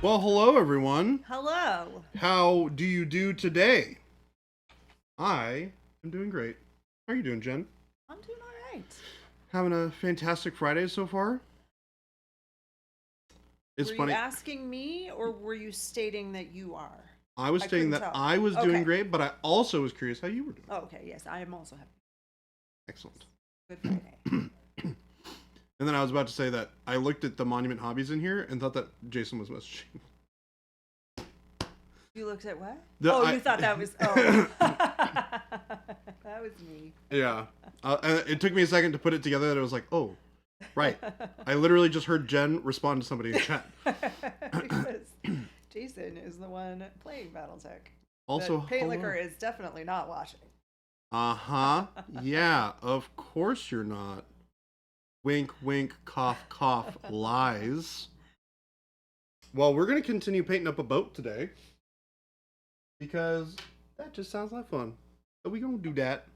Well, hello everyone. Hello. How do you do today? I am doing great. How are you doing, Jen? I'm doing all right. Having a fantastic Friday so far. It's Were funny. you asking me or were you stating that you are? I was saying couldn't that tell. I was doing Okay. great, but I also was curious how you were doing. Oh, okay. Yes, I am also happy. Excellent. Good Friday. And then I was about to say that I looked at the Monument Hobbies in here and thought that Jason was messaging. You looked at what? You thought that was. Oh. That was me. Yeah. And it took me a second to put it together that it was like, oh, right. I literally just heard Jen respond to somebody in chat. Because Jason is the one playing BattleTech. Also, Paint Liquor is definitely not watching. Uh-huh. Yeah, of course you're not. Wink, wink, cough, cough, lies. Well, we're going to continue painting up a boat today. Because that just sounds like fun. So we going to do that.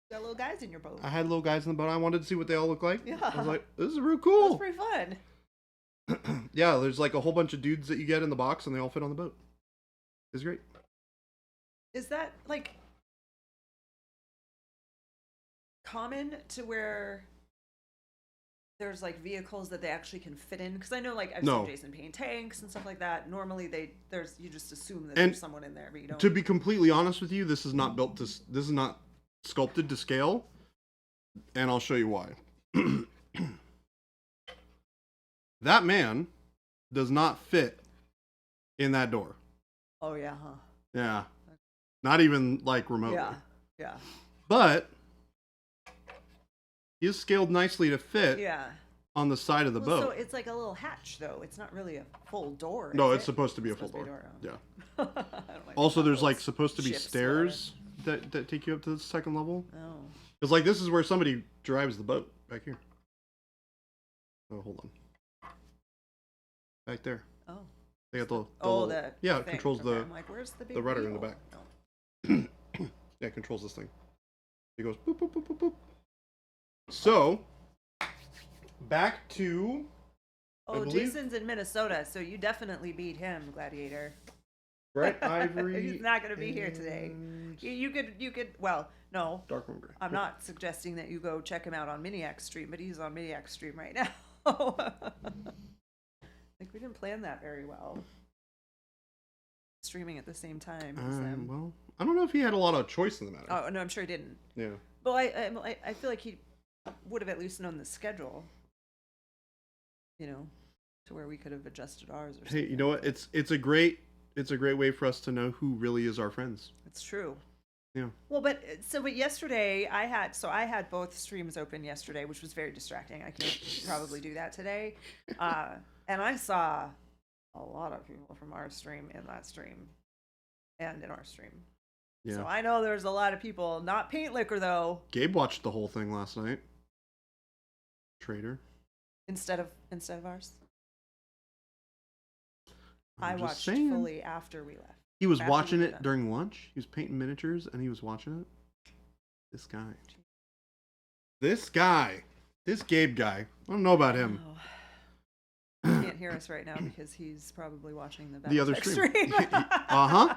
You got little guys in your boat. I had little guys in the boat. I wanted to see what they all look like. Yeah. I was like, this is real cool. That's pretty fun. Yeah, there's like a whole bunch of dudes that you get in the box and they all fit on the boat. It's great. Is that like common to where there's like vehicles that they actually can fit in? Because I know like I've seen Jason paint tanks and stuff like that. Normally you just assume that there's someone in there, but you don't. To be completely honest with you, this is not sculpted to scale, and I'll show you why. That man does not fit in that door. Oh yeah, huh? Yeah. Not even like remotely. Yeah. Yeah. But he is scaled nicely to fit on the side of the boat. So it's like a little hatch though. It's not really a full door. No, it's supposed to be a full door. Yeah. I don't like Also, there's like supposed to be stairs that take you up to the second level. Oh. Because like this is where somebody drives the boat back here. Oh, hold on. Back there. Oh. They got the yeah, it controls I'm like, where's the rudder wheel? in the back. Oh. Yeah, it controls this thing. It goes boop boop boop boop boop. So, back to. Oh, Jason's in Minnesota, so you definitely beat him, Gladiator. Brett Ivory. He's not going to be here today. You could. Well, no. Dark Moon Gray. I'm not suggesting that you go check him out on Miniac Stream, but he's on Miniac Stream right now. Like we didn't plan that very well. Streaming at the same time as them. Well, I don't know if he had a lot of choice in the matter. Oh no, I'm sure he didn't. Yeah. But I feel like he would have at least known the schedule. You know, to where we could have adjusted ours. Or Hey, you know what? It's a great way for us to know who really is our friends. It's true. Yeah. Well, but yesterday I had both streams open yesterday, which was very distracting. I can't probably do that today. And I saw a lot of people from our stream in that stream and in our stream. Yeah. So I know there's a lot of people, not Paint Liquor though. Gabe watched the whole thing last night. Trader. Instead of ours. I watched saying. fully after we left. He was watching it during lunch. He was painting miniatures and he was watching it. This guy. This Gabe guy. I don't know about him. Oh. He can't hear us right now because he's probably watching the other stream. Uh-huh.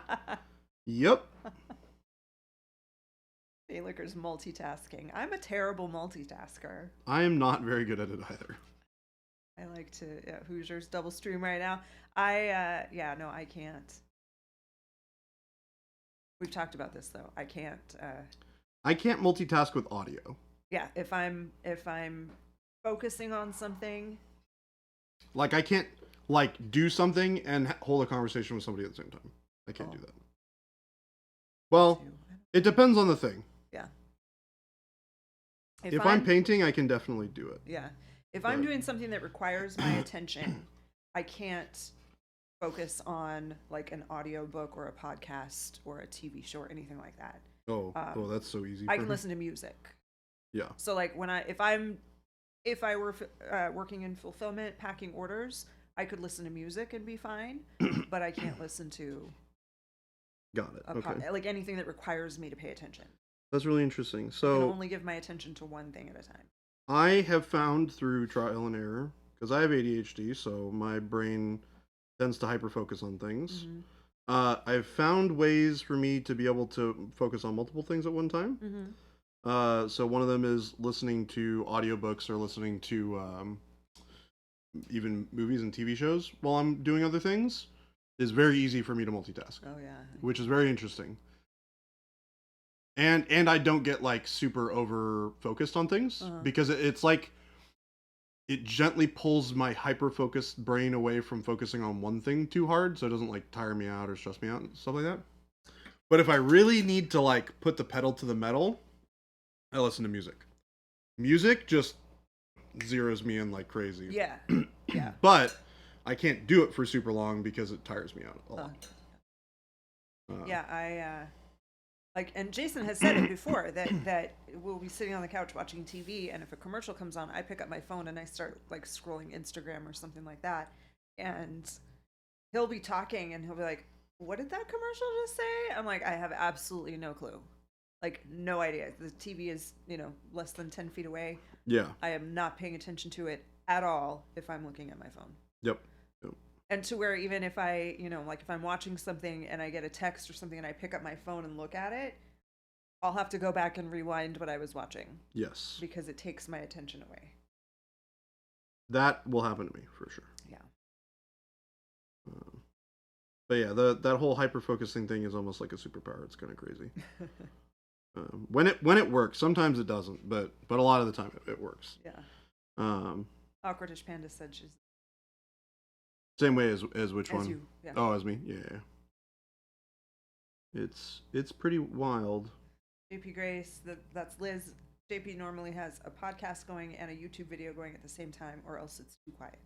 Yep. Paint Liquor's multitasking. I'm a terrible multitasker. I am not very good at it either. I like to Hoosiers double stream right now. I can't. We've talked about this though. I can't multitask with audio. Yeah, if I'm focusing on something, like I can't like do something and hold a conversation with somebody at the same time. I can't do that. Well, it depends on the thing. Yeah. If I'm painting, I can definitely do it. Yeah. If I'm doing something that requires my attention, I can't focus on like an audio book or a podcast or a TV show or anything like that. Oh, that's so easy. I can listen to music. Yeah. So like if I were working in fulfillment, packing orders, I could listen to music and be fine, but I can't listen to. Got it. Okay. Like anything that requires me to pay attention. That's really interesting. So I can only give my attention to one thing at a time. I have found through trial and error, because I have ADHD, so my brain tends to hyper focus on things. Mm-hmm. I've found ways for me to be able to focus on multiple things at one time. Mm-hmm. So one of them is listening to audiobooks or listening to even movies and TV shows while I'm doing other things. It's very easy for me to multitask. Oh yeah. Which is very interesting. And I don't get like super over focused on things because it's like it gently pulls my hyper focused brain away from focusing on one thing too hard, so it doesn't like tire me out or stress me out and stuff like that. But if I really need to like put the pedal to the metal, I listen to music. Music just zeroes me in like crazy. Yeah. Yeah. But I can't do it for super long because it tires me out a lot. Yeah, I like, and Jason has said it before that we'll be sitting on the couch watching TV, and if a commercial comes on, I pick up my phone and I start like scrolling Instagram or something like that, and he'll be talking and he'll be like, "What did that commercial just say?" I'm like, "I have absolutely no clue, like no idea. The TV is less than 10 feet away. Yeah. I am not paying attention to it at all if I'm looking at my phone." Yep. And to where even if I, like if I'm watching something and I get a text or something and I pick up my phone and look at it, I'll have to go back and rewind what I was watching. Yes. Because it takes my attention away. That will happen to me for sure. Yeah. But yeah, that whole hyper focusing thing is almost like a superpower. It's kind of crazy. When it works, sometimes it doesn't, but a lot of the time it works. Yeah. Awkwardish Panda said she's same way as which as one? You. Yeah. Oh, as me. Yeah. It's pretty wild. JP Grace, that's Liz. JP normally has a podcast going and a YouTube video going at the same time, or else it's too quiet.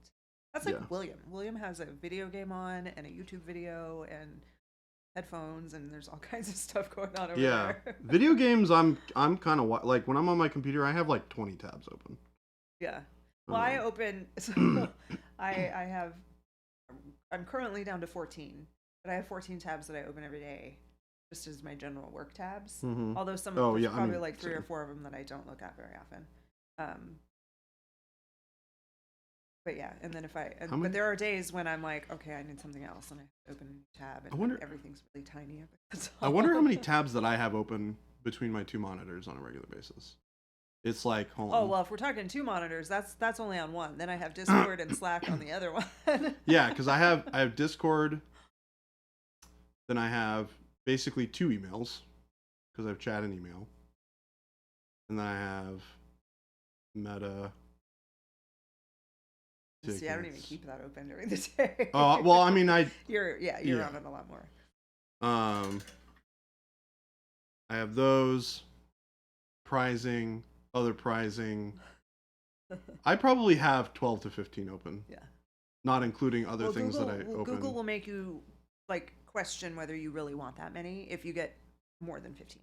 That's like William. William has a video game on and a YouTube video and headphones, and there's all kinds of stuff going on over there. Yeah. Video games, I'm kind of like when I'm on my computer, I have like 20 tabs open. Yeah. Well, I open. So I'm currently down to 14, but I have 14 tabs that I open every day, just as my general work tabs. Mm-hmm. Although some of them, probably like 3 or 4 of them that I don't look at very often. But yeah, and then but there are days when I'm like, okay, I need something else, and I open a new tab, and everything's really tiny. I wonder how many tabs that I have open between my 2 monitors on a regular basis. It's like, hold on. Oh, well, if we're talking 2 monitors, that's only on one. Then I have Discord and Slack on the other one. Yeah, because I have Discord. Then I have basically 2 emails because I have chat and email. And then I have Meta. See, I don't even keep that open during the day. Oh, well, I mean, you're on it a lot more. I have those prizing. Other prizing. I probably have 12 to 15 open. Yeah. Not including other things that I open. Google will make you like question whether you really want that many if you get more than 15.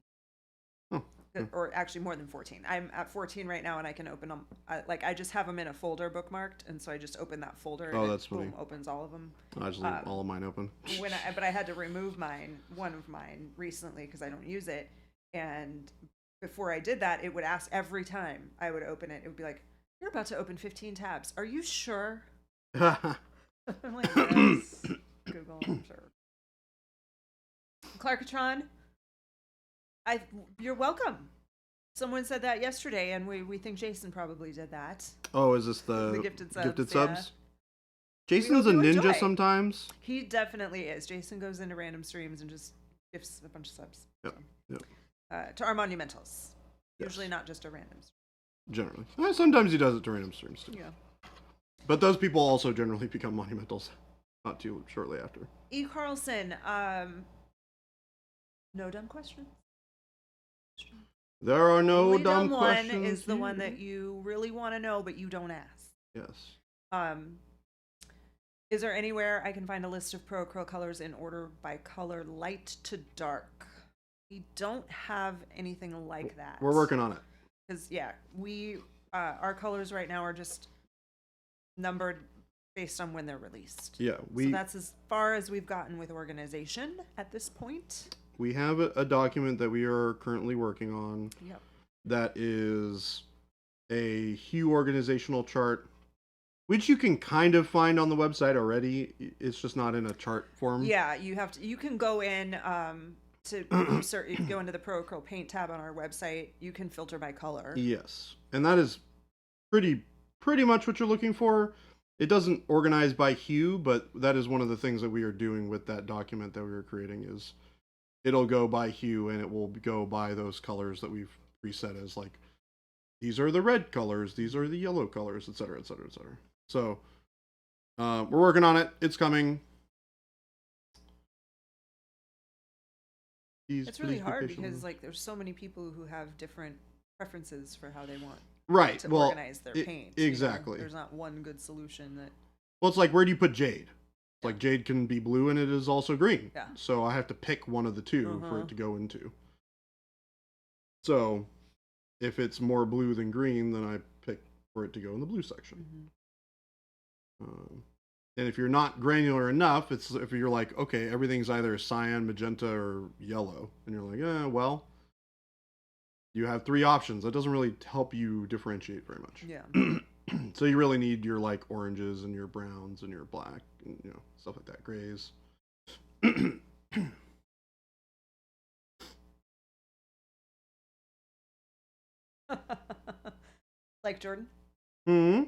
Oh. Or actually more than 14. I'm at 14 right now, and I can open them. I just have them in a folder bookmarked, and so I just open that folder. Oh, and that's funny. Boom, opens all of them. I just leave all of mine open. But I had to remove one of mine recently because I don't use it, and before I did that, it would ask every time I would open it. It would be like, "You're about to open 15 tabs. Are you sure?" I'm like, "Yes, Google, I'm sure." Clarkatron, you're welcome. Someone said that yesterday, and we think Jason probably did that. Oh, is this the gifted subs? Gifted Yeah. subs? Jason's a ninja sometimes. He definitely is. Jason goes into random streams and just gifts a bunch of subs. Yep. So. To our monumentals. Yes. Usually not just a random stream. Generally. Sometimes he does it to random streams too. Yeah. But those people also generally become monumentals not too shortly after. E. Carlson, no dumb questions. There are no Only dumb questions. questions. One is the one that you really want to know, but you don't ask. Yes. Is there anywhere I can find a list of Pro Acryl colors in order by color, light to dark? We don't have anything like that. We're working on it. Because our colors right now are just numbered based on when they're released. Yeah, so that's as far as we've gotten with organization at this point. We have a document that we are currently working on. Yep. That is a hue organizational chart which you can kind of find on the website already. It's just not in a chart form. Yeah, you have to. You can go in to if you go into the Pro Acryl Paint tab on our website, you can filter by color. Yes, and that is pretty much what you're looking for. It doesn't organize by hue, but that is one of the things that we are doing with that document that we were creating. Is it'll go by hue and it will go by those colors that we've preset as like these are the red colors, these are the yellow colors, etc., etc., etc. So we're working on it. It's coming. It's really hard because like there's so many people who have different preferences for how they want to organize their paint. Exactly. You know? There's not one good solution that. Well, it's like, where do you put jade? Like, jade can be blue and it is also green. Yeah. So I have to pick one of the two for it to go into. So if it's more blue than green, then I pick for it to go in the blue section. And if you're not granular enough, it's if you're like, okay, everything's either cyan, magenta, or yellow, and you're like, well, you have 3 options. That doesn't really help you differentiate very much. Yeah. So you really need your like oranges and your browns and your black and stuff like that, grays. Like Jordan? Hmm.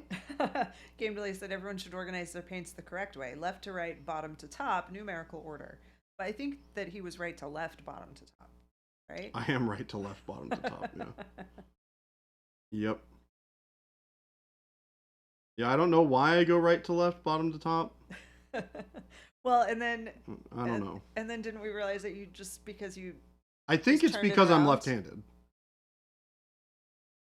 Game Delay said everyone should organize their paints the correct way, left to right, bottom to top, numerical order. But I think that he was right to left, bottom to top, right? I am right to left, bottom to top. Yeah. Yep. Yeah, I don't know why I go right to left, bottom to top. Well, and then I don't know. And then didn't we realize that you just because you? I think it's because I'm left-handed.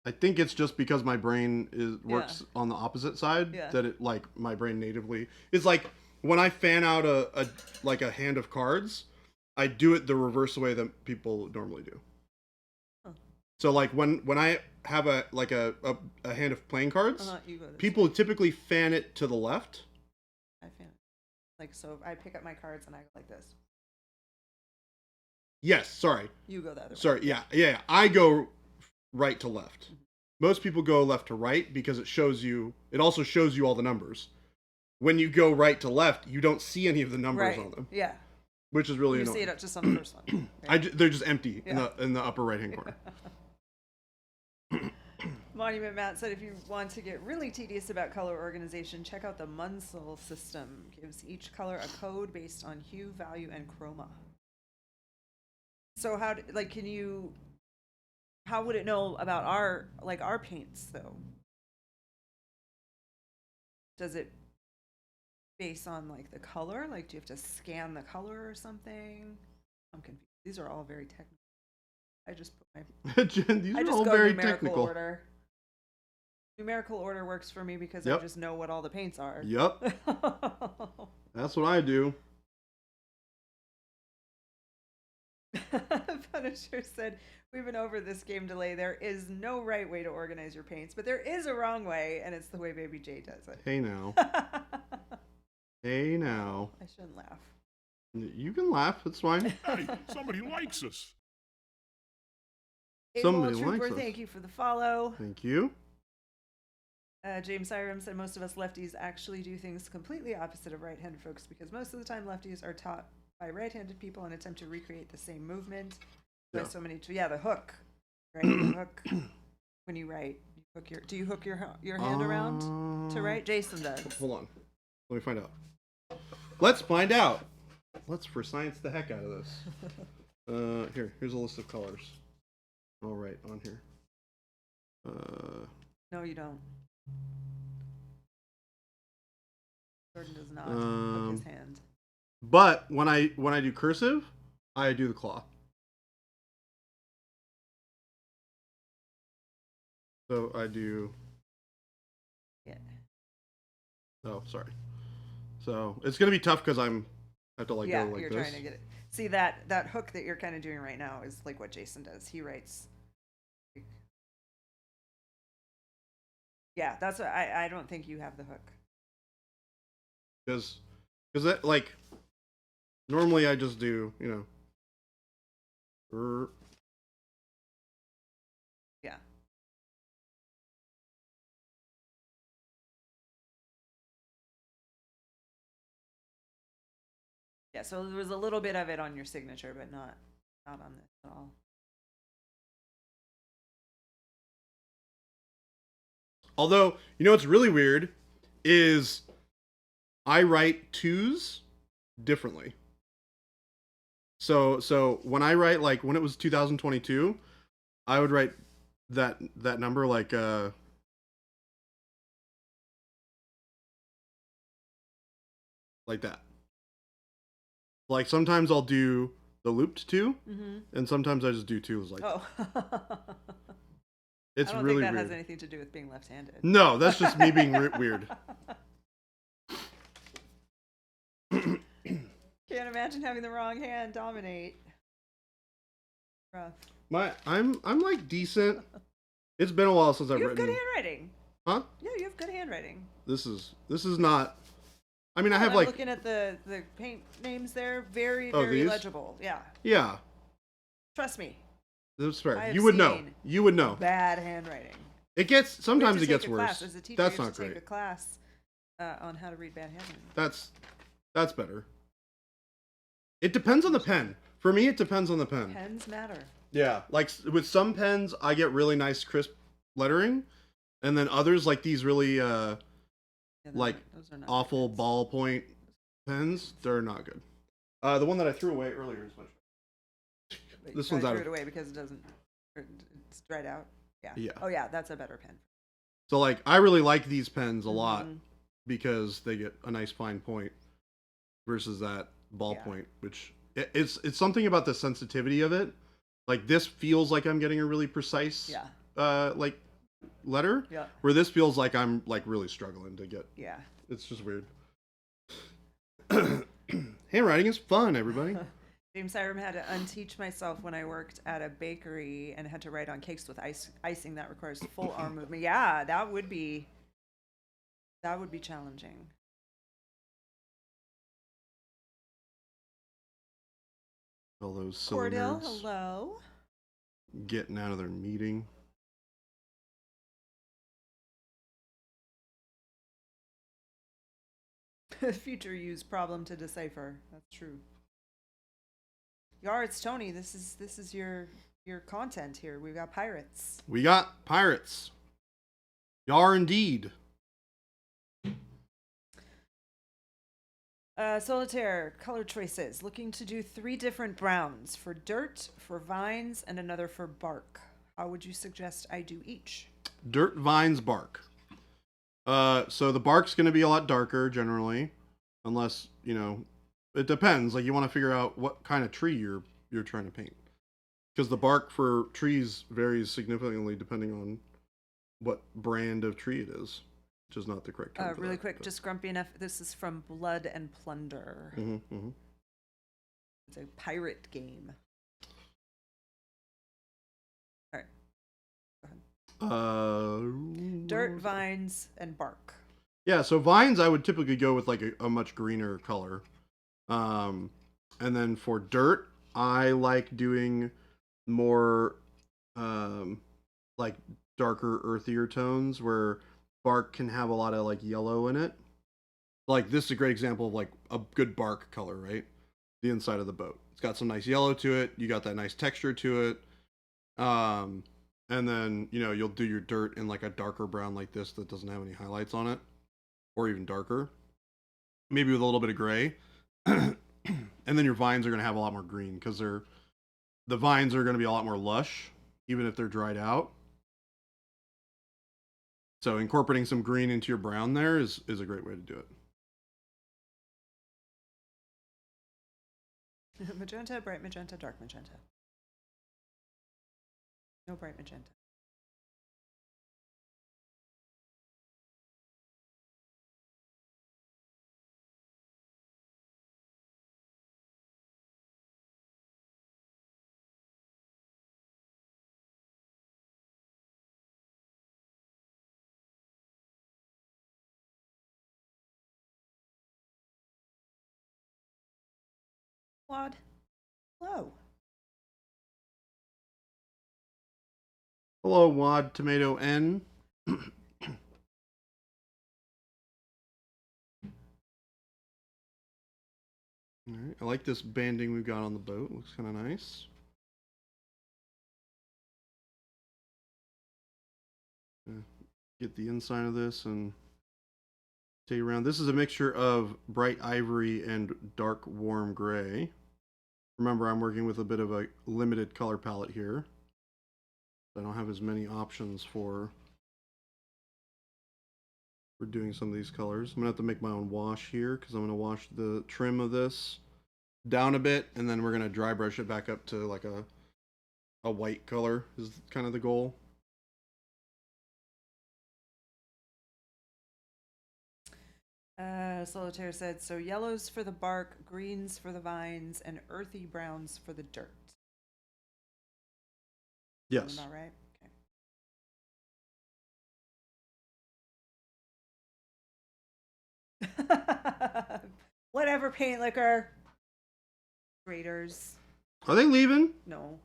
I think it's just because my brain works on the opposite side that it like my brain natively. It's like when I fan out a hand of cards, I do it the reverse way that people normally do. Huh. So like when I have a hand of playing cards, people typically fan it to the left. I fan it. Like, so I pick up my cards and I go like this. Yes, sorry. You go the other way. Sorry, yeah. I go right to left. Most people go left to right because it also shows you all the numbers. When you go right to left, you don't see any of the numbers on them. Yeah. Which is really annoying. You see it just on the first one. Right? They're just empty in the upper right hand corner. Monument Matt said if you want to get really tedious about color organization, check out the Munsell system. Gives each color a code based on hue, value, and chroma. So how would it know about our paints though? Does it base on like the color? Like, do you have to scan the color or something? I'm confused. These are all very technical. I just put my Jen, these are all very technical. Order. Numerical order works for me because I just know what all the paints are. Yep. That's what I do. Punisher said, we've been over this Game Delay. There is no right way to organize your paints, but there is a wrong way, and it's the way Baby J does it. Hey now. Hey now. I shouldn't laugh. You can laugh. It's fine. Hey, somebody likes us. Somebody likes us. Thank you for the follow. Thank you. James Hiram said most of us lefties actually do things completely opposite of right-handed folks because most of the time lefties are taught by right-handed people and attempt to recreate the same movement. Yeah. So many. The hook, right? The hook. When you write, do you hook your hand around to write? Jason does. Hold on. Let me find out. Let's find out. Let's for science the heck out of this. Here's a list of colors. All right, on here. No, you don't. Jordan does not hook his hand. But when I do cursive, I do the claw. So I do. Yeah. Oh, sorry. So it's gonna be tough because I have to go like you're this. Trying to get it. See that hook that you're kind of doing right now is like what Jason does. He writes. Yeah, that's what I don't think you have the hook. Because that like normally I just do Yeah. Yeah, so there was a little bit of it on your signature, but not on this at all. Although, you know what's really weird is I write twos differently. So when I write, like when it was 2022, I would write that number like that. Like sometimes I'll do the looped 2, and sometimes I just do 2s like that. Oh. It's I don't really think that weird. has anything to do with being left-handed. No, that's just me being weird. Can't imagine having the wrong hand dominate. Rough. I'm like decent. It's been a while since I've You have written. good handwriting. Huh? Yeah, you have good handwriting. This is not. I mean, I have I'm like. looking at the paint names there. Very, Oh, very these? legible. Yeah. Yeah, Trust me. that's I fair. have You would know. seen You would know. Bad handwriting. It gets We have sometimes to it gets take a class. worse. As a teacher, That's you have not to take great. a class on how to read bad handwriting. That's better. It depends on the pen. For me, it depends on the pen. Pens matter. Yeah, like with some pens, I get really nice crisp lettering, and then others like these really Yeah, like those are not awful good pens. ballpoint pens. They're not good. The one that I threw away earlier is much. But This you one's out threw of- it away because it doesn't. It's dried out. Yeah. Yeah. Oh yeah, that's a better pen. So like I really like these pens a lot Mhm. because they get a nice fine point versus that ballpoint, which it's something about the sensitivity of it. Like this feels like I'm getting a really precise Yeah. like letter, Yeah. where this feels like I'm like really struggling to get. Yeah. It's just weird. Handwriting is fun, everybody. James Hiram had to unteach myself when I worked at a bakery and had to write on cakes with icing that requires full arm movement. Yeah, that would be challenging. All those silly Cordell, nerds hello. getting out of their meeting. Future use problem to decipher. That's true. Yar, it's Tony. This is your content here. We've got pirates. We got pirates. Yar indeed. Solitaire, color choices. Looking to do 3 different browns for dirt, for vines, and another for bark. How would you suggest I do each? Dirt, vines, bark. So the bark's going to be a lot darker generally, unless, you know, it depends. Like you want to figure out what kind of tree you're trying to paint. Because the bark for trees varies significantly depending on what brand of tree it is, which is not the correct term. Really quick, just grumpy enough. This is from Blood and Plunder. Mm-hmm. It's a pirate game. All right. Go ahead. Dirt, vines, and bark. Yeah, so vines I would typically go with like a much greener color. And then for dirt, I like doing more like darker, earthier tones where bark can have a lot of like yellow in it. Like this is a great example of like a good bark color, right? The inside of the boat. It's got some nice yellow to it. You got that nice texture to it. And then, you know, you'll do your dirt in like a darker brown like this that doesn't have any highlights on it, or even darker. Maybe with a little bit of gray. And then your vines are going to have a lot more green because the vines are going to be a lot more lush, even if they're dried out. So incorporating some green into your brown there is a great way to do it. Magenta, bright magenta, dark magenta. No bright magenta. Quad. Hello. Hello, Wad Tomato N. Alright, I like this banding we've got on the boat. Looks kind of nice. Get the inside of this and take it around. This is a mixture of bright ivory and dark warm gray. Remember, I'm working with a bit of a limited color palette here. I don't have as many options for doing some of these colors. I'm gonna have to make my own wash here because I'm gonna wash the trim of this down a bit, and then we're gonna dry brush it back up to like a white color is kind of the goal. Solitaire said, so yellows for the bark, greens for the vines, and earthy browns for the dirt. Yes. All right. Okay. Whatever, paint liquor. Graders. Are they leaving? No.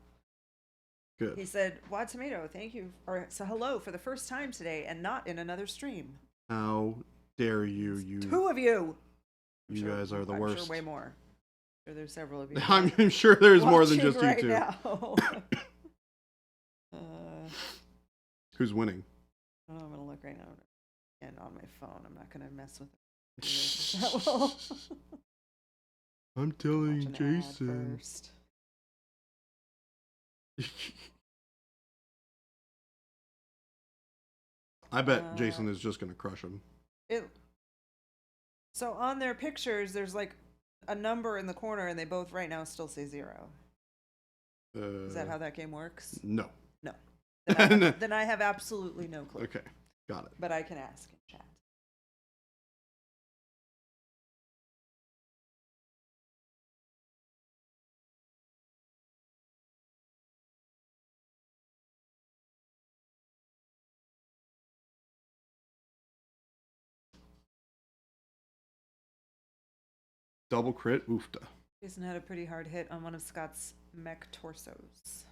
Good. He said, Wad Tomato, thank you, or so hello for the first time today and not in another stream. How dare you? You two of you. You guys are the I'm worst. Sure way more. I'm sure there's several of you. I'm sure there's more than just you right two. Now. Who's winning? Oh, I'm gonna look right now and on my phone. I'm not gonna mess with it. I'm telling Jason. First. I bet Jason is just gonna crush him. So on their pictures, there's like a number in the corner, and they both right now still say 0. Is that how that game works? No. No. Then I have absolutely no clue. Okay, got it. But I can ask in chat. Double crit, oofta. Jason had a pretty hard hit on one of Scott's mech torsos.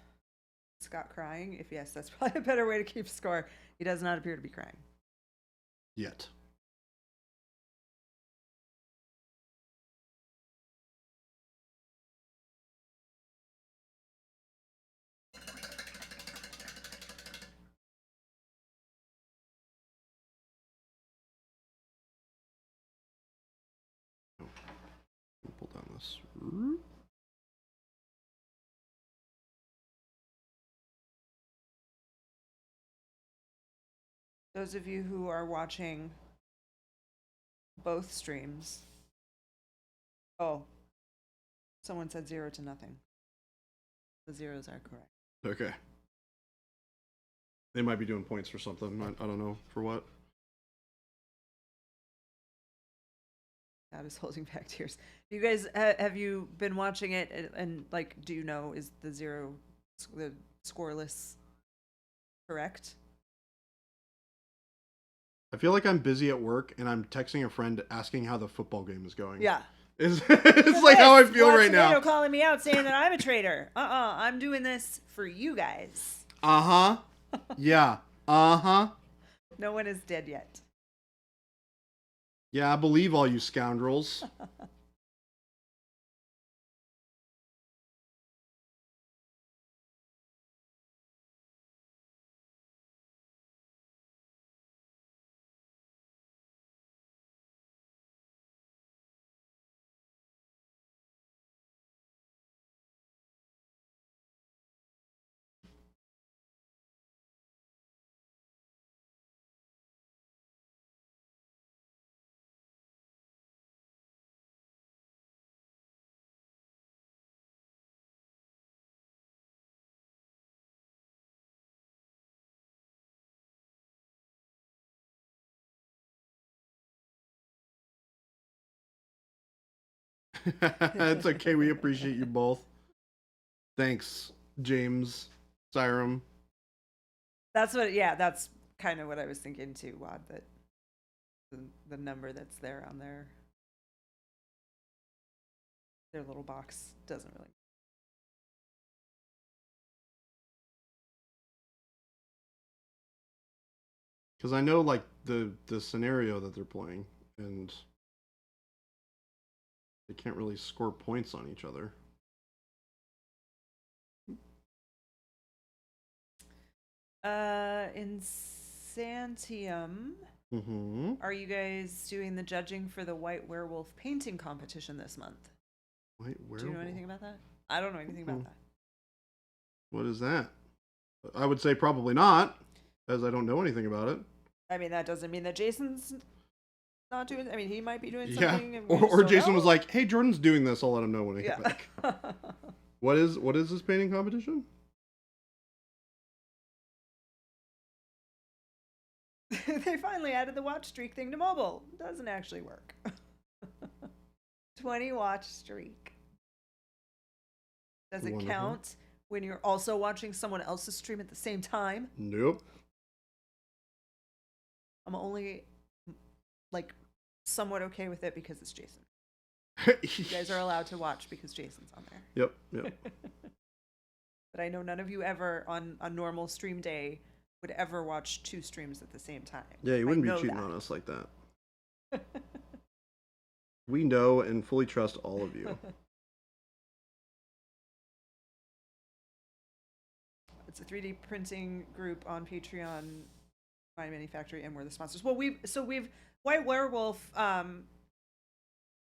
Scott crying? If yes, that's probably a better way to keep score. He does not appear to be crying. Yet. Pull down this. Those of you who are watching both streams. Oh, someone said 0 to nothing. The zeros are correct. Okay. They might be doing points for something. I don't know for what. That is holding back tears. You guys, have you been watching it and like, do you know, is the scoreless correct? I feel like I'm busy at work and I'm texting a friend asking how the football game is going. Yeah. It's like how I feel right now. Calling me out saying that I'm a traitor. I'm doing this for you guys. Uh-huh. Yeah. Uh-huh. No one is dead yet. Yeah, I believe all you scoundrels. It's okay. We appreciate you both. Thanks, James, Siram. That's kind of what I was thinking too, Wad, that the number that's there on their little box doesn't really. Because I know, like, the scenario that they're playing, and They can't really score points on each other. Insantium. Mm-hmm. Are you guys doing the judging for the White Werewolf painting competition this month? White werewolf. Do you know anything about that? I don't know anything about that. What is that? I would say probably not, as I don't know anything about it. I mean, that doesn't mean that Jason's not doing. I mean, he might be doing Yeah. something. And we just Or don't Jason know. was like, "Hey, Jordan's doing this. I'll let him know when I get Yeah. back." What is this painting competition? They finally added the watch streak thing to mobile. Doesn't actually work. 20 watch streak. Does it Wonderful. count when you're also watching someone else's stream at the same time? Nope. I'm only like somewhat okay with it because it's Jason. You guys are allowed to watch because Jason's on there. Yep. But I know none of you ever on a normal stream day would ever watch 2 streams at the same time. Yeah, you wouldn't I be know cheating that. on us like that. We know and fully trust all of you. It's a 3D printing group on Patreon, My Manufactory, and we're the sponsors. Well, we've White Werewolf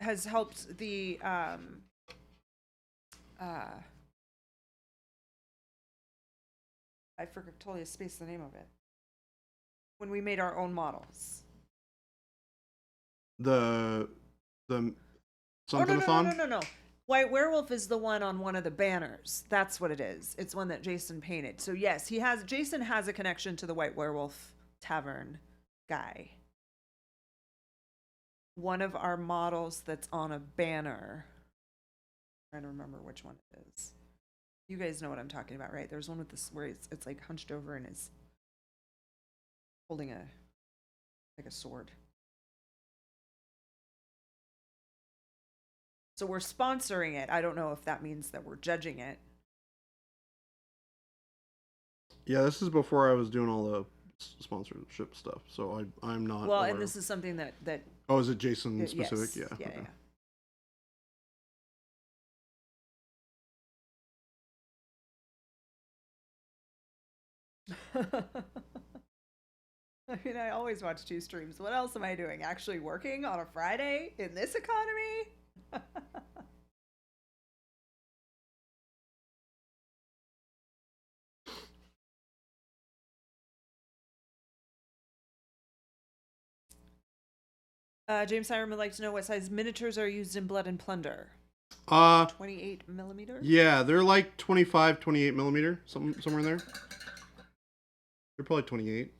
has helped the I forgot totally spaced the name of it. When we made our own models. The something-a-thon? No. White Werewolf is the one on one of the banners. That's what it is. It's one that Jason painted. So yes, Jason has a connection to the White Werewolf Tavern guy. One of our models that's on a banner. I'm trying to remember which one it is. You guys know what I'm talking about, right? There's one with this where it's like hunched over and is holding a sword. So we're sponsoring it. I don't know if that means that we're judging it. Yeah, this is before I was doing all the sponsorship stuff, so I'm not. Well, aware and this of... is something that Oh, is it Jason yes, specific? yeah. Okay. I mean, I always watch 2 streams. What else am I doing? Actually working on a Friday in this economy? James Hiram would like to know what size miniatures are used in Blood and Plunder. 28 millimeter? Yeah, they're like 25, 28 millimeter, somewhere in there. They're probably 28.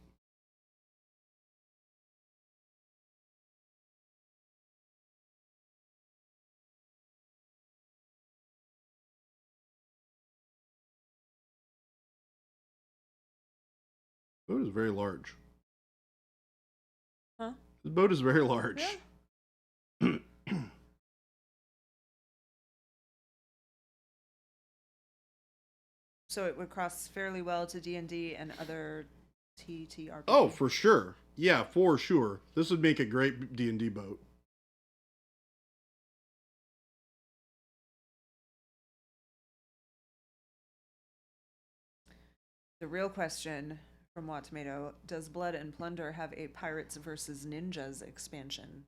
The boat is very large. Huh? The boat is very large. Yeah. So it would cross fairly well to D&D and other TTRPG. Oh, for sure. Yeah, for sure. This would make a great D&D boat. The real question from Watt Tomato, does Blood and Plunder have a Pirates versus Ninjas expansion?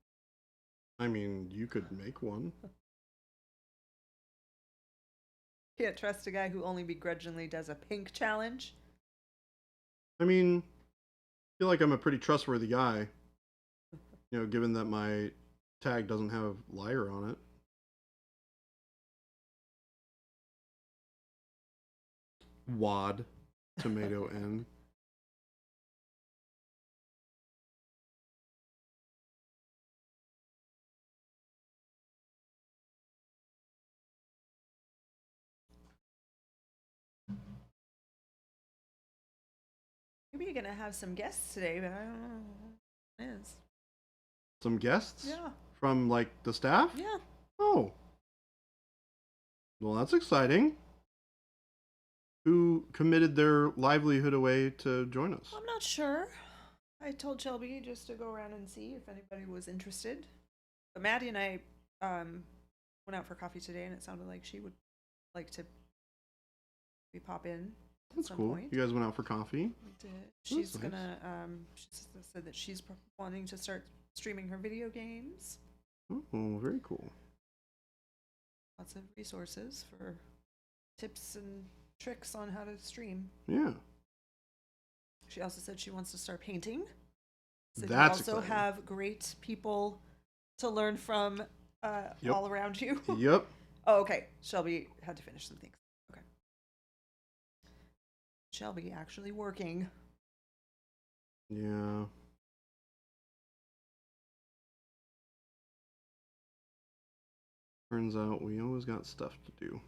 I mean, you could make one. Can't trust a guy who only begrudgingly does a pink challenge. I mean, I feel like I'm a pretty trustworthy guy. You know, given that my tag doesn't have liar on it. Wad. Tomato N. Maybe you're gonna have some guests today, but I don't know who it is. Some guests? Yeah. From, like, the staff? Yeah. Oh. Well, that's exciting. Who committed their livelihood away to join us? I'm not sure. I told Shelby just to go around and see if anybody was interested. But Maddie and I went out for coffee today, and it sounded like she would like to pop in. That's some cool. point. You guys went out for coffee? We did. She's nice. gonna. She said that she's wanting to start streaming her video games. Oh, very cool. Lots of resources for tips and tricks on how to stream. Yeah. She also said she wants to start painting. So That's you also exciting. have great people to learn from Yep. all around you. Yep. Oh, okay. Shelby had to finish some things. Okay. Shelby actually working. Yeah. Turns out we always got stuff to do.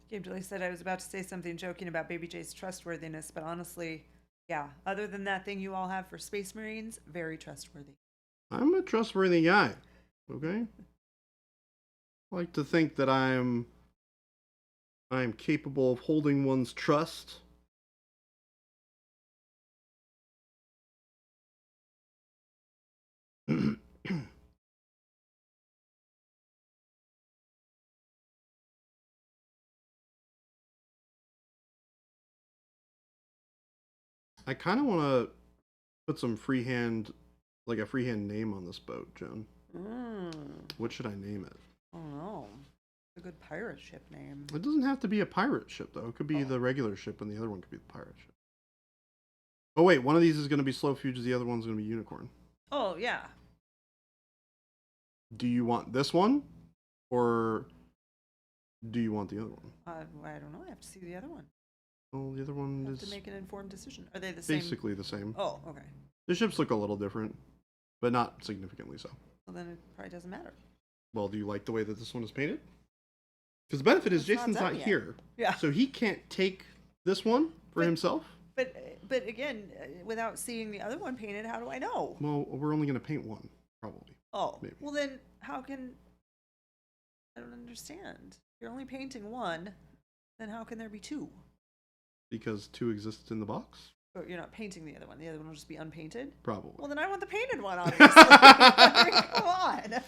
Gabe Dilly said I was about to say something joking about Baby J's trustworthiness, but honestly, yeah, other than that thing you all have for Space Marines, very trustworthy. I'm a trustworthy guy. Okay? I like to think that I'm capable of holding one's trust. I kind of want to put some freehand, like a freehand name on this boat, Jen. What should I name it? I don't know. A good pirate ship name. It doesn't have to be a pirate ship, though. It could be the regular ship, and the other one could be the pirate ship. Oh, wait. One of these is going to be Slow Fuges. The other one's going to be Unicorn. Oh, yeah. Do you want this one? Or do you want the other one? I don't know. I have to see the other one. Well, the other one I have is to make an informed decision. Are they the same? basically the same. Oh, okay. The ships look a little different, but not significantly so. Well, then it probably doesn't matter. Well, do you like the way that this one is painted? Because the benefit is It's not Jason's done not yet. here. Yeah. So he can't take this one for But- himself. But again, without seeing the other one painted, how do I know? Well, we're only going to paint one, probably. Oh, Maybe. well then, how can... I don't understand. If you're only painting one, then how can there be two? Because two exists in the box? But you're not painting the other one. The other one will just be unpainted? Probably. Well, then I want the painted one, obviously. I mean, come on.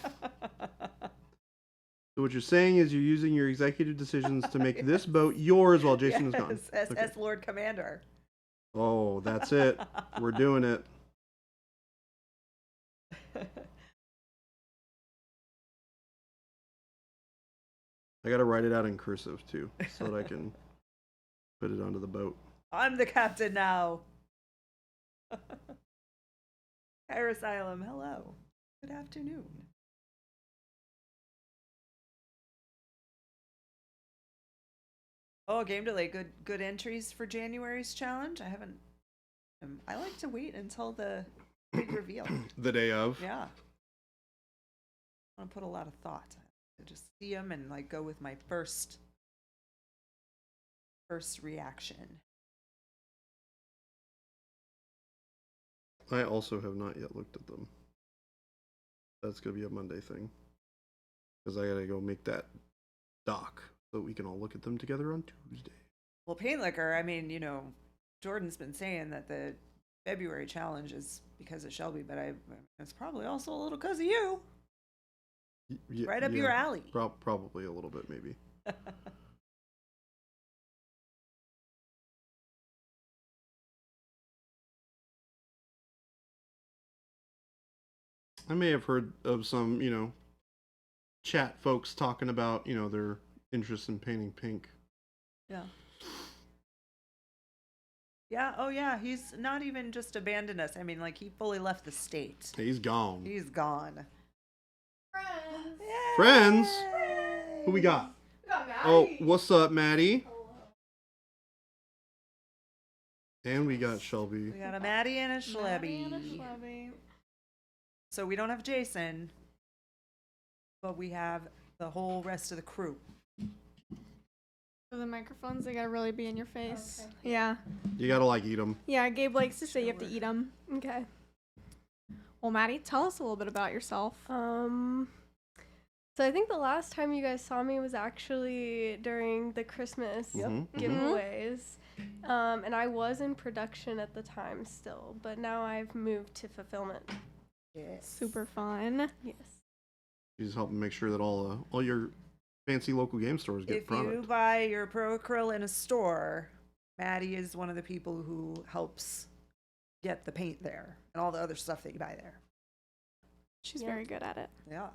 So what you're saying is you're using your executive decisions to make this boat yours while Jason is gone. Yes, Okay. as Lord Commander. Oh, that's it. We're doing it. I gotta write it out in cursive too, so that I can put it onto the boat. I'm the captain now. Air Asylum, hello. Good afternoon. Oh, game delay. Good entries for January's challenge. I haven't. I like to wait until the big reveal. The day of. Yeah. I want to put a lot of thought to just see them and like go with my first reaction. I also have not yet looked at them. That's gonna be a Monday thing. Because I gotta go make that doc so we can all look at them together on Tuesday. Well, Paint Liquor, I mean, Jordan's been saying that the February challenge is because of Shelby, but it's probably also a little because of you. Right up your alley. Probably a little bit, maybe. I may have heard of some, chat folks talking about, their interest in painting pink. Yeah. Yeah, oh yeah, he's not even just abandoned us. I mean, like, he fully left the state. He's gone. He's gone. Friends. Yay! Friends? Who we got? We got Maddie. Oh, what's up, Maddie? And we got Shelby. We got a Maddie and a Maddie and a Schlebby. Schlebby. So we don't have Jason, but we have the whole rest of the crew. For the microphones, they gotta really be in your face. Okay. Yeah. You gotta like eat them. Yeah, Gabe likes to say you have to Sure. eat them. Okay. Well, Maddie, tell us a little bit about yourself. So I think the last time you guys saw me was actually during the Christmas Mm-hmm. giveaways. And I was in production at the time still, but now I've moved to fulfillment. Yes. Super fun. Yes. She's helping make sure that all your fancy local game stores get If product. you buy your Pro Acryl in a store, Maddie is one of the people who helps get the paint there and all the other stuff that you buy there. She's Yep. very good at it. Yeah.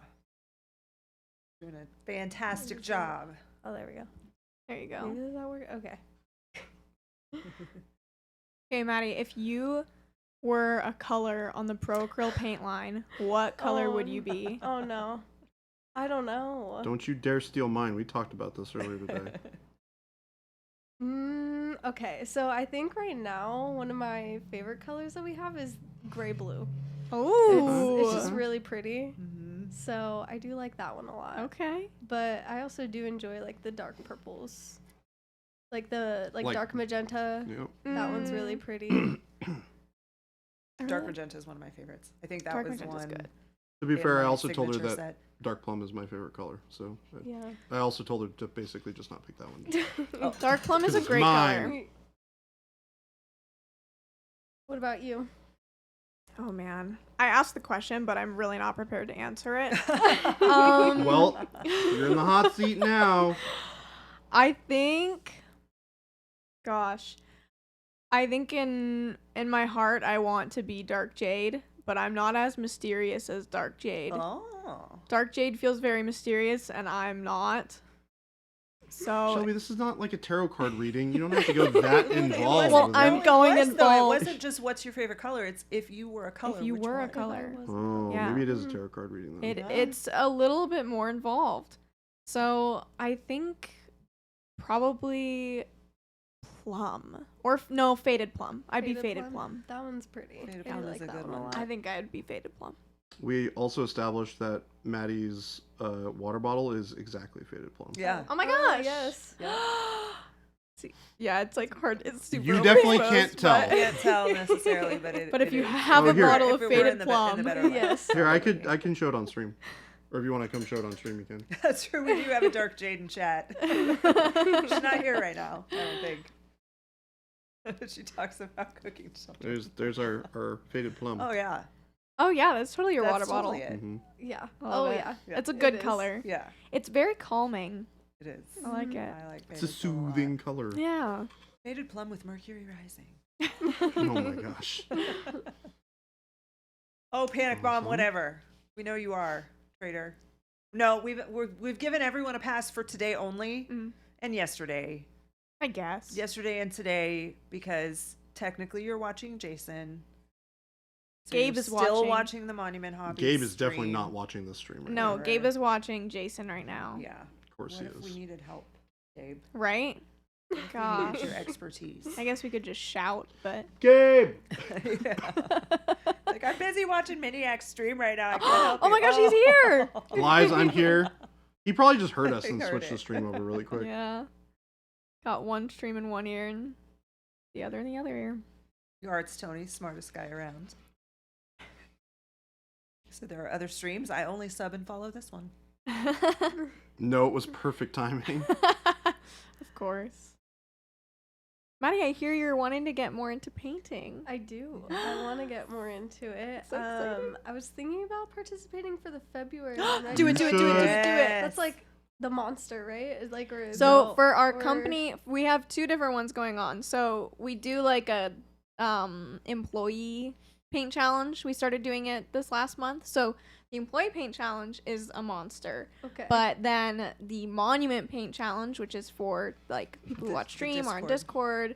Doing a fantastic job. Oh, there we go. There you Maybe go. does that work? Okay. Okay, Maddie, if you were a color on the Pro Acryl paint line, what color would you be? Oh no. I don't know. Don't you dare steal mine. We talked about this earlier today. Okay, so I think right now one of my favorite colors that we have is gray blue. Oh, It's just really pretty. Mhm. So I do like that one a lot. okay. But I also do enjoy like the dark purples. Like the Like- dark magenta. Yep. That one's really Mm, pretty. I Dark really- magenta is one of my favorites. I think that Dark was magenta's one. good. To be in fair, I my also told her signature that set. dark plum is my favorite color. So Yeah. I also told her to basically just not pick that one. Oh. Dark plum is 'Cause a it's great mine. color. What about you? Oh man, I asked the question, but I'm really not prepared to answer it. Well, you're in the hot seat now. I think, gosh, I think in my heart I want to be Dark Jade, but I'm not as mysterious as Dark Jade. Oh. Dark Jade feels very mysterious, and I'm not. So, Shelby, this is not like a tarot card reading. You don't have to go that involved. Well, with I'm it. going It was, though. involved. It wasn't just what's your favorite color. It's if you were a color. you which were a one? color. Oh, Yeah. maybe it is a tarot card reading then. Yeah. It's a little bit more involved. So I think probably plum or no faded plum. I'd be faded plum. That one's pretty. Faded I plum like is a that good one a one. lot. I think I'd be faded plum. We also established that Maddie's water bottle is exactly faded plum. Yeah. Oh my gosh. Yes. See, yeah, it's like hard. It's super. You definitely overexposed, can't tell. but- Can't tell necessarily, but it. But if it you is. have Oh, a here. bottle If of it were in faded the plum, better light. Yes. Here, I can show it on stream, or if you want to come show it on stream, you can. That's true. We do have a dark jade in chat. She's not here right now. I don't think. She talks about cooking something. There's our faded plum. Oh yeah. oh yeah, that's totally your That's water bottle. totally it. Mhm. Yeah. I love Oh it. yeah. Yeah. It's a It good is. color. Yeah, It's very calming. it is. I like it. I like It's a faded plum lot. soothing color. Yeah. Faded plum with Mercury rising. Oh my gosh. Oh, panic bomb, Awesome. whatever. We know you are, traitor. No, we've given everyone a pass for today only Mm, and yesterday. I guess. Yesterday and today because technically you're watching Jason. So Gabe you're is still watching. watching the Monument Hobbies. Gabe is definitely stream. not watching this stream right No, now. Right. Gabe is watching Jason right now. Yeah. Of course What he if is. we needed help, Gabe? Right? What if we Gosh. needed your expertise. I guess we could just shout, but. Gabe! Yeah. Like, I'm busy watching Miniac's stream right now. I can't help Oh my you. gosh, he's here! Lies, I'm here. He probably just heard us He and heard switched the it. stream over really quick. Yeah. Got one stream in one ear and the other in the other ear. You are, it's Tony, smartest guy around. So there are other streams. I only sub and follow this one. No, it was perfect timing. Of course. Maddie, I hear you're wanting to get more into painting. I do. I want to get more into it. So exciting. I was thinking about participating for the February one. Do it, do it, do it, do it. Yes. That's like the monster, right? Is like or So No, for our or- company, we have two different ones going on. So we do like a employee paint challenge. We started doing it this last month. So the employee paint challenge is a monster. okay. But then the monument paint challenge, which is for like people who watch The stream or on Discord,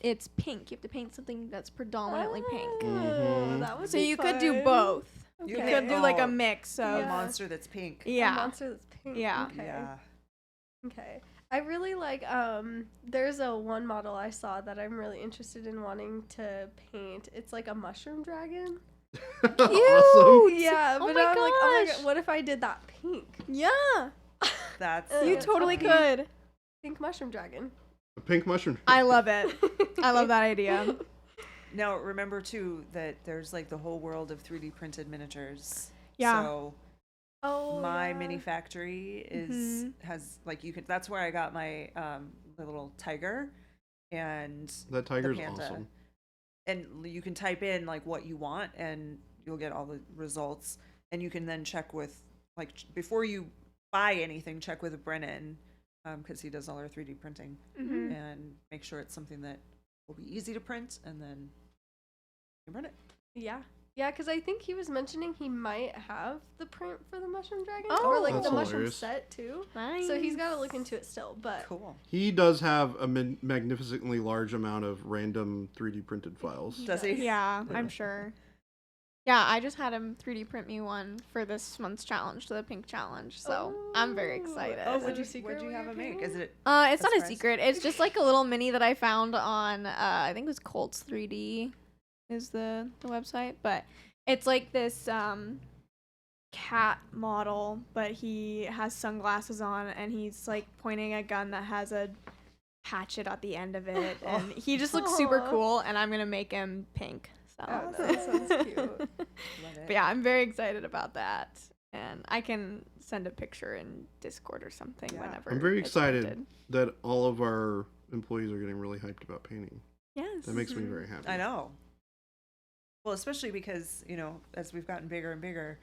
it's pink. You have to paint something that's predominantly pink. Mhm. That would So be you could do fun. both. You You Okay. could do like Oh, a mix A of Yeah. monster that's pink. A yeah. monster that's pink. Yeah. Okay. Yeah. Okay. I really like there's a one model I saw that I'm really interested in wanting to paint. It's like a mushroom dragon. Awesome. Yeah, Oh but my I'm like, oh my gosh. god, what if I did that pink? Yeah. That's You That's totally awesome. could. Pink mushroom dragon. A pink mushroom. I love it. I love that idea. Now remember too that there's like the whole world of 3D printed miniatures. Yeah. So Oh, my yeah. mini factory is has like you could. That's where I got my the little tiger and That tiger's panda. awesome. And you can type in like what you want and you'll get all the results. And you can then check with like before you buy anything, check with Brennan because he does all our 3D printing Mm-hmm. and make sure it's something that will be easy to print and then you print it. Yeah. Yeah, because I think he was mentioning he might have the print for the mushroom dragon. Oh, or like That's the mushroom hilarious. set too. Nice. So he's got to look into it still. But Cool. He does have a magnificently large amount of random 3D printed files. Does he? Yeah, I'm sure. Yeah, I just had him 3D print me one for this month's challenge, the pink challenge. So I'm very excited. Oh, Is it a secret what'd you what have you're him make? painting? Is it? It's not a surprise? secret. It's just like a little mini that I found on I think it was Colts 3D is the website, but it's like this cat model, but he has sunglasses on and he's like pointing a gun that has a hatchet at the end of it, and he just looks super Aw. cool. And I'm gonna make him pink. So. Oh, that sounds cute. Love it. But yeah, I'm very excited about that, and I can send a picture in Discord or something Yeah. whenever. I'm very it's excited printed. that all of our employees are getting really hyped about painting. Yes. That makes me very happy. I know. Well, especially because, you know, as we've gotten bigger and bigger,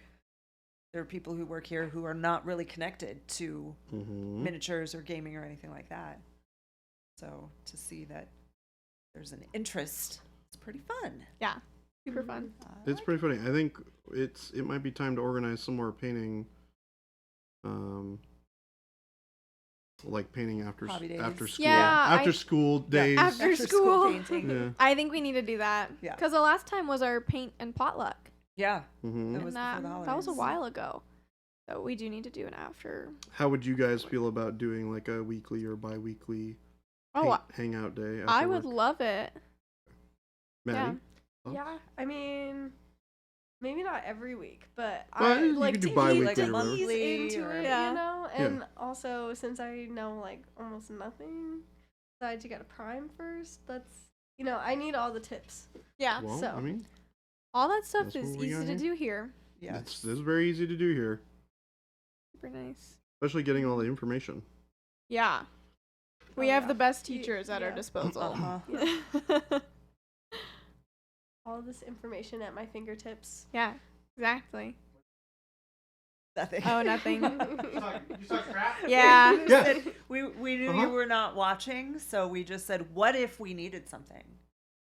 there are people who work here who are not really connected to Mm-hmm. miniatures or gaming or anything like that. So to see that there's an interest, it's pretty fun. Yeah, super fun. It's pretty funny. I think it might be time to organize some more painting. Like painting after Hobby days. after school Yeah, after school days. After school. painting. Yeah. I think we need to do that. Yeah. Because the last time was our paint and potluck. Yeah. Mm-hmm. It was and before the that was a holidays. while ago. So we do need to do an after. How would you guys feel about doing like a weekly or bi-weekly Oh, hangout day? I after would work? love it. Maddie? Oh. Yeah, I mean, maybe not every week, but Well, I you like could do to bi-weekly Like ease, a or- monthly into or- it, Yeah. you know. And also, since I know like almost nothing, decided to get a prime first. That's I need all the tips. Yeah. Well, So- I mean, All that stuff That's is what we easy got to here. do here. Yeah. it's very easy to do here, Super nice. especially getting all the information. Yeah. We Oh, have yeah. the best teachers at our yeah. disposal. Uh-huh. All this information at my fingertips. Yeah, exactly. Nothing. Oh, nothing. You talk crap? Yeah. We Yeah. said- we knew Uh-huh. you were not watching, so we just said, what if we needed something?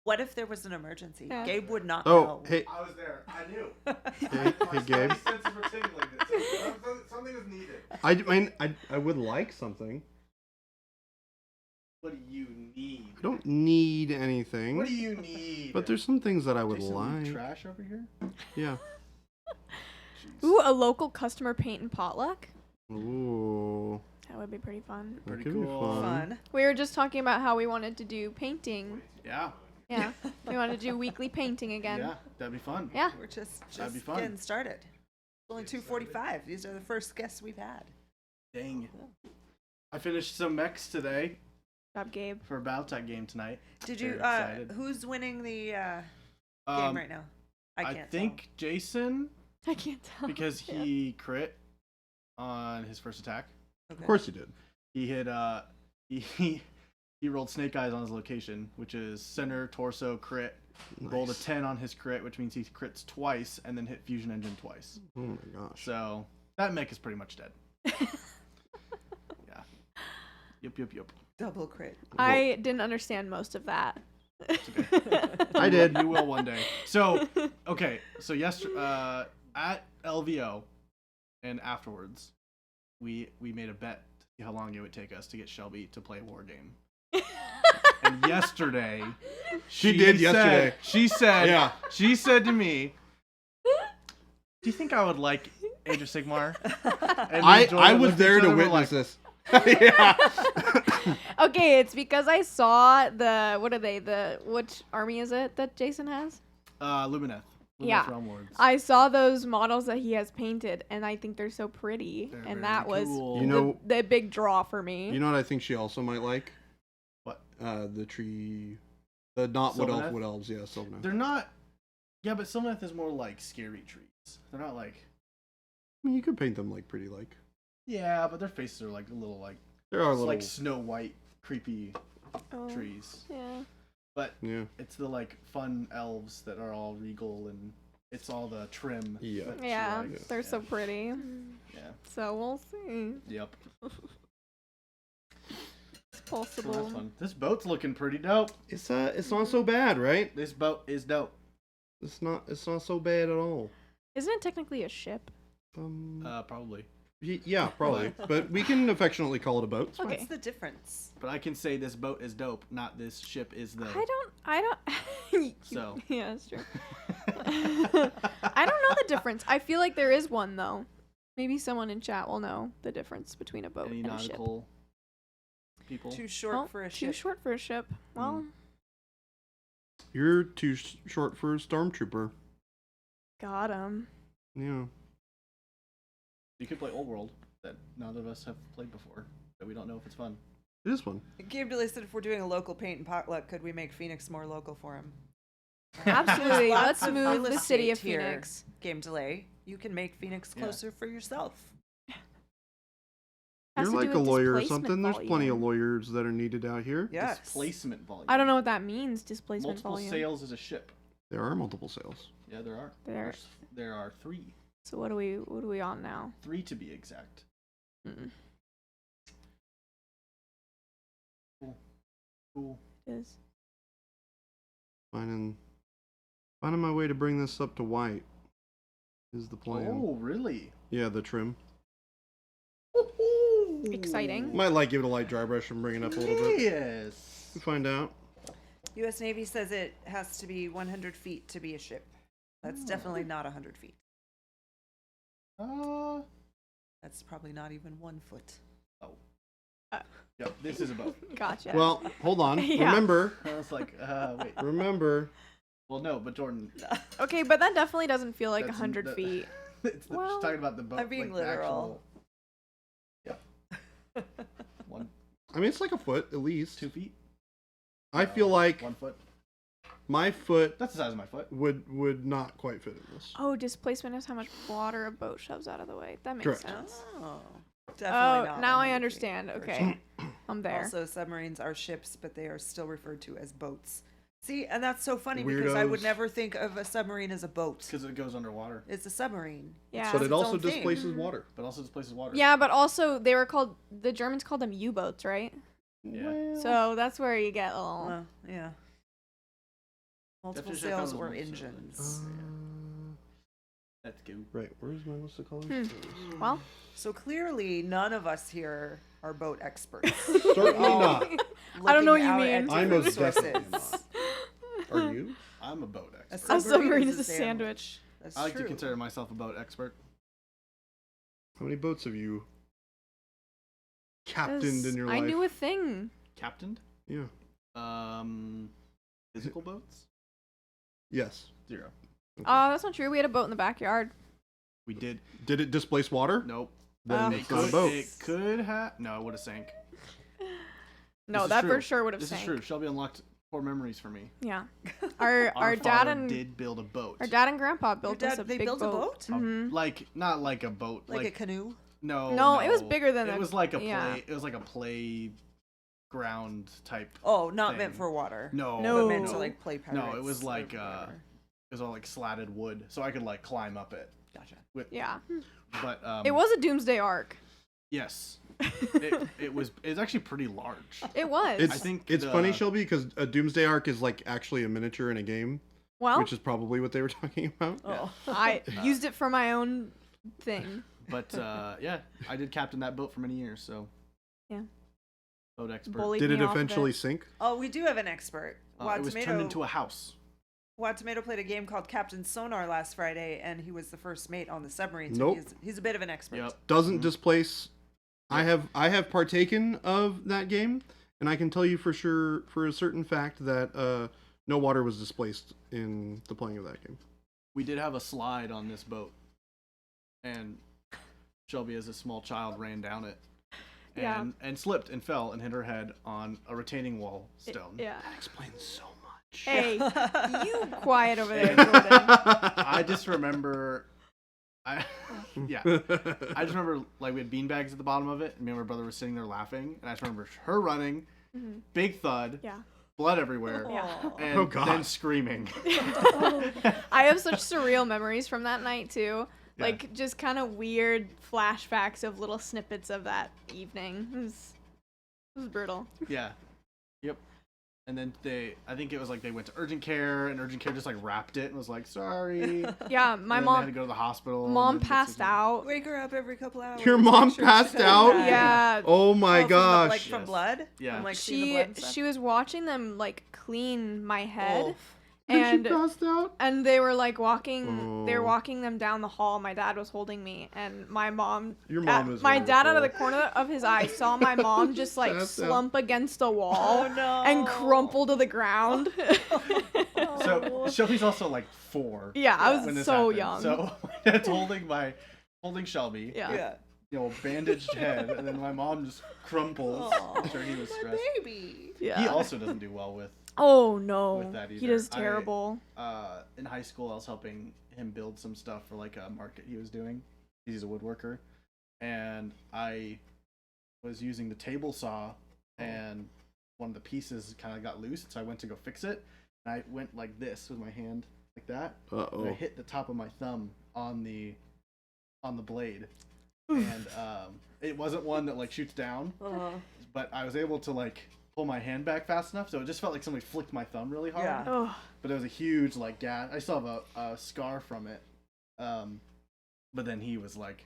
What if there was an emergency? Yeah. Gabe would not Oh, know. hey, I was there. I knew. hey, Gabe. Senses were tingling. Something was needed. I mean, I would like something. What do you need? I don't need anything. What do you need? But there's some things that I would Jason, like. trash over here. Yeah. Ooh, a local customer paint and potluck. Ooh. That would be pretty fun. That Pretty could cool. be fun. Fun. We were just talking about how we wanted to do painting. Yeah. Yeah. We wanted to do weekly painting again. Yeah, that'd be fun. Yeah. We're just That'd be fun. getting started. It's only 2:45. These are the first guests we've had. Dang. I finished some mechs today Good job, Gabe. for a Battletech game tonight. Did you? Very excited. Who's winning the game Um, right now? I can't think Jason, I can't tell. because he crit on his first attack. tell. Of course you did. He hit he rolled snake eyes on his location, which is center, torso, crit. Rolled a Nice. 10 on his crit, which means he crits twice, and then hit fusion engine twice. Oh my gosh. So that mech is pretty much dead. Yeah. Yep. Double crit. I didn't understand most of that. I did. You will one day. So, okay. So yesterday, at LVO, and afterwards, we made a bet to see how long it would take us to get Shelby to play a war game. And yesterday, She did yesterday. She said, Yeah. She said to me, "Do you think I would like Age of Sigmar?" And me and Jordan I was looked at there each to other, we're witness like, this. Yeah. Okay, it's because I saw which army is it that Jason has? Lumineth. Yeah. Realmwards. I saw those models that he has painted, and I think they're so pretty. They're and very that was cool. You know- the big draw for me. You know what I think she also might like? What? The tree. The not Sylvaneth? wood elves, yeah, Sylvaneth. They're not. Yeah, but Sylvaneth is more like scary trees. They're not like. I mean, you could paint them like pretty like. Yeah, but their faces are like a little like. There are It's little. like Snow White, creepy Oh, trees. Yeah. But Yeah. it's the like fun elves that are all regal and it's all the trim. Yeah. that she Yeah, likes. they're Yeah. so pretty. Yeah. So we'll see. Yep. It's So possible. that's fun. This boat's looking pretty dope. It's not so bad, right? This boat is dope. It's not so bad at all. Isn't it technically a ship? Probably. Yeah, probably. But we can affectionately call it a boat. Okay. What's the difference? But I can say this boat is dope, not this ship is the. I don't. So. Yeah, that's true. I don't know the difference. I feel like there is one though. Maybe someone in chat will know the difference between a boat Any and a ship. nautical people? Too short Well, for a too ship. short for a ship. Well, You're too short for a stormtrooper. got him. Yeah. You could play Old World that none of us have played before, that we don't know if it's fun. It is fun. Gabe Delay said if we're doing a local paint and potluck, could we make Phoenix more local for him? Absolutely. Lots Let's of move real the city of estate here. Phoenix. Game Delay. You can make Phoenix Yeah. closer for yourself. Has You're to do like a with lawyer or displacement something. There's plenty of volume. lawyers that are needed out here. Yes. Displacement volume. I don't know what that means. Displacement Multiple volume. sails is a ship. There are multiple sales. Yeah, there are. There. There are three. So what are we on now? 3 to be exact. Mm, Cool. it is. Finding my way to bring this up to white is the plan. Oh, really? Yeah, the trim. Exciting. Might like give it a light dry brush and bring it up a little bit. Yes. We'll find out. U.S. Navy says it has to be 100 feet to be a ship. That's definitely not 100 feet. That's probably not even 1 foot. Yep, this is a boat. Gotcha. Well, hold on. Yeah. Remember. I was like, wait. Remember. Well, no, but Jordan. Okay, but that definitely doesn't feel like That's 100 the- feet. She's talking about the boat. I'm being like the literal. actual- One, I mean, it's like a foot at least. 2 feet. I feel like 1 foot. my foot That's the size of my foot. would not quite fit in this. Oh, displacement is how much water a boat shoves out of the way. That makes Correct. sense. Oh, Oh, definitely not. now I 100 feet, understand. for Okay, sure. I'm there. Also, submarines are ships, but they are still referred to as boats. See, and that's so funny because I would Weirdos. never think of a submarine as a boat. Because it goes underwater. It's a submarine. Yeah. But It's it also own thing. displaces water. But also displaces water. Yeah, but also the Germans called them U-boats, right? Yeah. So that's where you get a little. Well, yeah. Multiple Definition of sails or multiple engines. Let's go. Right. Where's my list of colors? Well, So clearly, none of us here are boat experts. Certainly not. I don't know what Looking you out mean. at I different most definitely sources. Are you? I'm a boat A expert. a submarine is a sandwich. That's I like true. to consider myself a boat expert. How many boats have you captained in your life? I knew a thing. Captained? Yeah. Physical boats? Yes. 0. That's not true. We had a boat in the backyard. We did. Did it displace water? Nope. Then Oh. it's not a boat. It could have. No, it would have sank. No, is that for true. sure would have This sank. is true. Shelby unlocked 4 memories for me. Yeah. Our Our dad father and did build a boat. our dad and grandpa built us a they big built boat. a boat? Mhm. Like not like a boat. Like a canoe? No. No, it was bigger than It a- was like a play. yeah. It was like a play ground type. Oh, not meant Thing. for water. No. No. But meant no. to like play pirates. No, it was or like whatever. it was all like slatted wood, so I could like climb up it. Gotcha. With, Yeah. But It was a doomsday arc. Yes. It's actually pretty large. It was. It's I think it's the- funny, Shelby, because a Doomsday Arc is like actually a miniature in a game, well, which is probably what they were talking about. Oh. I used it for my own thing. But yeah, I did captain that boat for many years, so Yeah. boat expert. Bullied Did me it off of eventually sink? Oh, we do have an expert. It was turned into a house. Wad Tomato played a game called Captain Sonar last Friday, and he was the first mate on the submarine. So Nope. he's a bit of an expert. Yep. Doesn't Mhm. displace. I have partaken of that game, and I can tell you for sure, for a certain fact, that no water was displaced in the playing of that game. we did have a slide on this boat, and Shelby, as a small child, ran down it. Yeah. And slipped and fell and hit her head on a retaining wall stone. Yeah. That explains so much. Hey, you quiet over there, And- Jordan. I just remember, I just remember like we had beanbags at the bottom of it, and me and my brother were sitting there laughing, and I just remember her running, big thud, Yeah. blood everywhere, Yeah. and Oh, God. then screaming. I have such surreal memories from that night too. Yeah. Like just kind of weird flashbacks of little snippets of that evening. It was brutal. Yeah. Yep. And then I think it was like they went to urgent care, and urgent care just like wrapped it and was like, sorry. Yeah, And my then they had to mom go to the hospital. and mom then passed it's- out. Wake her up every couple hours. Your make mom sure she passed doesn't out? die. Yeah. Oh my Oh, from the- gosh. like from Yes. blood? Yeah. From, like, seeing the blood and stuff? She was watching them like clean my head. Oh. And she passed out? and they were like walking they were Oh. walking them down the hall. My dad was holding me, and my mom Your mom is my dad out of the wonderful. corner of his eye saw my mom just like Passed out. slump against a wall Oh no. and crumple to the ground. So Shelby's also like 4. Yeah, I when was this so happened. young. So my dad's holding Shelby. Yeah. Yeah. You know, bandaged head, and then my mom just crumples. Aw, I'm sure he was my stressed. baby. Yeah. He also doesn't do well with. Oh no. with that He either. does terrible. In high school, I was helping him build some stuff for like a market he was doing. He's a woodworker, and I was using the table saw, and one of the pieces kind of got loose, so I went to go fix it, and I went like this with my hand, like that, and I Uh-oh. hit the top of my thumb on the blade, and it wasn't one that like shoots down, but I was able to like pull my hand back fast enough, so it just felt like somebody flicked my thumb really hard. Yeah. Oh. But it was a huge like gash. I still have a scar from it. But then he was like,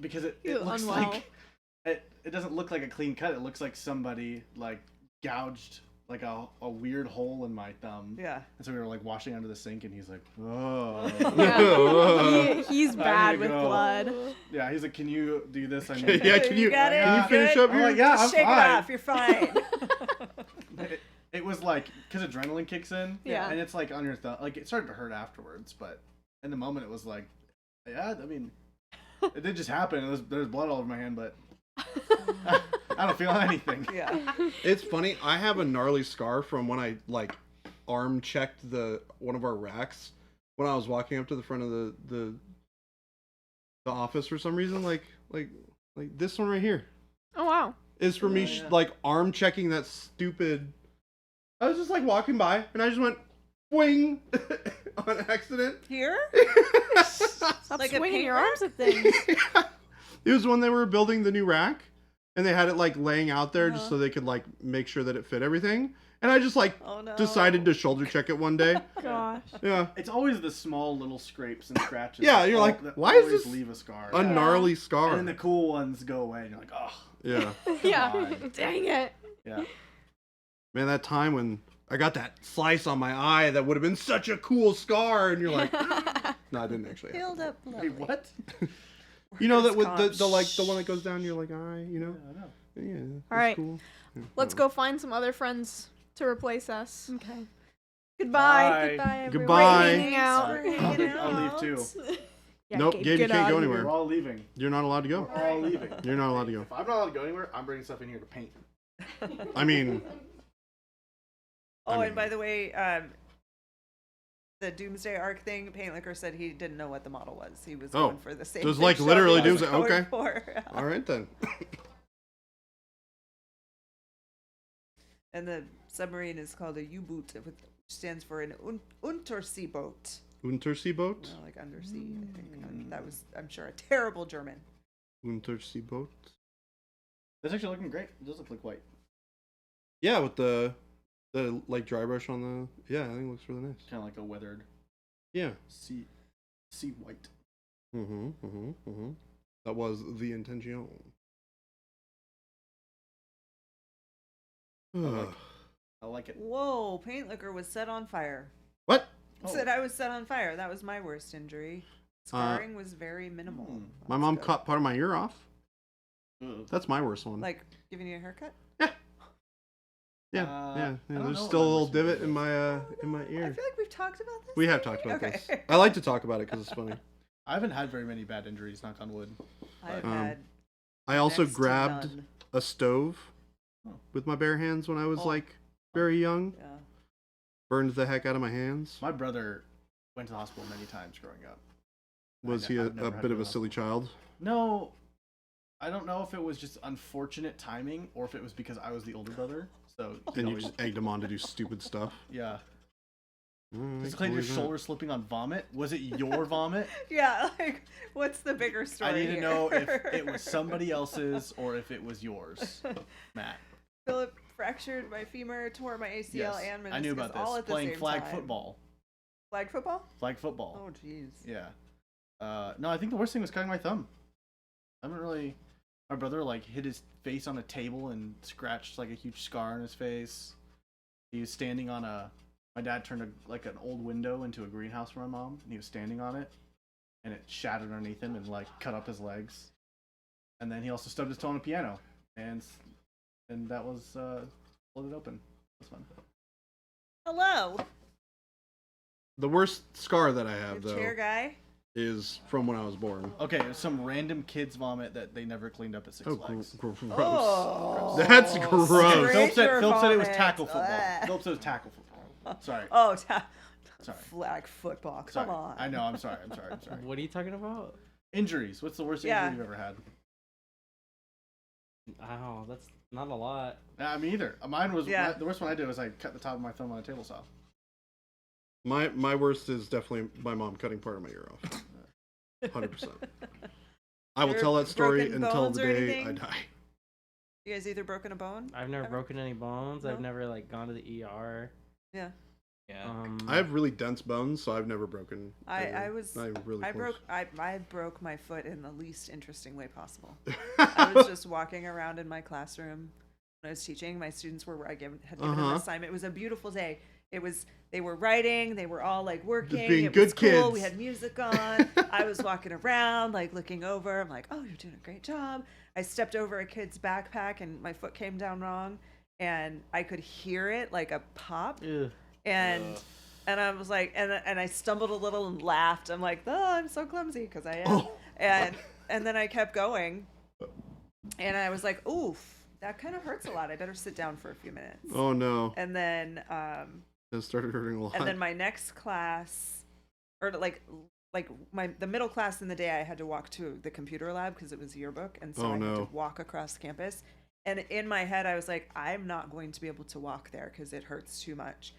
because it You looks unwell. like it doesn't look like a clean cut. It looks like somebody like gouged like a weird hole in my thumb. Yeah. And so we were like washing under the sink, and he's like, oh. Yeah. He's I bad need with to go. blood. Yeah, he's like, can you do this? I Yeah, need can you got it? can you Yeah. finish Good? up I'm your like, yeah, Just I'm shake fine. it off. You're fine. It was like, because adrenaline kicks in, Yeah. and it's like on your thumb. Like it started to hurt afterwards, but in the moment it was like, yeah. I mean, it did just happen. There was blood all over my hand, but I don't feel anything. Yeah. It's funny. I have a gnarly scar from when I like arm checked one of our racks when I was walking up to the front of the office for some reason. Like this one right here Oh wow. is for me Yeah. like arm checking that stupid. I was just like walking by and I just went wing on accident. Here? Stop Like a swinging paint your rack? arms at things. It was when they were building the new rack and they had it like laying out there just Uh-huh. so they could like make sure that it fit everything. And I just like Oh no. decided to shoulder check it one day. Gosh. Yeah. It's always the small little scrapes and scratches. Yeah, that you're al- like, that why is always this leave a scar? A gnarly scar. And then the cool ones go away, and you're like, oh, Yeah. Yeah. on. Dang it. yeah. Man, that time when I got that slice on my eye that would have been such a cool scar and you're like, no, it didn't actually happen. Healed up. Wait, lovely. what? You know that with Comp. the like the one that goes down your like eye, you know? I know. Yeah. that's All right. Cool. Yeah, Let's whatever. go find some other friends to replace us. Okay. Goodbye. Bye. Goodbye, everyone. Goodbye. Great hanging out. Thanks for hanging I'll leave out. too. Yeah, Nope, Gabe, Gabe, you get can't out go of anywhere. We're all leaving. You're not allowed to go. We're all leaving. You're not allowed to go. If I'm not allowed to go anywhere, I'm bringing stuff in here to paint. I mean, Oh, I mean- and by the way, the Doomsday Arc thing, Paint Liquor said he didn't know what the model was. He was Oh, going for the same so it's thing like Shelby literally was Doomsday, going okay. for. all right then. And the submarine is called a U-boot, which stands for an Unterseeboot. Unterseeboot? Well, like undersea, I think. That was, I'm sure, a terrible German. Unterseeboot. That's actually looking great. It does look white. Yeah, with the like dry brush on the yeah, I think it looks really nice. Kind of like a weathered Yeah. sea white. That was the intention. I like it. Whoa, Paint Liquor was set on fire. What? Oh. Said I was set on fire. That was my worst injury. Scarring was very minimal. My That's mom good. cut part of my ear off. Ugh. That's my worst one. Like giving you a haircut? Yeah, I yeah. don't There's know what still a my little worst movie divot in is. my I ear. feel like we've talked about this. We have maybe? talked about Okay. this. I like to talk about it because it's funny. I haven't had very many bad injuries, knock on wood. I've Um, had I also next to grabbed none. a stove Oh. with my bare hands when I was Oh. like very young. Yeah. Burned the heck out of my hands. My brother went to the hospital many times growing up. Was he I've never a had bit to of go a to silly child? No, I don't know if it was just unfortunate timing or if it was because I was the older brother. So he'd And you always- just egged him on to do stupid stuff? yeah. Mm, I Just can like your believe that. shoulder slipping on vomit. Was it your vomit? Yeah, like what's the bigger story? I need to here? know if it was somebody else's or if it was yours, Matt. Philip fractured my femur, tore my ACL Yes, and meniscus I knew about all this. at the Playing same flag time. football. Flag football? Flag football. Oh jeez. Yeah. No, I think the worst thing was cutting my thumb. I haven't really. My brother like hit his face on a table and scratched like a huge scar on his face. He was standing on a. My dad turned like an old window into a greenhouse for my mom, and he was standing on it, and it shattered underneath him and like cut up his legs. And then he also stubbed his toe on a piano, and that was split it open. It was fun. Hello. The worst scar that I have, The though, chair guy. is from when I was born. Okay, it was some random kid's vomit that they never cleaned up at Six Oh, Flags. gross. Oh. That's gross. Philip said it was vomit. tackle football. Ugh. Philip said it was tackle football. Sorry. Oh, Sorry. flag football. Come Sorry. on. I know. I'm sorry. I'm sorry. What are you talking about? Injuries. What's the worst Yeah. injury you've ever had? Oh, that's not a lot. Me either. Mine was Yeah. the worst one I did was I cut the top of my thumb on a table saw. My worst is definitely my mom cutting part of my ear off. 100%. I will Your tell that story broken until bones the or day I anything? die. You guys either broken a bone? I've never Ever? broken any bones. No? I've never like gone to the ER. Yeah. Yeah. I have really dense bones, so I've never broken. I ever. was I'm really I close. broke my foot in the least interesting way possible. I was just walking around in my classroom when I was teaching. My students had given them an assignment. It was a beautiful day. They were writing. They were all like working. being It good was cool. kids. We had music on. I was walking around, like looking over. I'm like, oh, you're doing a great job. I stepped over a kid's backpack and my foot came down wrong, and I could hear it like a pop. Ugh. And I was like, and I stumbled a little and laughed. I'm like, oh, I'm so clumsy because I am. Oh. And then I kept going, and I was like, oof, that kind of hurts a lot. I better sit down for a few minutes. Oh no, And then it started hurting a lot. and then my next class, or the middle class in the day, I had to walk to the computer lab because it was yearbook, and so Oh, I had no. to walk across campus. And in my head, I was like, I'm not going to be able to walk there because it hurts too much.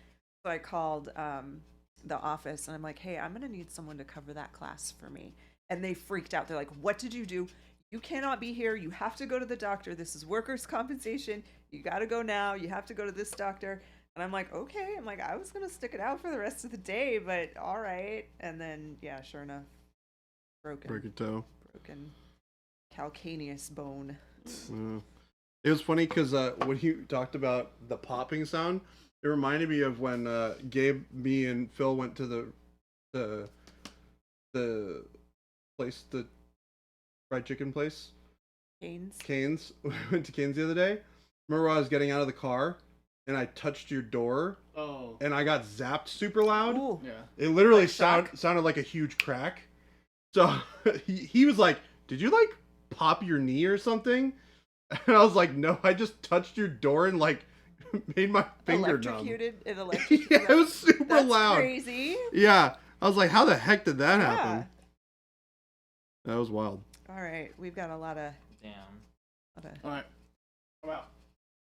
So I called the office and I'm like, hey, I'm going to need someone to cover that class for me. And they freaked out. They're like, what did you do? You cannot be here. You have to go to the doctor. This is workers' compensation. You got to go now. You have to go to this doctor. And I'm like, okay. I'm like, I was going to stick it out for the rest of the day, but all right. And then, yeah, sure enough, Break your toe. broken calcaneus bone. It was funny because when you talked about the popping sound, it reminded me of when Gabe, me, and Phil went to the place, the fried chicken place, Canes. Cane's. We went to Cane's the other day. Remember when I was getting out of the car and I touched your door Oh. and I got zapped super loud? Ooh. Yeah. It literally Like shock? sounded like a huge crack. So he was like, "Did you like pop your knee or something?" And I was like, "No, I just touched your door and like made my finger numb." Electrocuted. It Yeah, electrocuted. it was super That's loud. crazy. Yeah, I was like, "How the heck did that Yeah. happen?" That was wild. All right, we've got a lot of. Damn. All right. I'm out.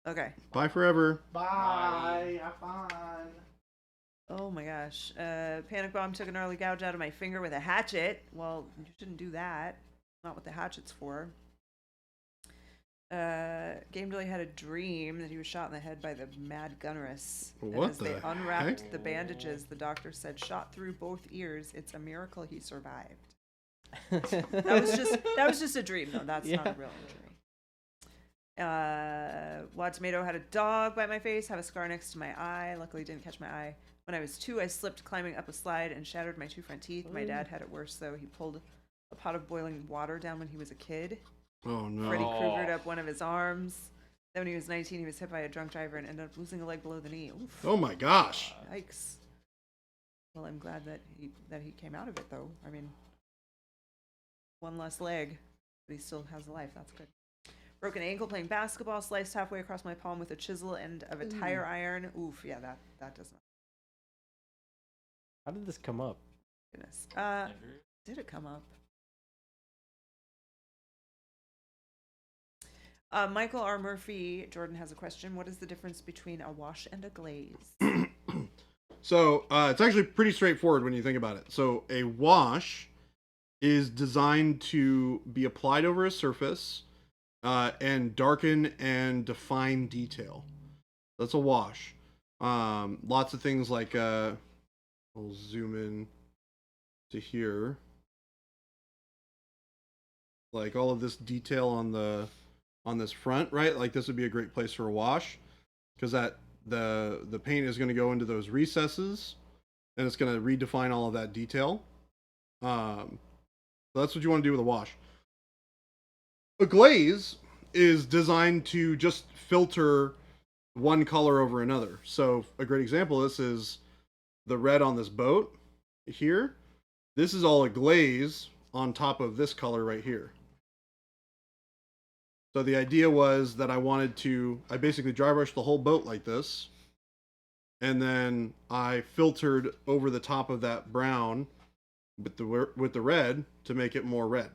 Okay. Bye forever. Bye. Have fun. Oh my gosh. Panic Bomb took an early gouge out of my finger with a hatchet. Well, you shouldn't do that. Not what the hatchet's for. Game Delay had a dream that he was shot in the head by the Mad Gunneress. And What as they the unwrapped heck? the bandages, the doctor said, shot through both ears. It's a miracle he survived. That was just a dream, though. That's not a Yeah. real injury. Wad Tomato had a dog bite my face, have a scar next to my eye. Luckily, didn't catch my eye. When I was 2, I slipped climbing up a slide and shattered my 2 front teeth. My dad had it worse, though. He pulled a pot of boiling water down when he was a kid. Oh no. Freddy Kruegered up one of his arms. Then when he was 19, he was hit by a drunk driver and ended up losing a leg below the knee. Oof. Oh my gosh. Yikes. Well, I'm glad that he came out of it, though. I mean, one less leg, but he still has a life. That's good. Broken ankle playing basketball, sliced halfway across my palm with a chisel end of a tire iron. Oof, yeah, that does not. How did this come up? Goodness. Did it come up? Michael R. Murphy, Jordan has a question. What is the difference between a wash and a glaze? So it's actually pretty straightforward when you think about it. So a wash is designed to be applied over a surface and darken and define detail. That's a wash. Lots of things like I'll zoom in to here. Like all of this detail on this front, right? Like this would be a great place for a wash because that the paint is going to go into those recesses and it's going to redefine all of that detail. So that's what you want to do with a wash. A glaze is designed to just filter one color over another. So a great example of this is the red on this boat here. This is all a glaze on top of this color right here. So the idea was that I basically dry brushed the whole boat like this. And then I filtered over the top of that brown with the red to make it more red.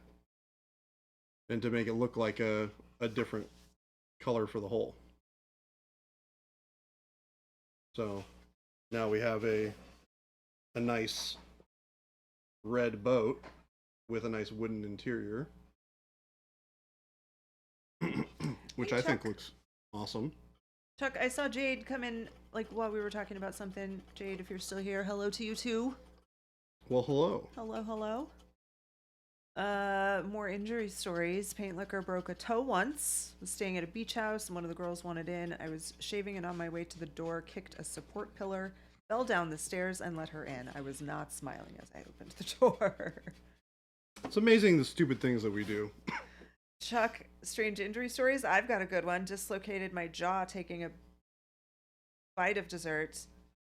And to make it look like a different color for the whole. So now we have a nice red boat with a nice wooden interior. Which Hey, I think Chuck. looks awesome. Chuck, I saw Jade come in, like, while we were talking about something. Jade, if you're still here, hello to you too. Well, hello. Hello. More injury stories. Paint liquor broke a toe once. Was staying at a beach house and one of the girls wanted in. I was shaving and on my way to the door, kicked a support pillar, fell down the stairs and let her in. I was not smiling as I opened the door. It's amazing the stupid things that we do. Chuck, strange injury stories. I've got a good one. Dislocated my jaw taking a bite of dessert.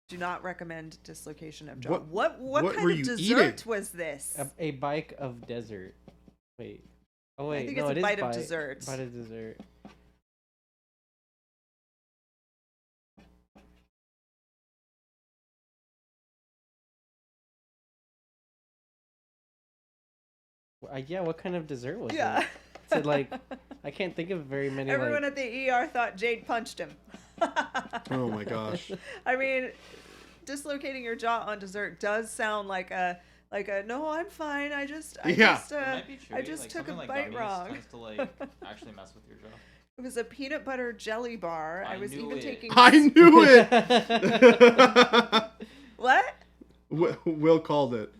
Do not recommend dislocation of jaw. What what kind were of you dessert eating? was this? A bike of desert. Wait. Oh wait, think no, it's a it is bite of dessert. Bite of dessert. Yeah, what kind of dessert was Yeah. it? So like, I can't think of very many. Everyone like, at the ER thought Jade punched him. Oh my gosh. I mean, dislocating your jaw on dessert does sound like a no, I'm fine. I just Yeah. It might be true. I just like, took a something like bite gummies wrong. Tends to like actually mess with your jaw. It was a peanut butter jelly bar. I I was knew even it. taking I knew it. what? Will called it.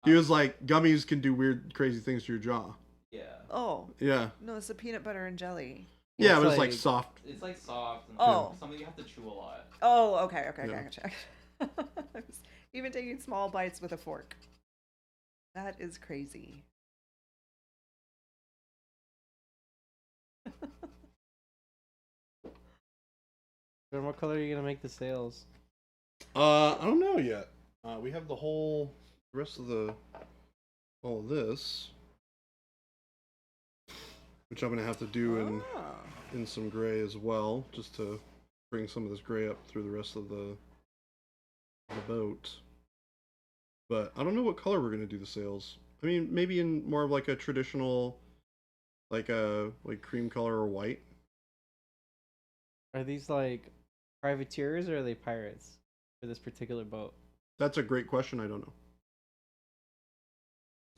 He was like, gummies can do weird, crazy things to your jaw. Yeah. Oh Yeah. no, it's a peanut butter and jelly. Yeah, It's but it's like like- soft. It's like soft and Oh. something you have to chew a lot. Oh, okay, Yeah. gotcha. I was even taking small bites with a fork. That is crazy. Then what color are you gonna make the sails? I don't know yet. We have the rest of all of this, which I'm gonna have to do Ah. in some gray as well, just to bring some of this gray up through the rest of the boat. But I don't know what color we're gonna do the sails. I mean, maybe in more of like a traditional, like cream color or white. Are these like privateers or are they pirates for this particular boat? That's a great question. I don't know.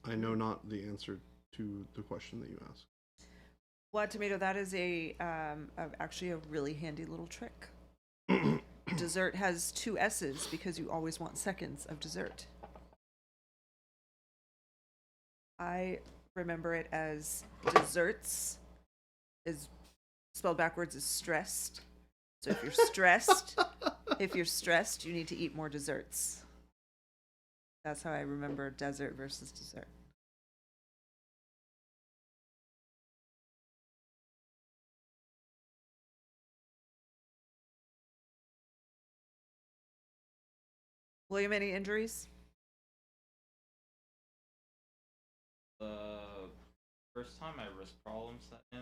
I know not the answer to the question that you asked. Well, tomato, that is actually a really handy little trick. Dessert has 2 S's because you always want seconds of dessert. I remember it as desserts is spelled backwards as stressed. So if you're stressed, you need to eat more desserts. That's how I remember desert versus dessert. William, any injuries? The first time my wrist problem set in,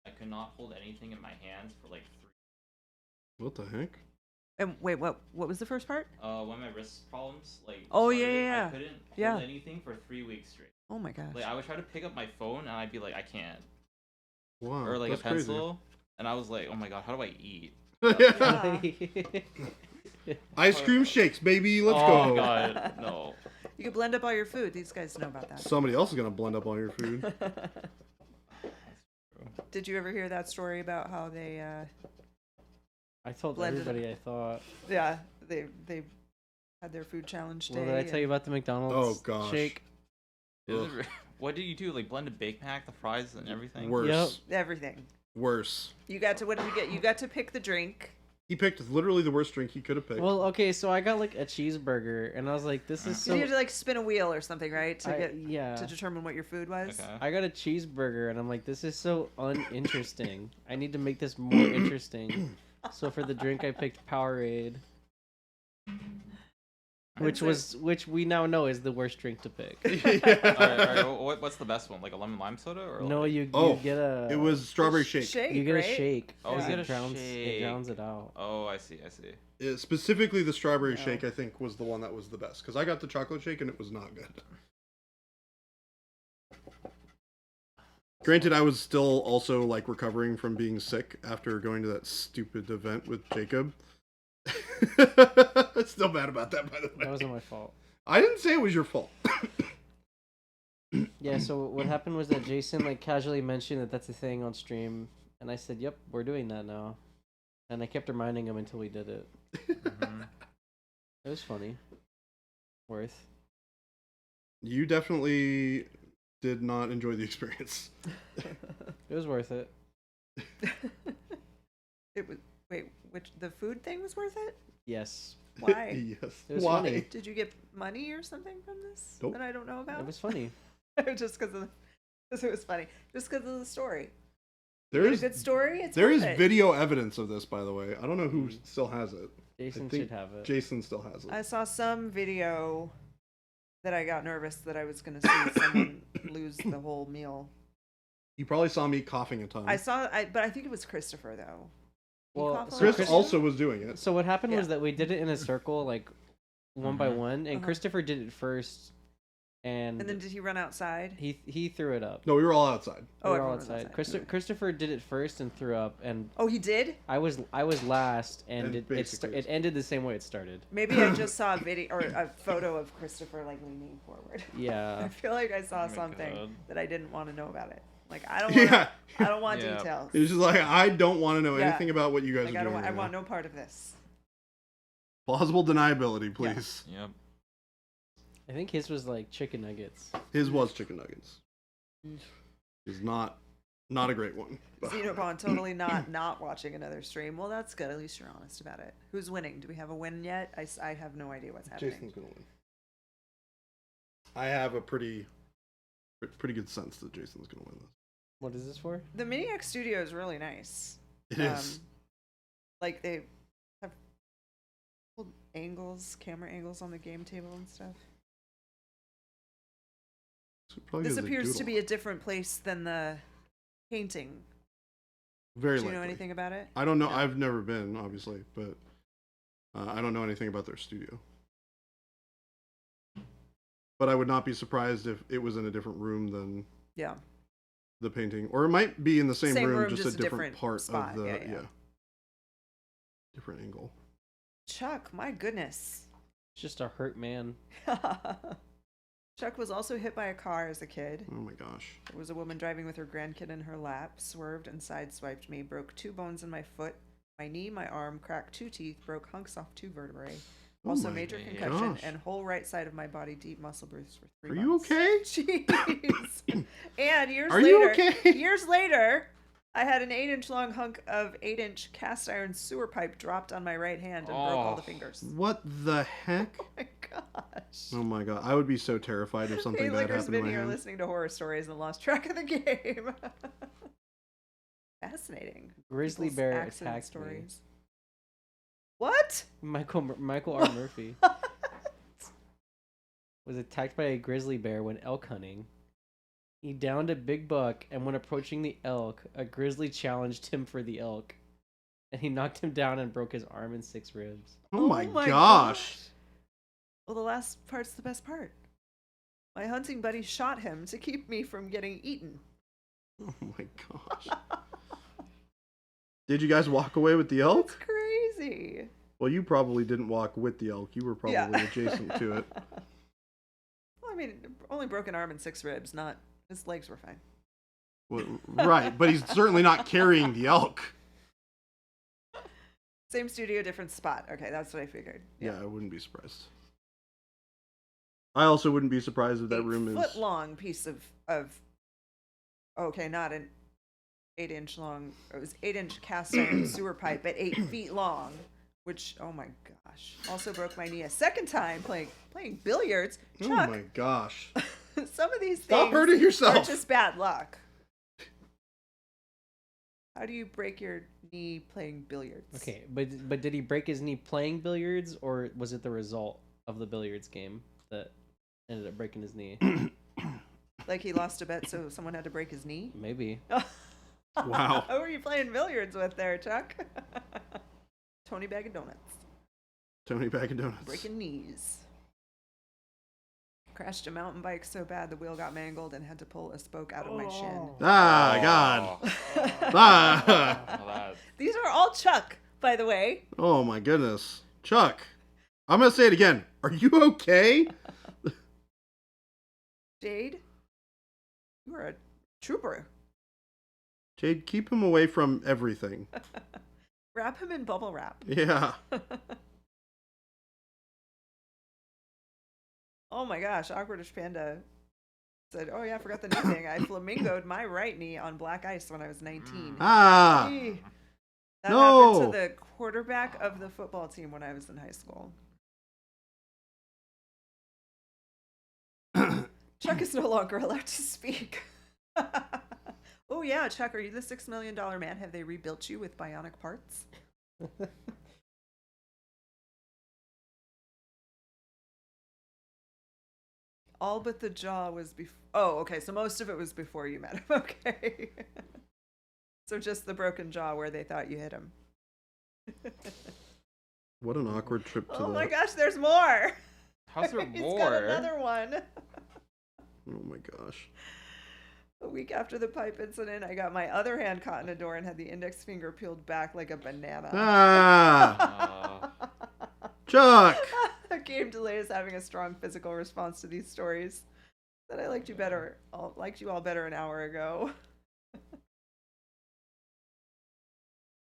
I could not hold anything in my hands for like 3. What the heck? And wait, what was the first part? When my wrist problems like Oh, started, yeah. I couldn't hold Yeah. anything for 3 weeks straight. Oh my gosh. Like I would try to pick up my phone and I'd be like, I can't. Wow. Or like that's a pencil, and I was like, oh my god, how do I eat? crazy. Ice cream shakes, baby. Let's oh go. my god, no. You could blend up all your food. These guys know about that. Somebody else is gonna blend up all your food. Did you ever hear that story about how they I told Blended. everybody. I thought. yeah, they had their food challenge day. Well, did I tell you about the McDonald's Oh, gosh. shake? Is it Ugh. what did you do? Like blend a Big Mac, the fries, and everything? Worse. Yep. Everything. Worse. You got to what did you get? You got to pick the drink. He picked literally the worst drink he could have picked. Well, okay, so I got like a cheeseburger, and I was like, "This is so." you had to like spin a wheel or something, right? To yeah. to determine what your food was. Okay. I got a cheeseburger, and I'm like, "This is so uninteresting. I need to make this more interesting." So for the drink, I picked Powerade, which we now know is the worst drink to pick. Yeah. What's the best one? Like a lemon lime soda or? No, like... you Oh, get a. It was strawberry shake. Shake. You get right? a shake. Oh, you because get it a drowns. It shake. drowns it out. Oh, I see. Specifically, the strawberry No. shake I think was the one that was the best because I got the chocolate shake and it was not good. Granted, I was still also like recovering from being sick after going to that stupid event with Jacob. Still mad about that, by the way. That wasn't my fault. I didn't say it was your fault. Yeah. So what happened was that Jason like casually mentioned that that's a thing on stream, and I said, "Yep, we're doing that now," and I kept reminding him until we did it. Mhm. It was funny. Worth. You definitely did not enjoy the experience. It was worth it. It was which the food thing was worth it? Yes. Why? Yes. It was Why? funny. Did you get money or something from this Nope. that I don't know about? It was funny. Just because it was funny. Just because of the story. There You got is a good story. It's there worth is it. video evidence of this, by the way. I don't know who still has it. Jason think should have it. Jason still has it. I saw some video that I got nervous that I was going to see someone lose the whole meal. You probably saw me coughing a ton. But I think it was Christopher though. He Well, coughed a so lot Chris too? also was doing it. So what happened was Yeah. that we did it in a circle, like one by Mhm. one, and Uh-huh. Christopher did it first, and, And then did he run outside? he threw it up. No, we were all outside. Oh, we were all everyone was outside. outside. Christopher did it first and threw up, and Oh, he did? I was last, and And basically it ended the same way it started. Maybe I just saw a video or a photo of Christopher like leaning forward. I Yeah. feel like I saw Oh my something God. that I didn't want to know about it. Like I don't want Yeah. I don't want Yeah. details. It's just like I don't want to know Yeah. anything about what you guys Like are I doing. don't want, I right want now. no part of this. Plausible deniability, please. Yep. I think his was like chicken nuggets. His was chicken nuggets. Is not a great one. Xenobon totally not watching another stream. Well, that's good. At least you're honest about it. Who's winning? Do we have a win yet? I have no idea what's happening. Jason's gonna win. I have a pretty good sense that Jason's gonna win this. What is this for? The Mini X Studio is really nice. It is. Like they have cool angles, camera angles on the game table and stuff. Probably This is a appears to doodle. be a different place than the painting. very Do you know likely. anything about it? I don't know. No. I've never been, obviously, but I don't know anything about their studio. But I would not be surprised if it was in a different room than Yeah. the painting, or it might be in the same, Same room, room, just just a different part spot. of the Yeah. different angle. Chuck, my goodness. It's just a hurt man. Chuck was also hit by a car as a kid. Oh my gosh. There was a woman driving with her grandkid in her lap, swerved and sideswiped me, broke 2 bones in my foot, my knee, my arm, cracked 2 teeth, broke hunks off 2 vertebrae. Oh Also my major gosh. concussion and whole right side of my body deep muscle bruise for 3 Are months. you okay? Jeez. And years Are later, you okay? years later, I had an 8-inch long hunk of 8-inch cast iron sewer pipe dropped on my right hand and broke all the Oh. fingers. What the heck? Oh my gosh. Oh my god. I would be so terrified if something Hey, bad Lickers happened to my been here hand. listening to horror stories and lost track of the game. Fascinating. Grizzly People's bear accident attacked me. What? Michael R. Murphy. was attacked by a grizzly bear when elk hunting. He downed a big buck, and when approaching the elk, a grizzly challenged him for the elk. And he knocked him down and broke his arm and 6 ribs. Oh my gosh. Well, the last part's the best part. My hunting buddy shot him to keep me from getting eaten. Oh my gosh. Did you guys walk away with the elk? That's crazy. Well, you probably didn't walk with the elk. You were probably adjacent to it. Well, I mean, only broken arm and 6 ribs, not his legs were fine. Well, right, but he's certainly not carrying the elk. Same studio, different spot. Okay, that's what I figured. Yeah, I wouldn't be surprised. I also wouldn't be surprised if that room is 8-foot long piece of okay, not an 8-inch long. It was 8-inch cast iron sewer pipe at 8 feet long, which oh my gosh, also broke my knee a second time playing billiards. Oh Chuck, my gosh. some of these Stop things hurting yourself. are just bad luck. How do you break your knee playing billiards? Okay, but did he break his knee playing billiards, or was it the result of the billiards game that ended up breaking his knee? Like he lost a bet, so someone had to break his knee? Maybe. Wow. Who are you playing billiards with there, Chuck? Tony Bag of Donuts. Tony Bag of Donuts. Breaking knees. Crashed a mountain bike so bad the wheel got mangled and had to pull a spoke out of my shin. Ah, God. Ah. These are all Chuck, by the way. Oh my goodness. Chuck, I'm going to say it again. Are you okay? Jade, you are a trooper. Jade, keep him away from everything. Wrap him in bubble wrap. Yeah. Oh my gosh, Awkwardish Panda said, oh yeah, I forgot the knee thing. I flamingoed my right knee on black ice when I was 19. Ah. Eee. That No. happened to the quarterback of the football team when I was in high school. Chuck is no longer allowed to speak. Oh yeah, Chuck, are you the $6 million man? Have they rebuilt you with bionic parts? All but the jaw was before. Oh, okay. So most of it was before you met him. Okay. So just the broken jaw where they thought you hit him. What an awkward trip to Oh the... my gosh, there's more. How's there He's more? got another one. Oh my gosh. A week after the pipe incident, I got my other hand caught in a door and had the index finger peeled back like a banana. Ah. Chuck. Game delay is having a strong physical response to these stories. That I liked you better. Liked you all better an hour ago.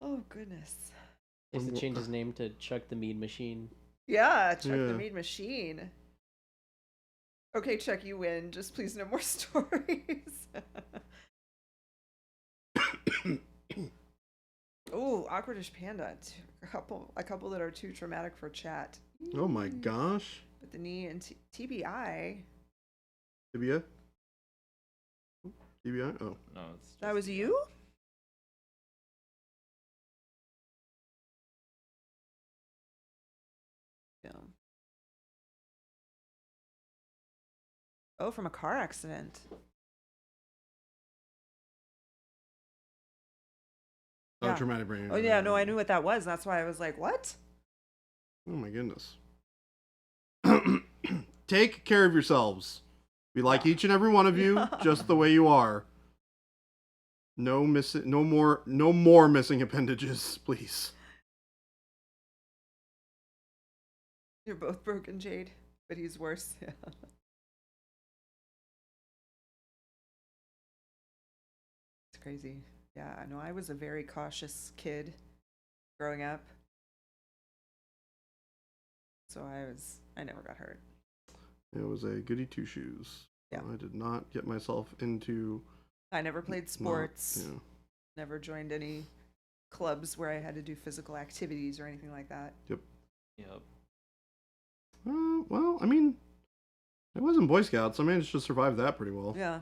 Oh goodness. He has to change his name to Chuck the Mead Machine. Yeah, Chuck Yeah. the Mead Machine. Okay, Chuck, you win. Just please no more stories. Oh, Awkwardish Panda. A couple that are too traumatic for chat. Oh my gosh. With the knee and TBI. Tibia? TBI? Oh. No, it's That was you? Yeah. Oh, from a car accident. Oh, Yeah. traumatic brain. Oh yeah, no, I knew what that was. That's why I was like, what? Oh my goodness. Take care of yourselves. We like each and every one of you just the way you are. No more missing appendages, please. You're both broken, Jade, but he's worse. Yeah. It's crazy. Yeah, I know. I was a very cautious kid growing up. So I never got hurt. It was a goody two shoes. Yeah. I did not get myself into I never played sports. Yeah. Never joined any clubs where I had to do physical activities or anything like that. Yep. Well, I mean, I was in Boy Scouts. I managed to survive that pretty well. Yeah.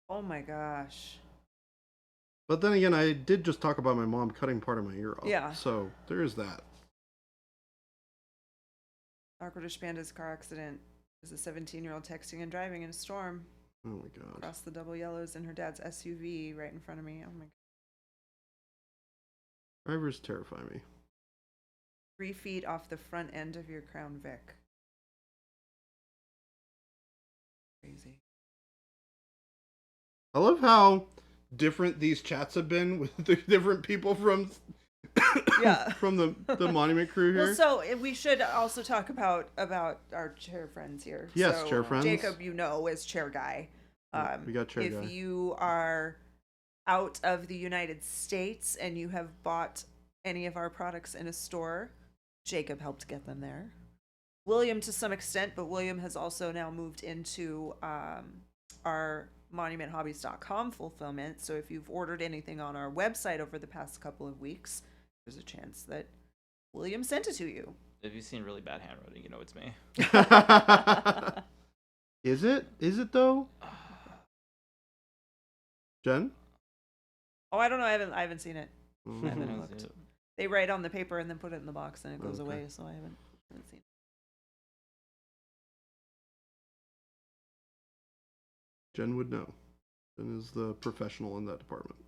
Oh my gosh. But then again, I did just talk about my mom cutting part of my ear off. Yeah. So there is that. Aquadish Panda's car accident is a 17-year-old texting and driving in a storm Oh my god. across the double yellows in her dad's SUV right in front of me. Oh my god. Drivers terrify me. 3 feet off the front end of your Crown Vic. Crazy. I love how different these chats have been with the different people from Yeah. from the monument crew here. Well, so we should also talk about our chair friends here. Yes, So, chair friends. Jacob, is chair guy. We got chair if guy. you are out of the United States and you have bought any of our products in a store, Jacob helped get them there. William to some extent, but William has also now moved into our monumenthobbies.com fulfillment. So if you've ordered anything on our website over the past couple of weeks, there's a chance that William sent it to you. If you've seen really bad handwriting, you know it's me. Is it? Is it though? Jen? Oh, I don't know. I haven't seen it. Mm. I haven't Mhm. looked. They write on the paper and then put it in the box and it goes Okay. away. So I haven't seen it. Jen would know. Jen is the professional in that department.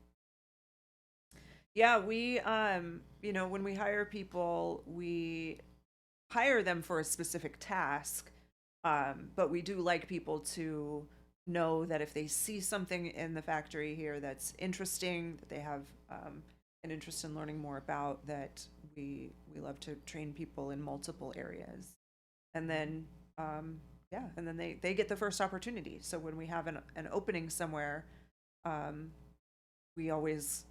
Yeah, we when we hire people, we hire them for a specific task. But we do like people to know that if they see something in the factory here that's interesting, that they have an interest in learning more about, that we love to train people in multiple areas. And then and then they get the first opportunity. So when we have an opening somewhere, we always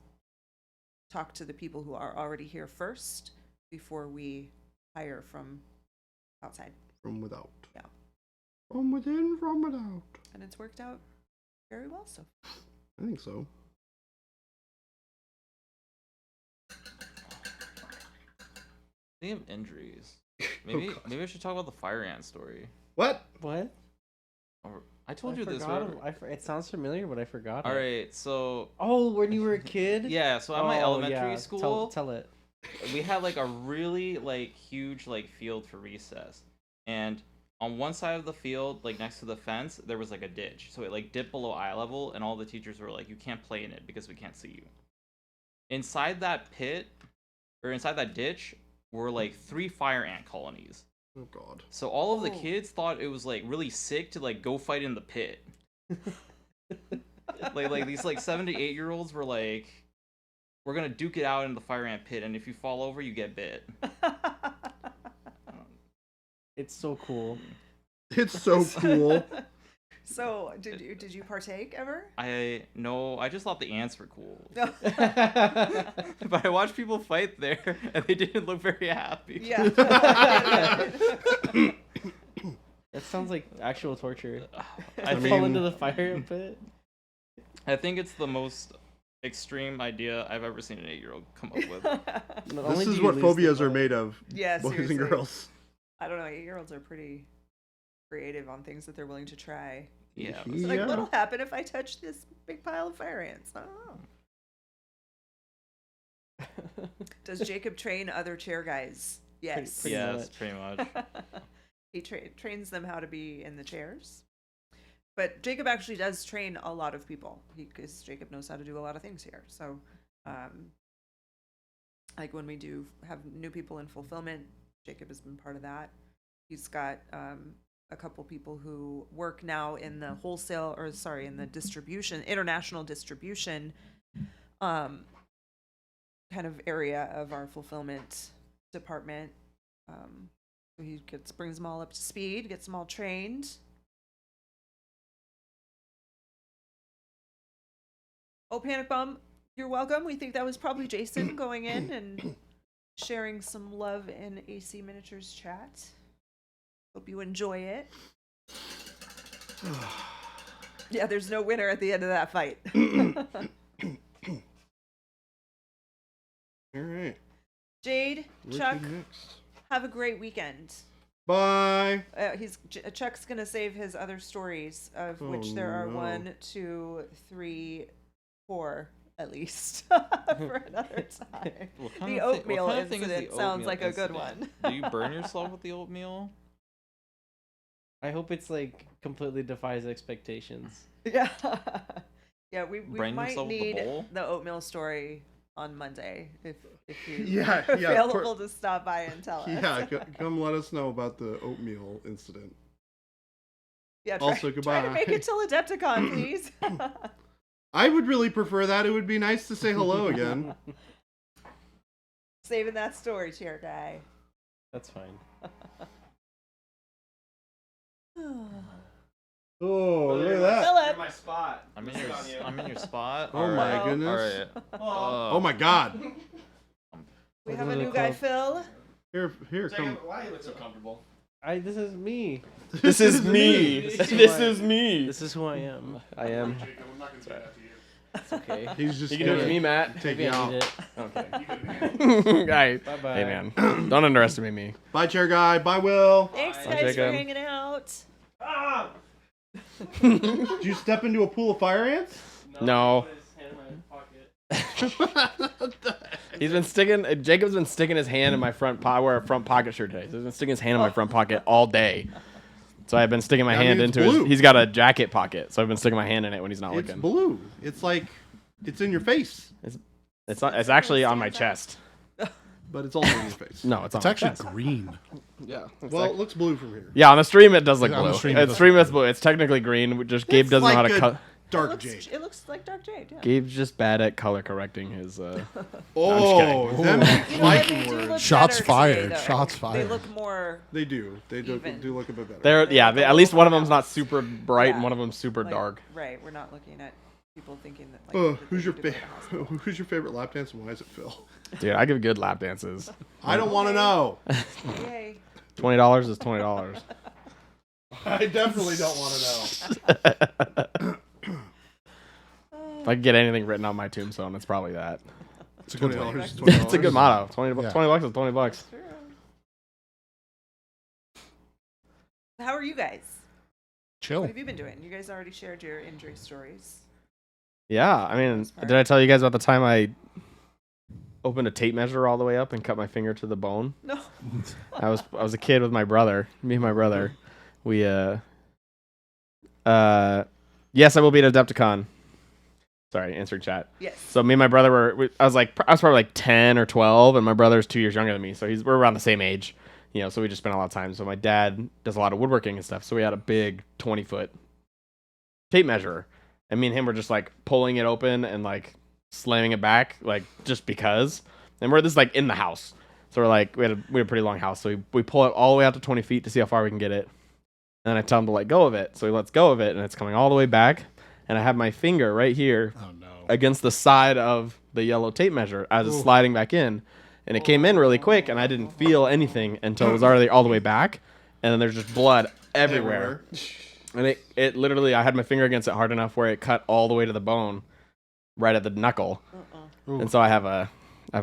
talk to the people who are already here first before we hire from outside. From without. Yeah. From within, from without. And it's worked out very well so far. I think so. Speaking of injuries, maybe God. maybe I should talk about the fire ant story. What? What? Or I told I you this. forgot Right? it sounds familiar, but I forgot. All it. right, so Oh, when you were a kid? yeah, so at my Oh, elementary yeah. school, Tell it. we had like a really like huge like field for recess, and on one side of the field, like next to the fence, there was like a ditch, so it like dipped below eye level, and all the teachers were like, "You can't play in it because we can't see you." Inside that pit, or inside that ditch, were like 3 fire ant colonies. Oh god. So all of the Oh. kids thought it was like really sick to like go fight in the pit. like these like 7 to 8 year olds were like, "We're gonna duke it out in the fire ant pit, and if you fall over, you get bit." It's so cool. It's so cool. So did you partake ever? I just thought the ants were cool. No. But I watched people fight there, and they didn't look very happy. Yeah. That sounds like actual torture. I To think fall into the fire pit. it's the most extreme idea I've ever seen an 8-year-old come up with. Not This only do is you what lose phobias the are ball- made of, Yeah, boys seriously. and girls. I don't know. 8-year-olds are pretty creative on things that they're willing to try. Yeah. It's like, what'll happen if I touch this big pile of fire ants? I don't know. Does Jacob train other chair guys? Yes. Pretty Yes, much. pretty much. He trains them how to be in the chairs. But Jacob actually does train a lot of people because Jacob knows how to do a lot of things here. So, like when we do have new people in fulfillment, Jacob has been part of that. He's got a couple people who work now in the in the distribution, international distribution kind of area of our fulfillment department. So he brings them all up to speed, gets them all trained. Oh, Panic Bomb, you're welcome. We think that was probably Jason going in and sharing some love in AC Miniatures chat. Hope you enjoy it. Yeah, there's no winner at the end of that fight. All right. Jade, Where's Chuck, he next? have a great weekend. Bye. Chuck's gonna save his other stories, of which there are no. 1, 2, 3, 4 at least for another time. What kind The of oatmeal what kind of thing is the incident sounds oatmeal like a good incident? one. Do you burn yourself with the oatmeal? I hope it's like completely defies expectations. Yeah. Yeah, we Bring might himself the need bowl? the oatmeal story on Monday if you Yeah, are yeah, available to stop by and tell us. Yeah, come let us know about the oatmeal incident. Yeah, Also, try to make goodbye. it till Adepticon, please. I would really prefer that. It would be nice to say hello again. Saving that story, chair guy. That's fine. Oh, look at that. Philip. my spot. I'm in your spot. Oh my Alright, goodness. alright. Oh my god. We have a Welcome new to the guy, club. Phil. Here, come. Why do you look so comfortable? This is me. This is me. This is This who I- is me. This is who I am. I am. I'm not gonna say that to you. It's okay. He's just You can do it to gonna me, Matt. take Maybe you I need out. it. Okay. Guy. Bye bye. Hey, man. Don't underestimate me. Bye, chair guy. Bye, Will. Thanks, Bye, guys, for Jacob. hanging out. Did you step into a pool of fire ants? No. He's been sticking. Jacob's been sticking his hand in my front pocket. I wear a front pocket shirt today. So he's been sticking his hand in my front pocket all day. So I've been sticking my That hand means into blue. his. He's got a jacket pocket, so I've been sticking my hand in it when he's not It's looking. blue. It's like it's in your face, It's not. It's actually on my chest. but it's also in your face. No, it's on It's my actually chest. green. Yeah. Well, it looks blue from here. Yeah, on the stream it does look Yeah, on the blue. stream it It's does stream look it's blue. It's technically green. Just Gabe It's doesn't know how like to a cut. Dark jade. It looks like Dark Jade, yeah. Gabe's just bad at color correcting his. Oh, kidding. them You know what, fighting they do look words. Shots better fired, today, though. shots They fired. look more They do. They do, Even. do look a bit better. They're They yeah. look a At least little one of more them's not balanced. super bright and Yeah. one of them's super like, dark. Right, we're not looking at people thinking that like that Who's they your need to go to the hospital. who's your favorite lap dance and why is it Phil? Dude, I give good lap dances. I don't want to know. Yay. $20 is $20. I definitely don't want to know. If I could get anything written on my tombstone, it's probably that. It's a good $20 one. is $20. It's a good motto. 20 Yeah. $20 is $20. True. How are you guys? Chill. What have you been doing? You guys already shared your injury stories. Yeah, I mean, Most part. did I tell you guys about the time I opened a tape measure all the way up and cut my finger to the bone? No. I was a kid with my brother. Me and my brother. We yes, I will be at Adepticon. Sorry, answering chat. Yes. So me and my brother I was probably like 10 or 12 and my brother's 2 years younger than me. So we're around the same age. You know, so we just spent a lot of time. So my dad does a lot of woodworking and stuff. So we had a big 20-foot tape measure. And me and him were just like pulling it open and like slamming it back, like just because. And we're this like in the house. So we're like, we had a pretty long house. So we pull it all the way out to 20 feet to see how far we can get it. And then I tell him to let go of it. So he lets go of it and it's coming all the way back. And I have my finger right here Oh no. against the side of the yellow tape measure as it's sliding back in. And it came in really quick and I didn't feel anything until it was already all the way back. And then there's just blood everywhere. And it literally, I had my finger against it hard enough where it cut all the way to the bone, right at the knuckle. Ooh. And so I have a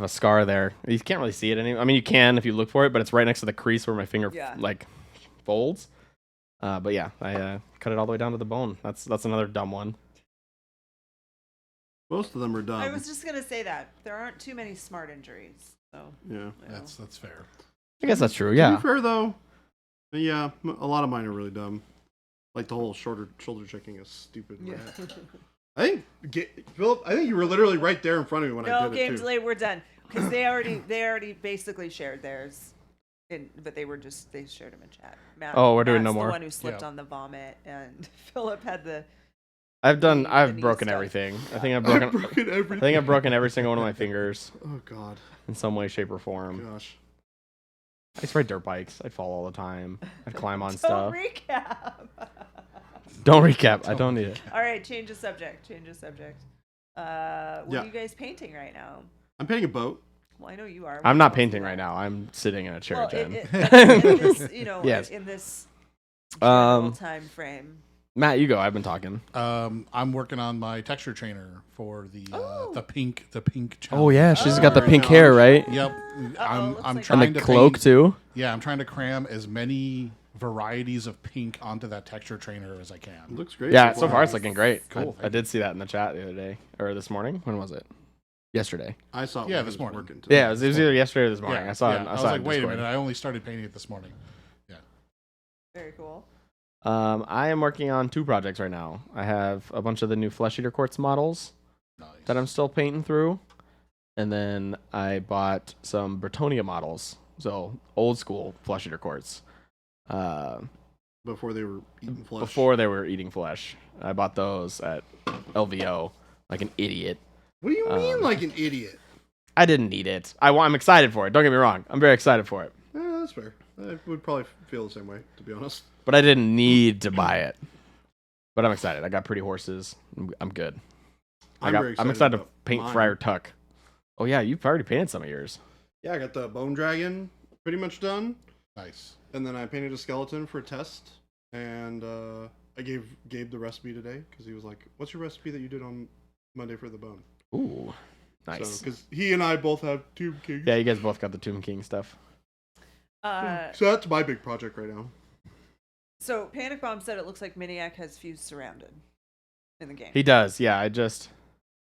scar there. You can't really see it I mean, you can if you look for it, but it's right next to the crease where my finger Yeah. like folds. But yeah, I cut it all the way down to the bone. That's another dumb one. Most of them are dumb. I was just gonna say that there aren't too many smart injuries. So Yeah. you know. That's fair. I guess that's true. To Yeah. be fair though, yeah, a lot of mine are really dumb. Like the whole shoulder checking is stupid. Yeah. I think Philip, I think you were literally right there in front of me when I No, did game it too. delay. We're done because they already basically shared theirs, but they shared them in chat. Matt, Oh, we're doing Matt's no more? The one who slipped Yeah. on the vomit, and Philip had the. I've the broken knee stuff. everything. I Yeah. think I've I've broken. broken everything. I think I've broken every single one of my fingers Oh god, in some way, shape, or form. gosh. I used to ride dirt bikes. I'd fall all the time. I'd climb on Don't stuff. recap. Don't recap. I don't need it. All right, change the subject. What Yeah. are you guys painting right now? I'm painting a boat. Well, I know you are. I'm We not all see painting that. right now. I'm sitting in a chair, Well, Jen. in this, Yes. in this Um, time frame. Matt, you go. I've been talking. I'm working on my texture trainer for Oh. the pink challenge. Oh yeah, she's got the Oh. pink hair, right? Yep. looks I'm like trying And the to cloak paint, too. Yeah, I'm trying to cram as many varieties of pink onto that texture trainer as I It can. looks great. Yeah, so far it's Nice. looking great. Cool. I did see that in the chat the other day or this morning. When was it? Yesterday. I saw. It Yeah, when I this was morning. working today. Yeah, it was either yesterday or this morning. Yeah, I saw yeah. it. I was saw it like, in wait a Discord. minute, I only started painting it this morning. Very cool. I am working on 2 projects right now. I have a bunch of the new Flesh Eater Quartz models Nice. that I'm still painting through. And then I bought some Bretonia models. So old school Flesh Eater Quartz. Before they were eating flesh. Before they were eating flesh. I bought those at LVO like an idiot. What do you mean, like an idiot? I didn't need it. I'm excited for it. Don't get me wrong. I'm very excited for it. That's fair. I would probably feel the same way, to be honest. But I didn't need to buy it. But I'm excited. I got pretty horses. I'm good. I'm excited to paint mine. Friar Tuck. Oh yeah, you've already painted some of yours. Yeah, I got the bone dragon pretty much done. Nice. And then I painted a skeleton for a test. And I gave Gabe the recipe today because he was like, "What's your recipe that you did on Monday for the bone?" Ooh, nice. Because he and I both have Tomb Kings. Yeah, you guys both got the Tomb King stuff. So that's my big project right now. So Panic Bomb said it looks like Miniac has Fuse surrounded in the game. He does. Yeah, I just.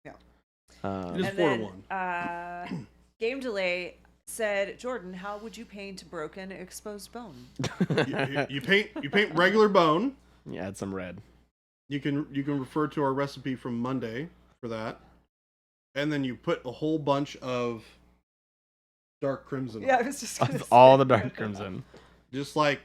Yeah. Um, It is And 4-1. Game Delay said, Jordan, how would you paint broken exposed bone? you paint regular bone. yeah, add some red. You can refer to our recipe from Monday for that, and then you put a whole bunch of dark crimson. Yeah, I was just gonna All say. the dark crimson. Just like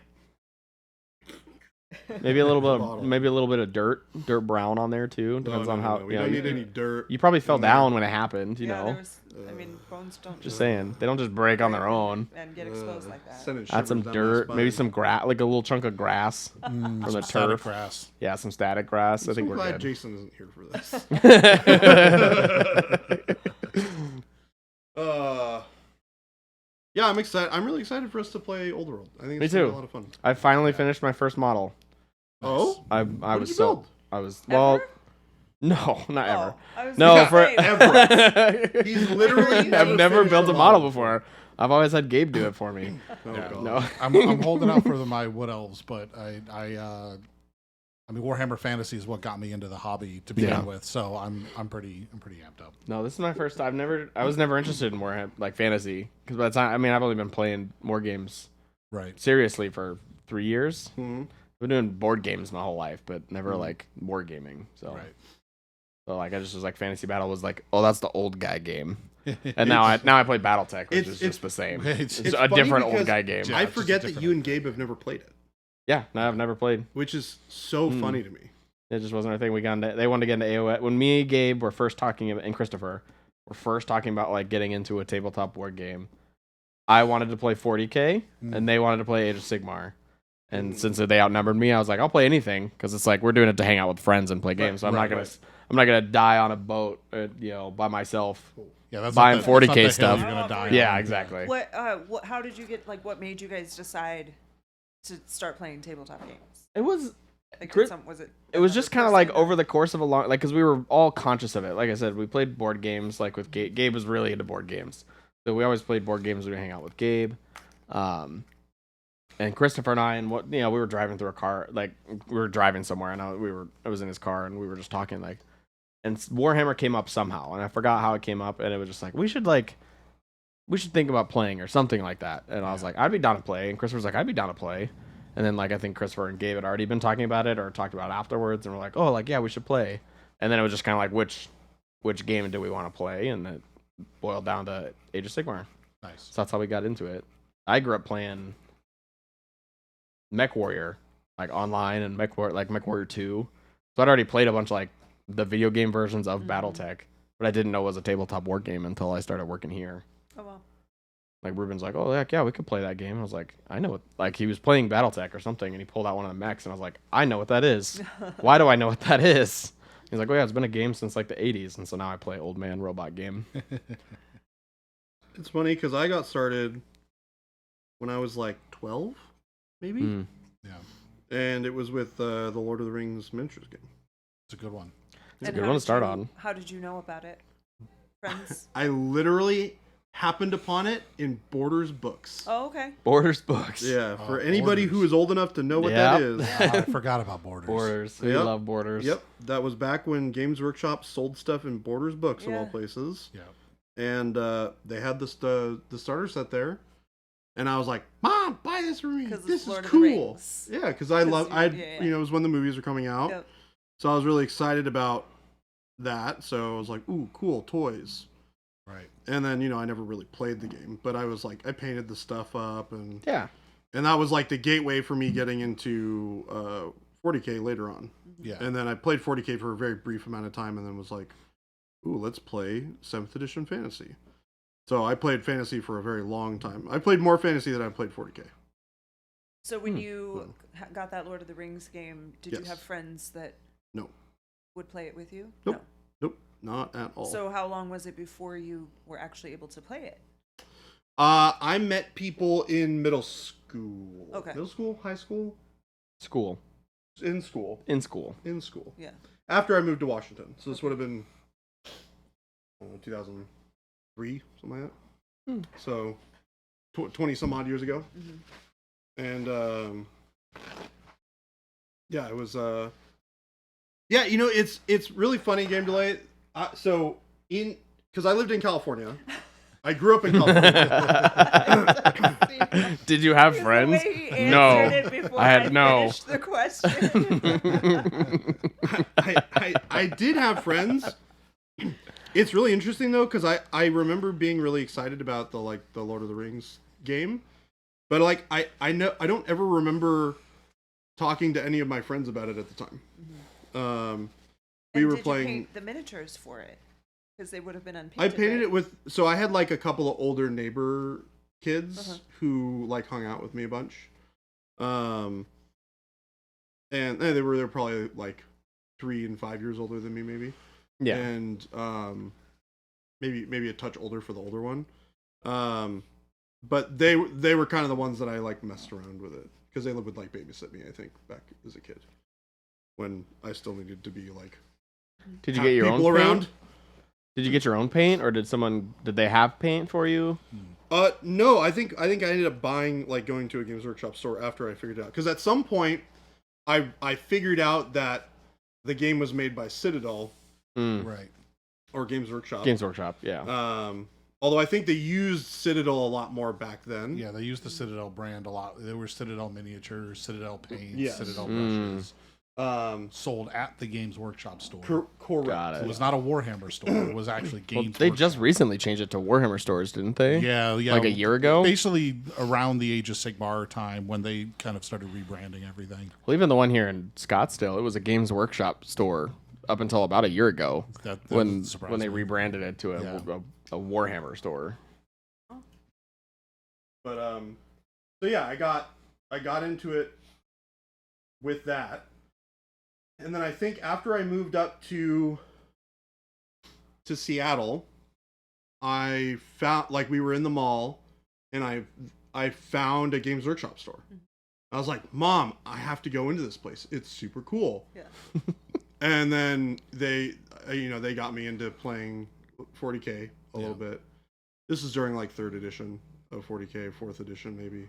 Maybe a little Bottle. bit of dirt brown on there too. Depends on how. we you know, don't you, need any dirt. you probably fell in there. down when it happened. You Yeah, know. there was, I mean, bones don't Just saying, they don't just break on their own. and get exposed like that. Sending Add some shivers down my dirt, maybe spine. some grass, like a little chunk of grass from the Static turf. grass. Yeah, some static grass. I think I'm we're glad good. Jason isn't here for this. Yeah, I'm excited. I'm really excited for us to play Old World. I think Me it's gonna be too. a lot of fun. I finally finished my first model. Oh, I What was did you so build? I was well. Ever? No, not ever. Oh, I was No, gonna for say, He's literally I've never finished built a a model model before. I've always had Gabe do it for me. Oh, Yeah. God. No. I'm holding out for my wood elves, but I mean Warhammer Fantasy is what got me into the hobby to begin Yeah. with, so I'm pretty amped up. No, this is my first. I was never interested in more like fantasy because by the time I've only been playing more games Right. seriously for 3 years. Mhm. I've been doing board games my whole life, but never like board gaming. So, Right. so like I just was like Fantasy Battle was like, oh, that's the old guy game, and now I play BattleTech, which it's- is just the same. it's It's, a funny different old because guy game. Yeah, I it's just a forget that different you and old guy. Gabe have never played it, Yeah, no, I've never played. which is so funny to me. It just wasn't our thing. They wanted to get into AOS. When me, Gabe were first talking about, and Christopher were first talking about like getting into a tabletop board game, I wanted to play 40K, and they wanted to play Age of Sigmar. And since they outnumbered me, I was like, I'll play anything because it's like we're doing it to hang out with friends and play games. So I'm not gonna die on a boat, by myself. Yeah, that's Buying not the- that's not 40K the hill stuff. You're gonna die Yeah, on. exactly. what? How did you get? Like, what made you guys decide to start playing tabletop games? It was Like, Chris- was it? It was another just kind of like person, or- over the course of a long, like, because we were all conscious of it. Like I said, we played board games, like with Gabe. Gabe was really into board games, so we always played board games. We would hang out with Gabe, and Christopher and I, and we were driving through a car, like we were driving somewhere, and I was in his car, and we were just talking, like, and Warhammer came up somehow, and I forgot how it came up, and it was just like we should think about playing or something like that, and I was like, I'd be down to play, and Christopher was like, I'd be down to play. And then, like, I think Christopher and Gabe had already been talking about it or talked about it afterwards. And we're like, oh, like, yeah, we should play. And then it was just kind of like, which game do we want to play? And it boiled down to Age of Sigmar. Nice. So that's how we got into it. I grew up playing Mech Warrior, like, online and Mech Warrior 2. So I'd already played a bunch of, like, the video game versions of BattleTech. But I didn't know it was a tabletop board game until I started working here. Oh well. Like, Ruben's like, oh, heck yeah, we could play that game. I was like, I know it. Like, he was playing BattleTech or something, and he pulled out one of the mechs, and I was like, I know what that is. Why do I know what that is? He's like, oh, yeah, it's been a game since, like, the 80s, and so now I play old man robot game. It's funny because I got started when I was like 12, maybe, Mm. Yeah, and it was with the Lord of the Rings miniatures game. it's a good one. It's a And good how one to did start you- on. How did you know about it? Friends? I literally happened upon it in Borders books. Oh, okay. Borders books. Yeah, Oh, for anybody who Borders. is old enough to know what Yep. that is. I forgot about Borders. Borders. We Yep. love Borders. Yep, that was back when Games Workshop sold stuff in Borders books of all Yeah. places. Yeah. And they had the starter set there. And I was like, Mom, buy this for me. 'Cause it's This is Lord of the cool. Rings. Yeah, because I love, yeah. you know, it was when the movies were coming out. Yep. So I was really excited about that. So I was like, ooh, cool, toys. Right. And then, you know, I never really played the game, but I was like, I painted the stuff up, and Yeah. that was like the gateway for me getting into 40K later on. Yeah. And then I played 40K for a very brief amount of time, and then was like, ooh, let's play 7th edition fantasy. So I played fantasy for a very long time. I played more fantasy than I played 40K. So when you got that Lord of the Rings game, did you Yes. have friends that No. would play it with you? Nope. Nope, not at all. So how long was it before you were actually able to play it? I met people in middle school. Okay. Middle school, high school, School. in school, In school. in school. Yeah. After I moved to Washington, so this would have been 2003, something like that. Hmm. So 20 some odd years ago, and yeah, it was. Yeah, you know, it's really funny, Game Delay. So because I lived in California. I grew up in California. Did you have The friends? way he answered No. it before I had no. finished the question. I did have friends. It's really interesting though, because I remember being really excited about the Lord of the Rings game, but like I don't ever remember talking to any of my friends about it at the time. We And were did playing. You paint the miniatures for it because they would have been unpainted. I painted right? it with. So I had like a couple of older neighbor kids who like hung out with me a bunch, and they were probably like 3 and 5 years older than me, maybe. Yeah. And maybe a touch older for the older one. But they were kind of the ones that I like messed around with it because they would like babysit me, I think, back as a kid when I still needed to be like. Did you get your own people paint? around? Did you get your own paint, or did they have paint for you? No, I think I ended up buying, like, going to a Games Workshop store after I figured it out, because at some point I figured out that the game was made by Citadel, Right. or Games Workshop. Games Workshop, yeah. Although I think they used Citadel a lot more back then. Yeah, they used the Citadel brand a lot. There were Citadel miniatures, Citadel paints, Yes. Citadel brushes. Um, Sold at the Games Workshop store. correct. Got It it. was not a Warhammer store. It was actually Well, Games they Workshop. just recently changed it to Warhammer stores, didn't they? Yeah. Like a year ago? Basically around the Age of Sigmar time when they kind of started rebranding everything. Well, even the one here in Scottsdale, it was a Games Workshop store up until about a year ago That when surprised they me. rebranded it to Yeah. a Warhammer store. But so yeah, I got into it with that, and then I think after I moved up to Seattle, I found, like, we were in the mall, and I found a Games Workshop store. I was like, Mom, I have to go into this place. It's super cool. Yeah. And then they got me into playing 40K a little bit. This is during like 3rd edition of 40K, 4th edition maybe.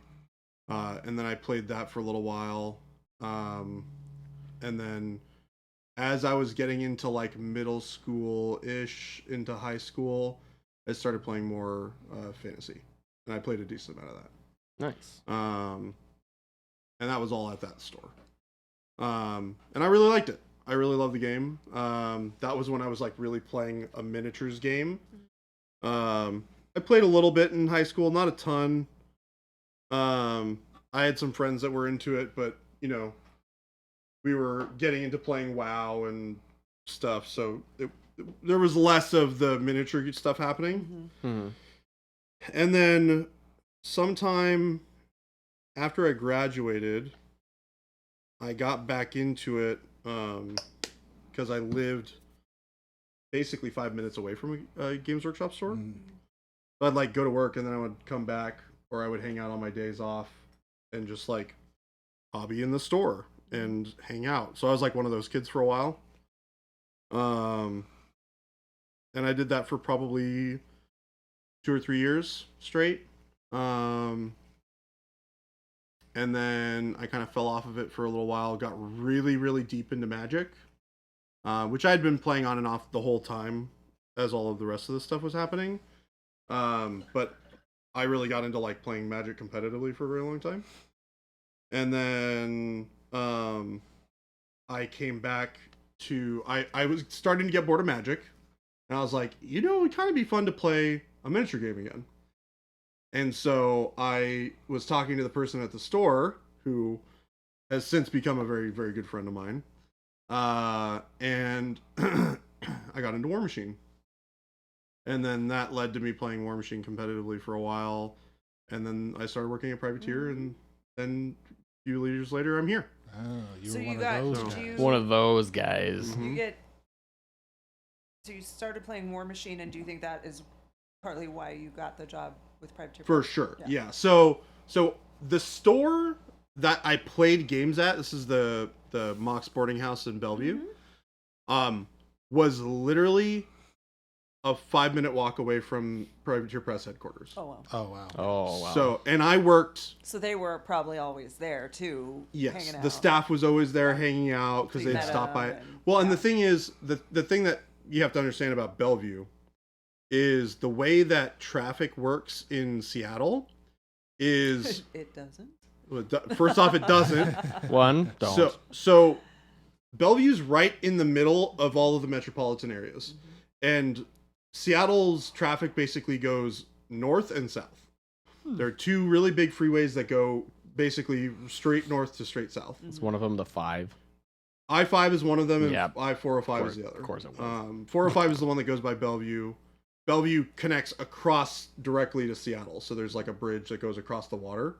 And then I played that for a little while. And then as I was getting into like middle school-ish, into high school, I started playing more fantasy. And I played a decent amount of that. Nice. And that was all at that store. And I really liked it. I really love the game. That was when I was like really playing a miniatures game. I played a little bit in high school, not a ton. I had some friends that were into it, but you know, we were getting into playing WoW and stuff, so there was less of the miniature stuff happening. Mhm. And then sometime after I graduated, I got back into it because I lived basically 5 minutes away from a Games Workshop store. So I'd like go to work and then I would come back, or I would hang out on my days off and just like hobby in the store and hang out. So I was like one of those kids for a while. And I did that for probably 2 or 3 years straight. And then I kind of fell off of it for a little while, got really, really deep into Magic, which I had been playing on and off the whole time as all of the rest of this stuff was happening. But I really got into like playing Magic competitively for a very long time. And then I came back to I was starting to get bored of Magic, and I was like, you know, it'd kind of be fun to play a miniature game again. And so I was talking to the person at the store who has since become a very, very good friend of mine. And I got into War Machine. And then that led to me playing War Machine competitively for a while. And then I started working at Privateer, and then a few years later, I'm here. Oh, you So were you one of got- those did guys. you- One of those guys. Mhm. You get. So you started playing War Machine, and do you think that is partly why you got the job with Privateer? For sure. Yeah. Yeah. So the store that I played games at, this is the Mox Boarding House in Bellevue, was literally a 5-minute walk away from Privateer Press headquarters. Oh wow. Oh wow. Oh wow. So, and I worked, So they were probably always there too. yes, hanging out. the staff was always there hanging out because So you they'd met stop by. them and- Well, and yeah. the thing is, the thing that you have to understand about Bellevue is the way that traffic works in Seattle is, It doesn't. well, first off, it doesn't. One, don't. So Bellevue's right in the middle of all of the metropolitan areas. And Seattle's traffic basically goes north and south. There are two really big freeways that go basically straight north to straight south. Is one of them the 5? I-5 is one of them, and Yeah. I-405 is the other. Of course it was. 405 is the one that goes by Bellevue. Bellevue connects across directly to Seattle. So there's like a bridge that goes across the water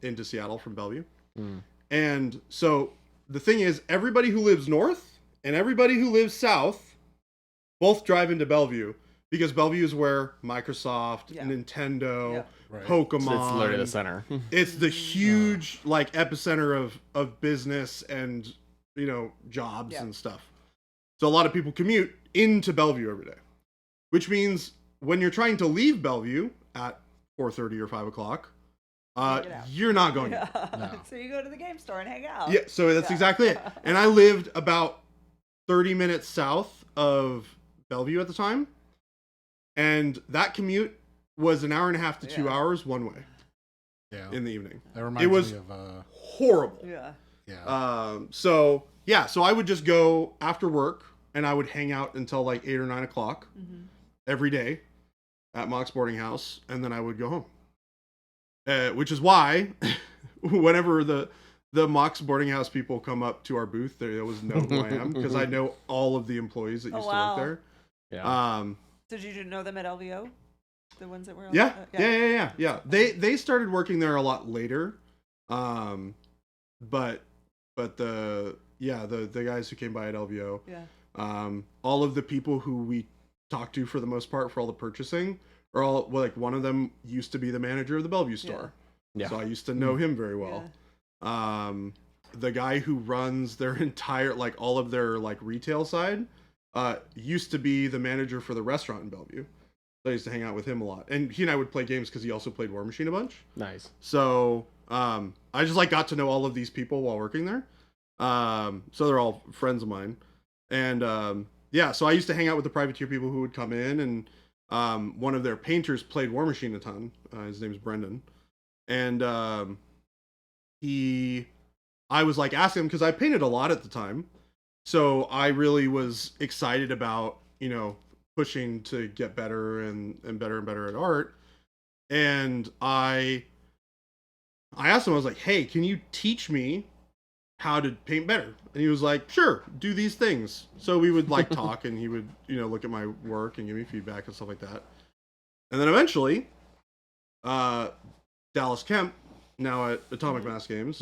into Seattle from Bellevue. Mm. And so the thing is, everybody who lives north and everybody who lives south both drive into Bellevue, because Bellevue is where Microsoft, Yeah. Nintendo, Yeah. Right. Pokemon. So it's literally the center. It's the huge like epicenter of business and, you know, jobs Yeah. and stuff. So a lot of people commute into Bellevue every day, which means when you're trying to leave Bellevue at 4:30 or 5 o'clock, Get out. you're not going. Yeah. No. So you go to the game store and hang out. Yeah, so that's Yeah. exactly it. And I lived about 30 minutes south of Bellevue at the time. And that commute was an hour and a half to 2 Yeah. hours one way Yeah. in the evening. That reminds was- me of Horrible. Yeah. yeah. So I would just go after work and I would hang out until like 8 or 9 o'clock every day at Mox Boarding House, and then I would go home. Which is why whenever the Mox Boarding House people come up to our booth, they always know who I am, because I know all of the employees that Oh, used wow. to work there. Yeah. So did you know them at LVO? The ones that were on Yeah. They started working there a lot later. But the guys who came by at LVO, Yeah. all of the people who we talked to for the most part for all the purchasing are all, well, like one of them used to be the manager of the Bellevue store. Yeah. So I used to know him very well. The guy who runs their entire, like all of their like retail side, used to be the manager for the restaurant in Bellevue. So I used to hang out with him a lot, and he and I would play games because he also played War Machine a bunch. Nice. So I just like got to know all of these people while working there. So they're all friends of mine, and so I used to hang out with the Privateer people who would come in, and one of their painters played War Machine a ton. His name's Brendan, and I was like asking him, because I painted a lot at the time, so I really was excited about, you know, pushing to get better and better and better at art. And I asked him, I was like, hey, can you teach me how to paint better? And he was like, sure, do these things. So we would like talk, and he would, you know, look at my work and give me feedback and stuff like that. And then eventually, Dallas Kemp, now at Atomic Mass Games,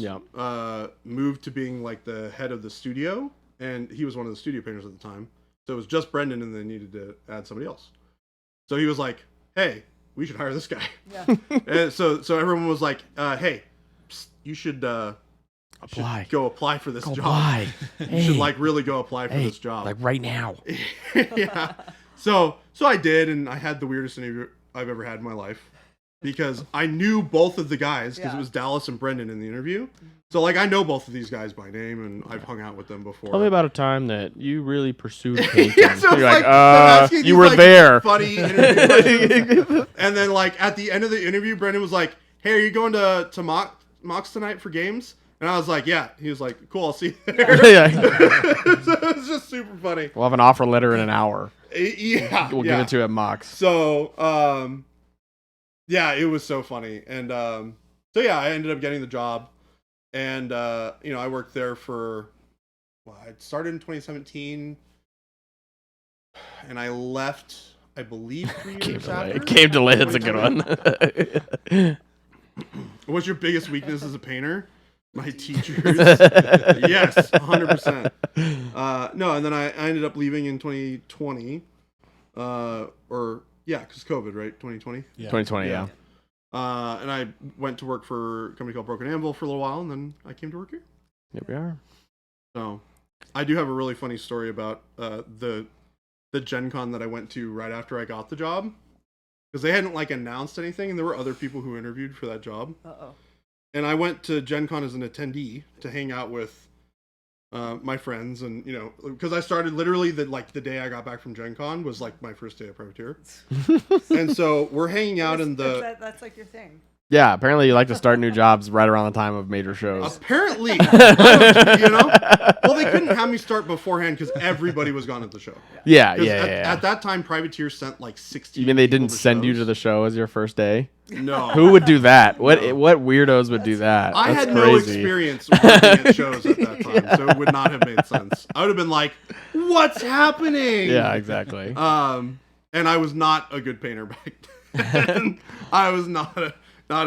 moved to being like the head of the studio, and he was one of the studio painters at the time. So it was just Brendan, and they needed to add somebody else. So he was like, hey, we should hire this guy. Yeah. And so everyone was like, hey, psst, you should Apply. go apply for this Go job. apply. You should like really go apply for this job. Like right now. Yeah. So I did, and I had the weirdest interview I've ever had in my life. because I knew both of the guys because Yeah. it was Dallas and Brendan in the interview. So like I know both of these guys by name and I've hung out with them before. Tell me about a time that you really pursued painting. Yeah, so You're it's like, I'm asking you these, were like, there. Funny interview questions. And then like at the end of the interview, Brendan was like, "Hey, are you going to Mox tonight for games?" And I was like, "Yeah." He was like, "Cool, I'll see you there." Yeah. So it was just super funny. We'll have an offer letter in an hour. Yeah, We'll yeah. give it to you at Mox. So, yeah, it was so funny. And so yeah, I ended up getting the job. And I worked there for I started in 2017 and I left, I believe, 3 years after. Came to It's a good one. What's your biggest weakness as a painter? My teachers. Yes, 100%. No, and then I ended up leaving in 2020. Because COVID, right? 2020. Yeah. 2020, yeah. And I went to work for a company called Broken Anvil for a little while, and then I came to work here. Here we are. So, I do have a really funny story about the Gen Con that I went to right after I got the job, because they hadn't like announced anything, and there were other people who interviewed for that job. And I went to Gen Con as an attendee to hang out with my friends, and because I started literally the day I got back from Gen Con was like my first day of Privateer. And so we're hanging out in the That's like your thing. Yeah, apparently you like to start new jobs right around the time of major shows. apparently well, they couldn't have me start beforehand because everybody was gone at the show. Yeah, 'Cause yeah. At that time, Privateer sent like 16. You mean they people didn't to send you shows. to the show as your first day? No. Who would do that? What No. what weirdos would do that? I That's had no crazy. experience working at shows at that time, so it would not have made sense. I would have been like, "What's happening?" Yeah, exactly. And I was not a good painter back then. I was not a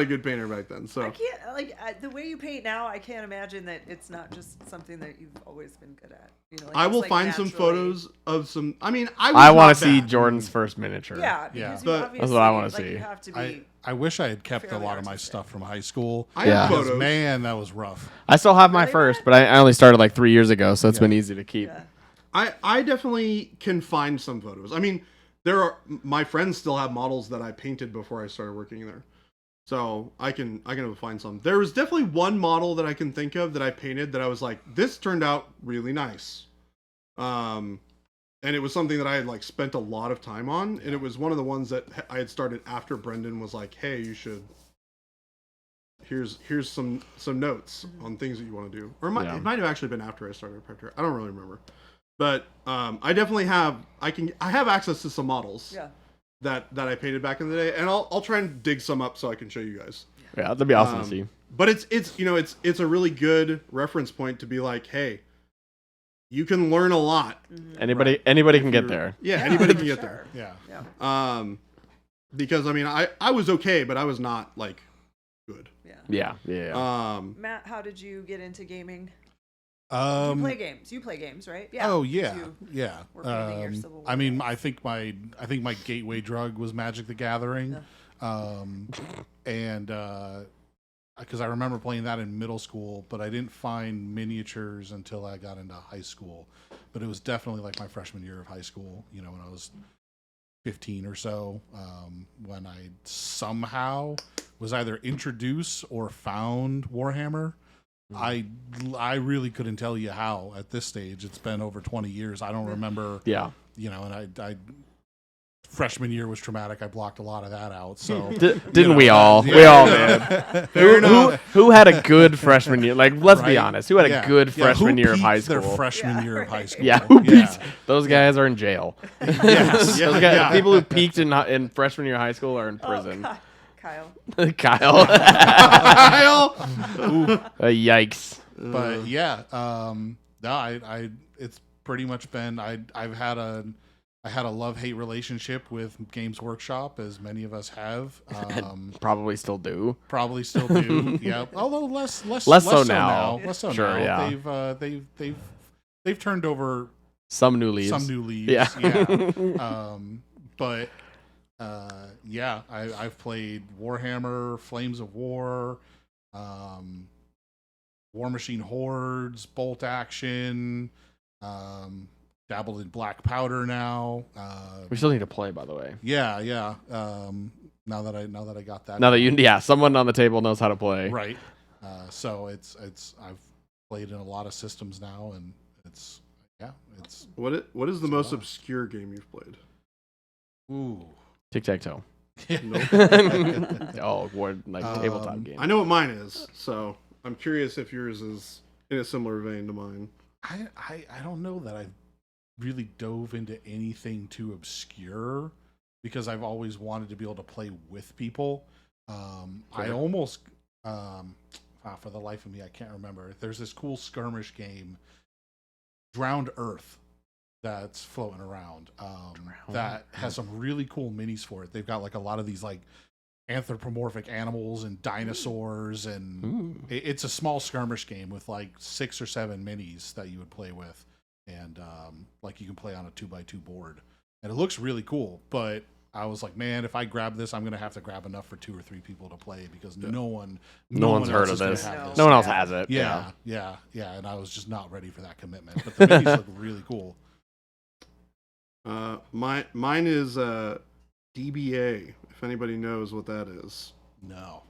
good painter back then. So I can't the way you paint now. I can't imagine that it's not just something that you've always been good at. I will it's, find some naturally- photos of some. I mean, I want to see Jordan's first miniature. Yeah, Yeah. because But- you That's what I wanna obviously, see. You have to be. I wish I had kept a fairly lot of my artistic. stuff from high school. I Yeah. have Because, photos. man, that was rough. I still have my Really, first, Matt? but I only started like 3 years ago, so it's Yeah. been easy to keep. Yeah. I definitely can find some photos. I mean, my friends still have models that I painted before I started working there. So I can find some. There was definitely one model that I can think of that I painted that I was like, this turned out really nice. And it was something that I had like spent a lot of time on, and it was one of the ones that I had started after Brendan was like, hey, you should here's some notes on things that you want to do. Or Yeah. it might have actually been after I started Predator. I don't really remember. But I definitely have I have access to some models. Yeah. That I painted back in the day, and I'll try and dig some up so I can show you guys. Yeah, that'd be awesome to see. But it's a really good reference point to be like, hey, you can learn a lot. Anybody can get there. Yeah, anybody can get there. Yeah. Yeah. Because I mean, I was okay, but I was not like good. Yeah. Yeah. Matt, how did you get into gaming? You Um, play games, right? Yeah. Oh yeah, You yeah. were painting your Civil War I mean, guys. I think my gateway drug was Magic the Gathering, and because I remember playing that in middle school, but I didn't find miniatures until I got into high school. But it was definitely like my freshman year of high school. When I was 15 or so, when I somehow was either introduced or found Warhammer. I really couldn't tell you how at this stage. It's been over 20 years. I don't remember. Yeah. And I freshman year was traumatic. I blocked a lot of that out. So Didn't we all? yeah. We all did. Fair enough. Who had a good freshman year? Like, let's be Right? honest. Who had a good freshman who year of high peaked their school? freshman Yeah, year of high right. school. Yeah, who peaked? Those guys are in jail. Yes. Those guys, Yeah. People who peaked in freshman year of high school are in prison. Oh, Kyle. Kyle. Kyle! Yikes. But yeah, no, I it's pretty much been I've had a love-hate relationship with Games Workshop, as many of us have. Probably still do. Probably still do. Yeah, although less so now. Less so Sure, now. yeah. They've turned over Some new leaves. some new leaves. Yeah. But yeah, I've played Warhammer, Flames of War, War Machine Hordes, Bolt Action, dabbled in Black Powder now. We still need to play, by the way. Yeah. Now that I got that. Now that someone on the table knows how to play. Right. So it's I've played in a lot of systems now, and it's What is the most obscure game you've played? ooh. Tic-tac-toe. Nope. Oh, what tabletop game? I know what mine is, so I'm curious if yours is in a similar vein to mine. I don't know that I've really dove into anything too obscure because I've always wanted to be able to play with people. I almost for the life of me I can't remember. There's this cool skirmish game, Drowned Earth, that's floating around. That has some really cool minis for it. They've got like a lot of these like anthropomorphic animals and dinosaurs, and it's a small skirmish game with like 6 or 7 minis that you would play with, and like you can play on a 2x2 board, and it looks really cool. But I was like, man, if I grab this, I'm gonna have to grab enough for 2 or 3 people to play because no one's heard else of is this. gonna have this. No one else has it. Yeah, and I was just not ready for that commitment. But the minis look really cool. Mine is DBA. If anybody knows what that is, No.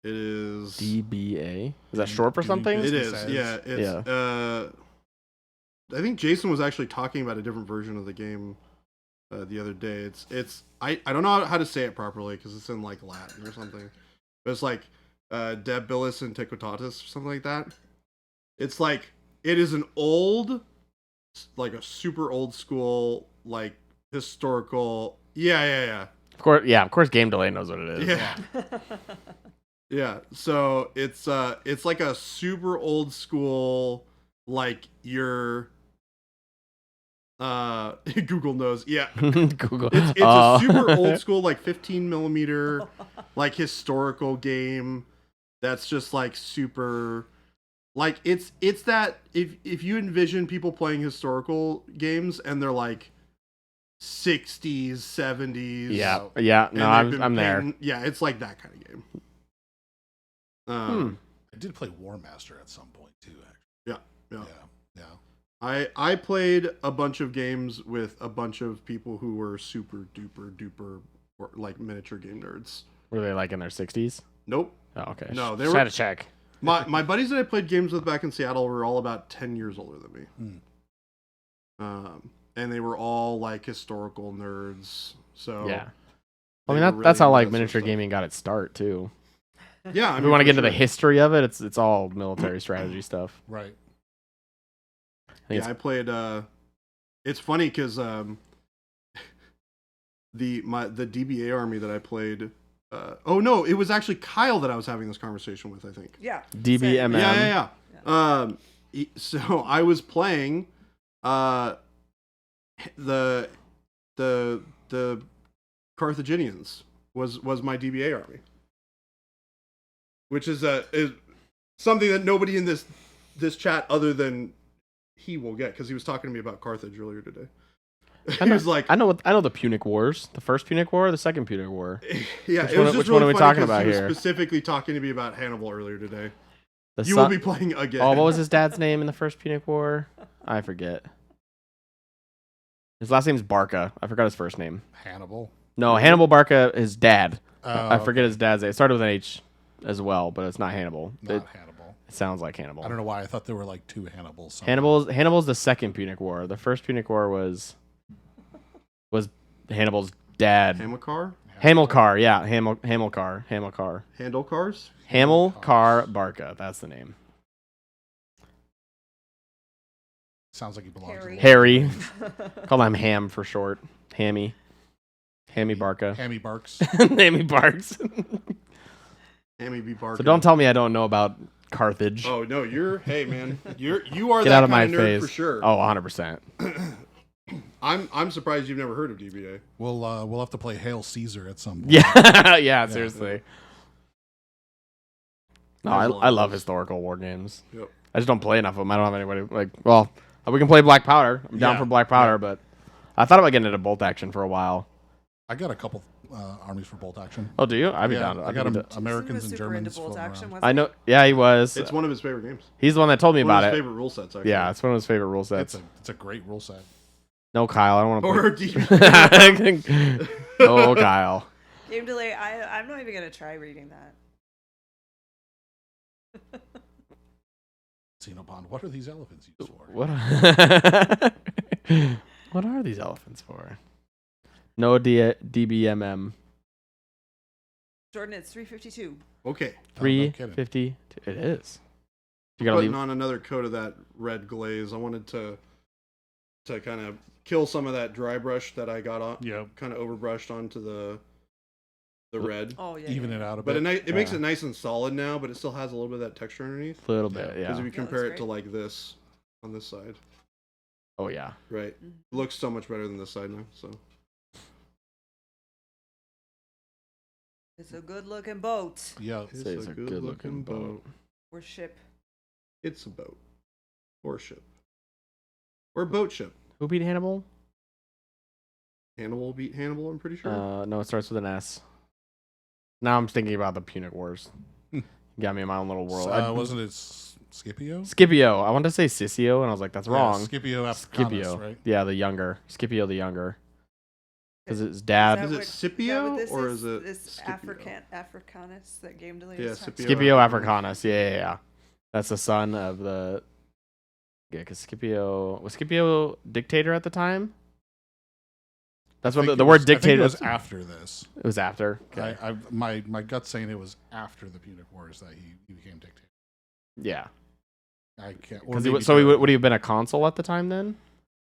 it is DBA. Is that short for Doing something? It business is. as- Yeah. It's. I think Jason was actually talking about a different version of the game the other day. It's. I don't know how to say it properly because it's in like Latin or something. But it's like Debilis Antiquitatis or something like that. It's like it is an old, like a super old school like historical. Yeah. Of course, Game Delay knows what it is. Yeah. Yeah. So it's like a super old school, like your Google knows. Yeah. Google. It's a super old school, like 15 millimeter, like historical game that's just like super, like it's that if you envision people playing historical games and they're like 60s, 70s. Yeah. and No, they've been I'm there. painting- Yeah, it's like that kind of game. I did play War Master at some point too, actually. Yeah. Yeah. I played a bunch of games with a bunch of people who were super duper or like miniature game nerds. Were they like in their 60s? Nope. Oh, okay. No, they Just were- had to check. My buddies that I played games with back in Seattle were all about 10 years older than me. And they were all like historical nerds. So Yeah. they I mean, were that's really how like into that miniature sort of gaming got its start too. stuff. Yeah, I If mean, we want to for get into the sure. history of it, it's all military strategy stuff. Right. think Yeah, I played. It's funny because the DBA army that I played. Oh no, it was actually Kyle that I was having this conversation with. I think. Yeah. DBMM. Yeah. So I was playing the Carthaginians was my DBA army, which is something that nobody in this chat other than he will get because he was talking to me about Carthage earlier today. He was like, I know the Punic Wars, the first Punic War, or the second Punic War. yeah, Which it one- was just which really one are we funny talking 'cause about he was here? specifically talking to me about Hannibal earlier today. The You son- will be playing again. Oh, what was his dad's name in the first Punic War? I forget. His last name's Barca. I forgot his first name. Hannibal. No, Hannibal Barca, his dad. I Oh, forget his dad's name. It started with an H as well, but it's not Hannibal. Not It Hannibal. sounds like Hannibal. I don't know why. I thought there were like two Hannibals. somewhere. Hannibal's the second Punic War. The first Punic War was Hannibal's dad. Hamilcar? Hamilcar, yeah. Hamilcar. Handlecars? Hamilcar Barca. That's the name. Sounds like he belongs. Harry. in Harry. Call him Ham for short. Hammy Barca. Hammy Barks. Hammy Barks. Hammy B. Barker. So don't tell me I don't know about Carthage. Oh no, hey man, you are Get that out of my kind of nerd face. for sure. Oh, 100%. I'm surprised you've never heard of DBA. We'll have to play Hail Caesar at some point. Yeah, seriously. No, There's a lot I of love those. historical war games. Yep. I just don't play enough of them. I don't have anybody we can play Black Powder. I'm down Yeah. for Black Powder, but I thought about getting into bolt action for a while. I got a couple armies for bolt action. Oh, do you? I'd be Yeah, down. I I'd got be them, down. He was Americans and super into Germans bolt floating action, around. wasn't I know. Yeah, he was. It's one of his favorite games. He's the one that told me One about of his it. favorite rule sets, actually. Yeah, it's one of his favorite rule sets. It's a great rule set. No, Kyle, I don't want to Or play. DBA. Oh, Kyle. Game delay. I'm not even gonna try reading that. Xenopond, what are these elephants used for? What? What are these elephants for? No DBMM. Jordan, it's 352. Okay. Oh, no kidding. 350. It is. You gotta Putting leave. on another coat of that red glaze. I wanted to kind of kill some of that dry brush that I got on, Yep. kind of overbrushed onto the red. Oh yeah. Even yeah. it out a But bit. it makes it nice and solid now, but it still has a little bit of that texture underneath. A little bit, Because yeah. if you compare it looks to great. like this on this side, Oh yeah. right, Mhm. it looks so much better than this side now. So It's a good looking boat Yeah. it's It's a good-looking boat. or ship. It's a boat or ship or boat ship. Who beat Hannibal? Hannibal beat Hannibal. I'm pretty sure. No, it starts with an S. Now I'm thinking about the Punic Wars. Got me in my own little world. Wasn't it Scipio? Scipio. I wanted to say Sissio, and I was like, that's wrong. Yeah, Scipio Scipio. Africanus, right? Yeah, the younger. Scipio the younger. Because his dad. Is that it what- Scipio what this or is it this Scipio? Africanus that game delay? Yeah, is talking Scipio. Scipio Africanus. Africanus. Yeah. That's the son of the. Yeah, because Scipio. Was Scipio dictator at the time? That's what the word I think dictator. it was after this. It was after. Okay. My gut's saying it was after the Punic Wars that he became dictator. Yeah. I can't. or Because maybe so he Pharaoh. would he have been a consul at the time then?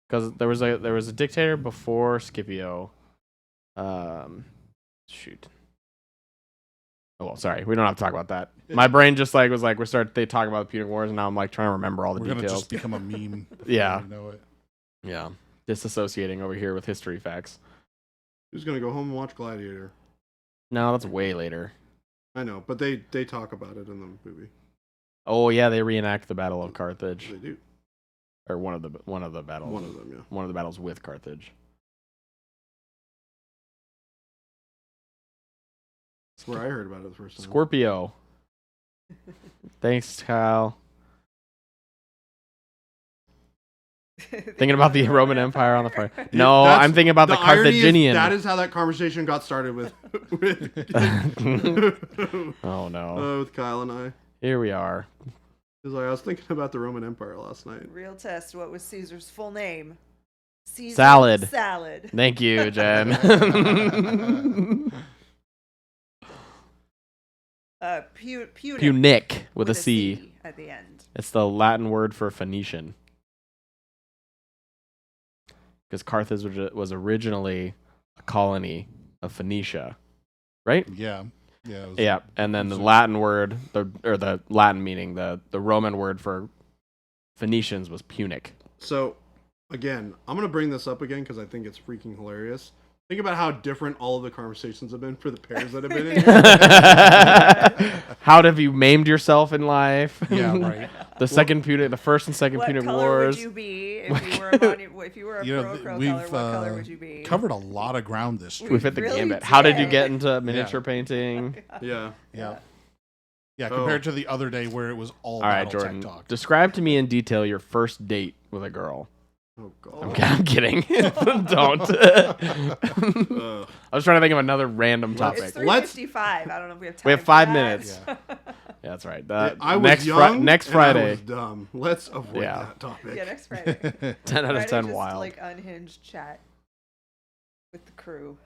Because there was a dictator before Scipio. Shoot. Oh well, sorry, we don't have to talk about that. My brain just was like they talk about the Punic Wars, and now I'm like trying to remember all the We're gonna details. just become a meme. before Yeah. we know it. Yeah, disassociating over here with history facts. Who's gonna go home and watch Gladiator? No, that's way later. I know, but they talk about it in the movie. Oh yeah, they reenact the Battle of Carthage, They do. or one of the battles. One of them, yeah. One of the battles with Carthage. That's where I heard about it the first time. Scorpio. Thanks, Kyle. Thinking about the Roman Empire on the far. No, That's- I'm thinking about the irony is Carthaginian. that is how that conversation got started with Oh no. with Kyle and I. Here we are. Because I was thinking about the Roman Empire last night. Real test. What was Caesar's full name? Caesar Salad. Salad. Thank you, Jen. Punic. Punic with a C. at the end. It's the Latin word for Phoenician. Because Carthage was originally a colony of Phoenicia, right? Yeah. Yeah. It was, Yeah, and then the So- Latin word, the Latin meaning, the Roman word for Phoenicians was Punic. So, again, I'm going to bring this up again because I think it's freaking hilarious. Think about how different all of the conversations have been for the pairs that have been in here. How have you maimed yourself in life? Yeah. Right. The first and second What Punic color Wars. would you be if you were a if you were a You know, pro color? we've What color would you be? covered a lot of ground this stream. We've hit the really gambit. How did you did. get into miniature painting? Yeah. Yeah. Yeah. Oh. Compared to the other day where it was all All right, Battletech Jordan. talk. Describe to me in detail your first date with a girl. Oh, I'm, God. I'm kidding. Don't. I was trying to think of another random It's topic. 3:55. I don't know if we have time. We have for 5 that. minutes. Yeah. Yeah, that's right. I was next young. next and Friday. I was dumb. Let's avoid Yeah. that topic. Yeah, next Friday. 10 out of Friday, 10 just, wild. Like unhinged chat with the crew.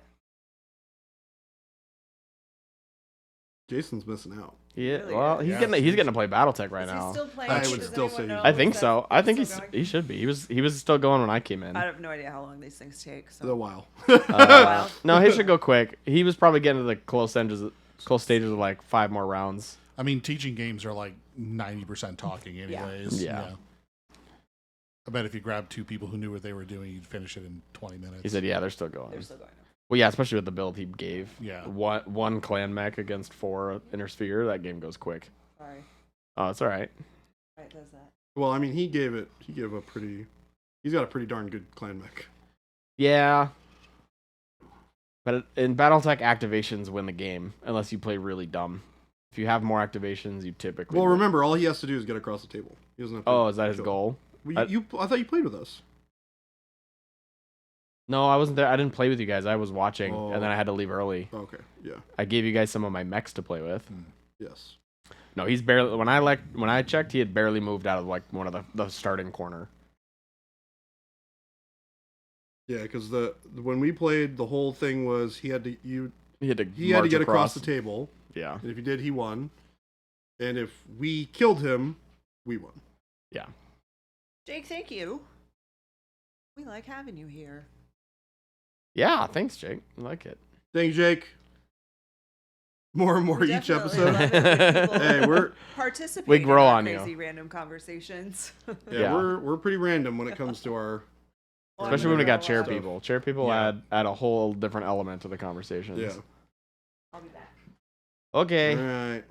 Jason's missing out. Yeah, Really well, good. he's Yeah. getting to play BattleTech right Is now. he still playing? I Does would still anyone say know? I think Is so. that I think still going? he should be. He was still going when I came in. I have no idea how long these things take. A So while. No, he should go quick. He was probably getting to the close stages of like 5 more rounds. I mean, teaching games are like 90% talking, anyways. Yeah. I bet if you grabbed 2 people who knew what they were doing, you'd finish it in 20 minutes. He said, "Yeah, they're still going." they're still going. Well, yeah, especially with the build he gave. Yeah. One clan mech against 4 inner sphere. That game goes quick. Sorry. Oh, it's all right. Right, does that. Well, I mean, he's got a pretty darn good clan mech. Yeah. But in BattleTech, activations win the game unless you play really dumb. If you have more activations, you typically. Well, win. remember, all he has to do is get across the table. He doesn't have to Oh, is that his kill. goal? Well, I thought you played with us. No, I wasn't there. I didn't play with you guys. I was watching, Oh. and then I had to leave early. Okay. Yeah. I gave you guys some of my mechs to play with. Yes. No, he's barely. When I checked, he had barely moved out of like one of the starting corner. Yeah, because when we played, the whole thing was he had to He had to get across the table, Yeah. and if he did, he won. And if we killed him, we won. Yeah. Jake, thank you. We like having you here. Yeah. Thanks, Jake. I like it. Thank you, Jake. More and more We each definitely episode. love it when people Hey, we're participating grow in our on you. crazy random conversations. yeah, we're pretty random when it comes to our Well, Especially I'm when we gonna got go chair out. people. Chair people Yeah. add a whole different element to the conversations. yeah. I'll be back. Okay. All right.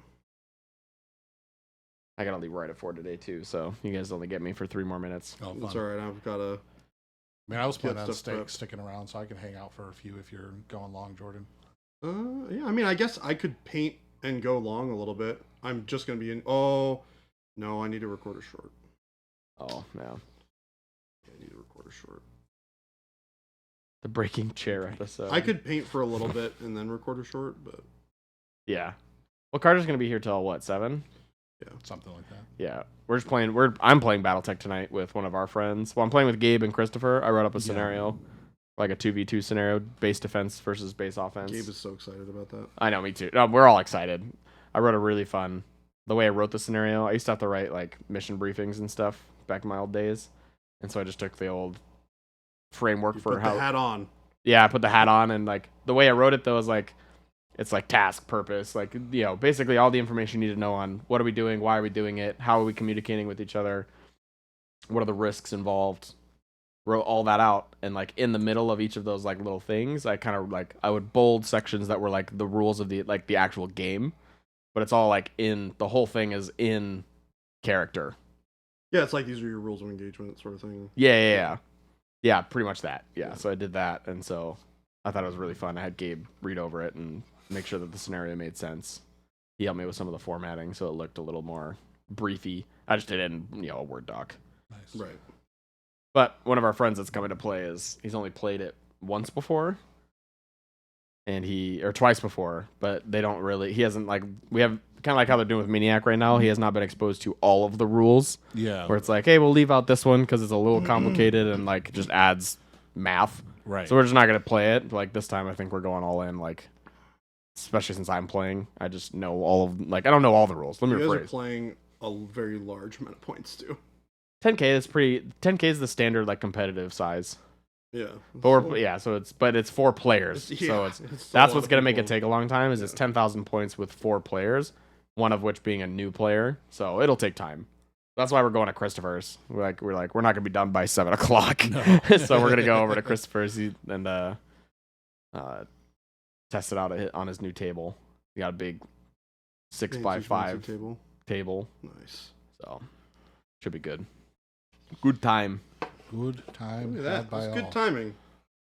I gotta leave right at 4 today too, so you guys only get me for 3 more minutes. Oh, That's fun. all right. I've got a. I mean, I was Get planning on stuff prepped. sticking around, so I can hang out for a few if you're going long, Jordan. Yeah, I mean, I guess I could paint and go long a little bit. I'm just gonna be in. Oh, no, I need to record a short. Oh no. I need to record a short. The breaking chair episode. I could paint for a little bit and then record a short, but Yeah. Well, Carter's gonna be here till what, 7? Something like that. Yeah. We're just playing I'm playing Battletech tonight with one of our friends. Well, I'm playing with Gabe and Christopher. I wrote up a scenario. Like a 2v2 scenario, base defense versus base offense. Gabe is so excited about that. I know, me too. No, we're all excited. I wrote a really fun. The way I wrote the scenario, I used to have to write like mission briefings and stuff back in my old days, and so I just took the old framework You for put how. the hat on. Yeah, I put the hat on, and like the way I wrote it though is like, it's like task, purpose, like basically all the information you need to know on what are we doing, why are we doing it, how are we communicating with each other, what are the risks involved. Wrote all that out, and like in the middle of each of those like little things, I kind of like I would bold sections that were like the rules of the actual game, but it's all like in the whole thing is in character. Yeah, it's like these are your rules of engagement, sort of thing. Yeah, pretty much that. Yeah, so I did that, and so I thought it was really fun. I had Gabe read over it and make sure that the scenario made sense. He helped me with some of the formatting, so it looked a little more briefy. I just did it in a Word doc. Nice. Right. But one of our friends that's coming to play he's only played it once before, and or twice before, but they don't really. He hasn't we have kind of like how they're doing with Maniac right now. He has not been exposed to all of the rules. Yeah. Where it's like, hey, we'll leave out this one because it's a little complicated and like just adds math. Right. So we're just not gonna play it. Like this time, I think we're going all in. Like, especially since I'm playing, I just know all of I don't know all the rules. Let me You guys are rephrase. playing a very large amount of points too. 10K is 10K is the standard like competitive size. Yeah. So it's 4 players. So it's a that's lot what's of gonna make it people. take a long time. Is it's 10,000 points with 4 players, one of which being a new player. So it'll take time. That's why we're going to Christopher's. We're not gonna be done by 7 o'clock. No. So we're gonna go over to Christopher's and test it out on his new table. He got a big 6x5 table. table, Nice. so should be good. Good time. Good time. Look at had that. by That's good all. timing.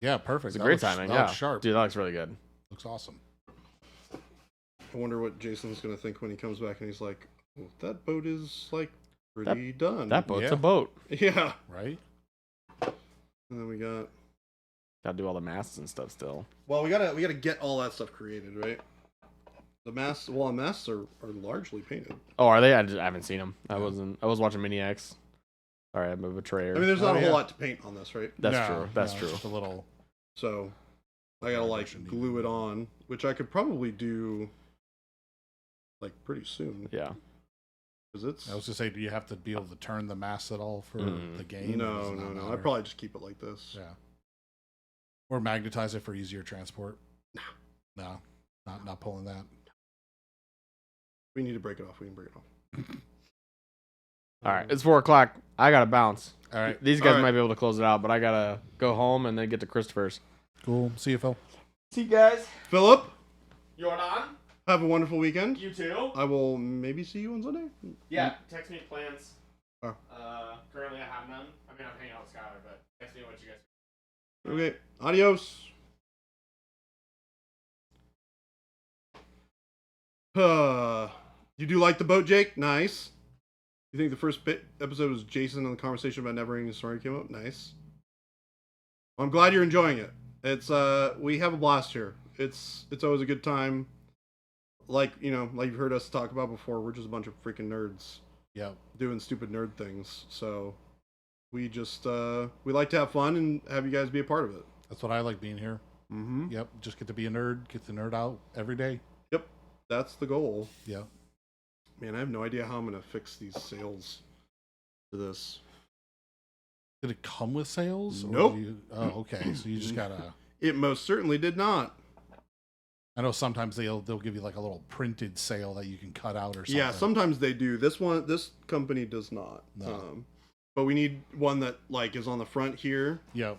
Yeah, perfect. It's a That great looks- timing. that Yeah, looks sharp. dude, that looks really good. Looks awesome. I wonder what Jason's gonna think when he comes back and he's like, oh, "That boat is like pretty done." That boat's Yeah. a boat. Yeah. Right? And then we got. Gotta do all the masts and stuff still. Well, we gotta get all that stuff created, right? The masts. Well, the masts are largely painted. Oh, are they? I haven't seen them. I was watching Maniacs. Sorry, I'm a betrayer. I mean, there's not Oh, a whole yeah. lot to paint on this, right? That's No, true. That's no, true. Just a little. So I gotta like Vibration glue it on, which I could probably do like pretty soon Yeah. because it's. I was gonna say, do you have to be able to turn the mass at all for Mm. the game? or No, does it no, not no. matter? I'd probably just keep it like this. Yeah. Or magnetize it for easier transport. No, not pulling that. We need to break it off. We can break it off. All right, it's 4 o'clock. I gotta bounce. All right. These guys All right. might be able to close it out, but I gotta go home and then get to Christopher's. Cool. See you, Phil. See you guys. Philip, Jordan, have a wonderful weekend. you too. I will maybe see you on Sunday. Yeah, text me plans. Oh. Currently I have none. I mean, I'm hanging out with Skylar, but text me what you guys. Okay. Adios. You do like the boat, Jake? Nice. You think the first episode was Jason and the conversation about never ending story came up? Nice. I'm glad you're enjoying it. It's we have a blast here. It's always a good time. Like you've heard us talk about before, we're just a bunch of freaking nerds. Yeah. Doing stupid nerd things. So we just we like to have fun and have you guys be a part of it. That's what I like being here. Mm-hmm. Yep. Just get to be a nerd, get the nerd out every day. Yep. That's the goal. Yeah. Man, I have no idea how I'm gonna fix these sails to this. Did it come with sails? Nope. Oh, okay. So you just gotta. It most certainly did not. I know sometimes they'll give you like a little printed sail that you can cut out or something. Yeah, sometimes they do. This company does not. No. But we need one that like is on the front here. Yep.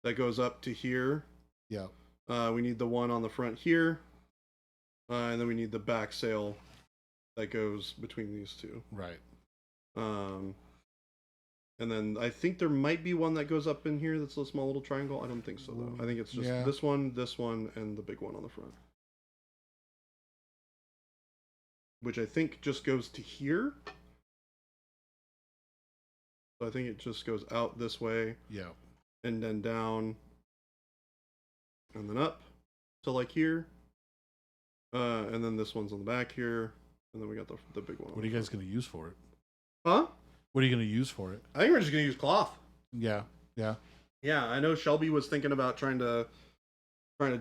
That goes up to here. Yep. We need the one on the front here. And then we need the back sail that goes between these two. Right. And then I think there might be one that goes up in here that's a small little triangle. I don't think so though. I think it's just this one, and the big one on the front. Which I think just goes to here. So I think it just goes out this way. Yeah. And then down. And then up to like here. And then this one's on the back here. And then we got the big one. What are you guys going to use for it? Huh? What are you going to use for it? I think we're just going to use cloth. Yeah. Yeah. Yeah, I know Shelby was thinking about trying to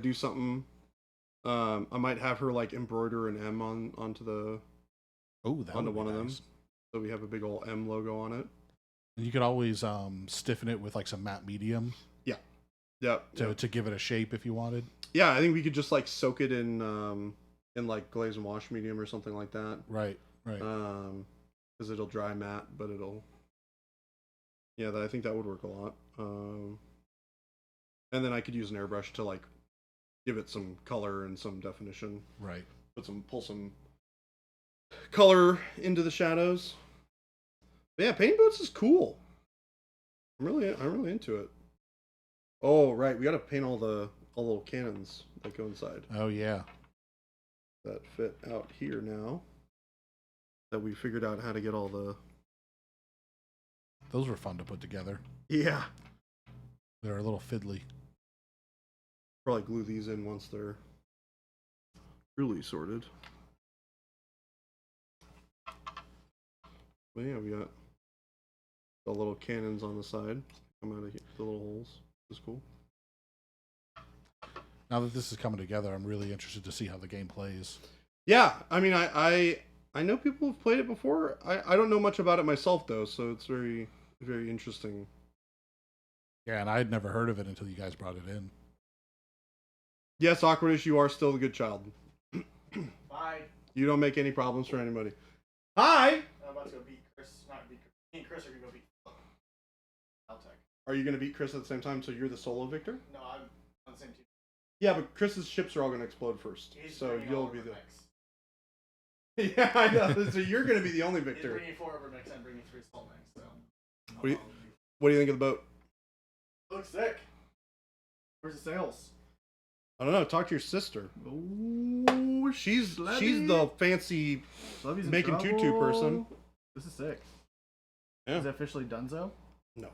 do something. I might have her like embroider an M onto one of them, so we have a big old M logo on it. And you could always stiffen it with like some matte medium. Yeah. To give it a shape if you wanted. Yeah, I think we could just like soak it in like glaze and wash medium or something like that. Right. Right. Because it'll dry matte, but it'll. Yeah, I think that would work a lot. And then I could use an airbrush to like give it some color and some definition. Right. Pull some color into the shadows. But yeah, painting boats is cool. I'm really into it. Oh right, we gotta paint all the little cannons that go inside. Oh yeah. That fit out here now. That we figured out how to get all the. Those were fun to put together. Yeah. They're a little fiddly. Probably glue these in once they're truly sorted. But yeah, we got the little cannons on the side. Come out of the little holes. This is cool. Now that this is coming together, I'm really interested to see how the game plays. Yeah, I mean, I know people have played it before. I don't know much about it myself though, so it's very, very interesting. Yeah, and I had never heard of it until you guys brought it in. Yes, Awkwardish, you are still a good child. Bye. You don't make any problems for anybody. Hi! I'm about to go beat Chris. Not beat Chris. Me and Chris are going to go beat Altec. Are you going to beat Chris at the same time, so you're the solo victor? No, I'm on the same team. Yeah, but Chris's ships are all going to explode first. He's So bringing you'll all be over the... mix. Yeah, I know. So you're going to be the only He's victor. bringing 4 over mix. I'm bringing 3 salt mix. So. What do you think of the boat? Looks sick. Where's the sails? I don't know. Talk to your sister. Oh, She's the fancy Levy's in making tutu trouble. person. This is sick. Yeah. Is it officially donezo? No.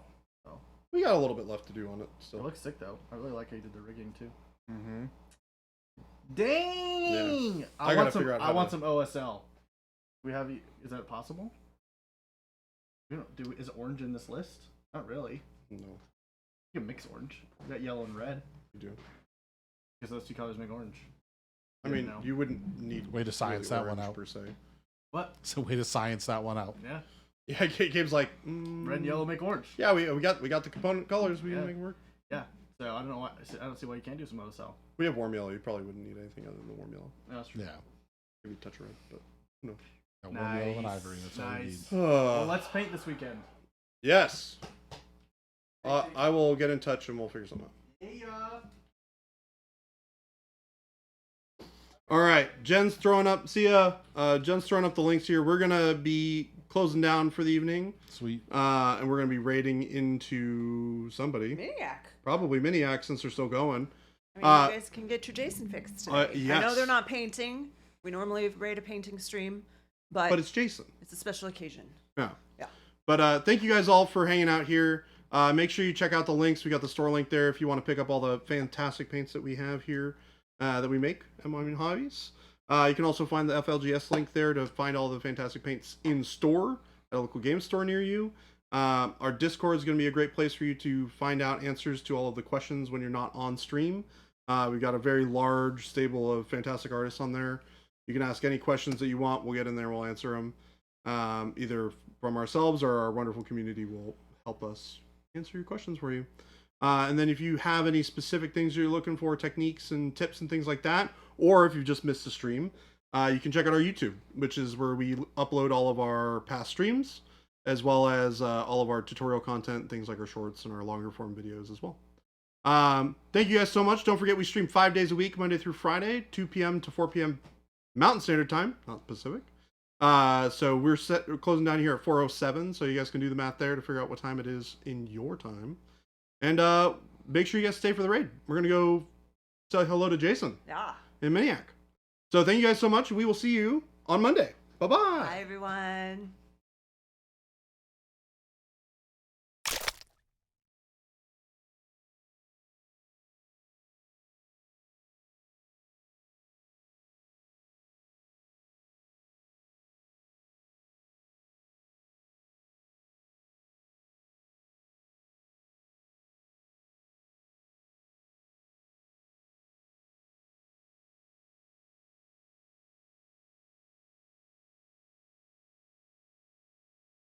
Oh. We got a little bit left to do on it It still. looks sick though. I really like how you did the rigging too. Mm-hmm. Dang! Yeah. I gotta want some. figure out I how want to- some OSL. We have. Is that possible? We don't do. Is orange in this list? Not really. No, You can mix orange. You got yellow and red we do. because those 2 colors make orange. I mean, you wouldn't need Way to science really that one orange out. per se. What? It's a way to science that one out. Yeah. Yeah, Gabe's like Red and yellow make orange. Yeah, we got the component colors. We Yeah. can make it work. Yeah. So I don't know why. I don't see why you can't do some OSL. We have warm yellow. You probably wouldn't need anything other than the warm yellow. No, that's true. Yeah. Maybe touch of red, but no. Got warm yellow and Nice. ivory. That's all we need. Nice. Well, let's paint this weekend. Yes. I will get in touch and we'll figure something out. Yeah. All right, Jen's throwing up. See ya. Jen's throwing up the links here. We're gonna be closing down for the evening. Sweet. And we're gonna be raiding into somebody. Maniac. Probably Miniac since they're still going. I mean, you guys can get your Jason fixed today. I yes. know they're not painting. We normally raid a painting stream, but It's Jason. it's a special occasion. Yeah. Yeah. But thank you guys all for hanging out here. Make sure you check out the links. We got the store link there if you want to pick up all the fantastic paints that we have here that we make at Miami Hobbies. You can also find the FLGS link there to find all the fantastic paints in store at a local game store near you. Our Discord is going to be a great place for you to find out answers to all of the questions when you're not on stream. We've got a very large stable of fantastic artists on there. You can ask any questions that you want. We'll get in there. We'll answer them. Either from ourselves or our wonderful community will help us answer your questions for you. And then if you have any specific things you're looking for, techniques and tips and things like that, or if you've just missed a stream, you can check out our YouTube, which is where we upload all of our past streams, as well as all of our tutorial content, things like our shorts and our longer form videos as well. Thank you guys so much. Don't forget we stream 5 days a week, Monday through Friday, 2 p.m. to 4 p.m. Mountain Standard Time, not Pacific. So we're closing down here at 4:07, so you guys can do the math there to figure out what time it is in your time. And make sure you guys stay for the raid. We're going to go say hello to Jason in Miniac. So thank you guys so much. We will see you on Monday. Bye-bye. Bye, everyone.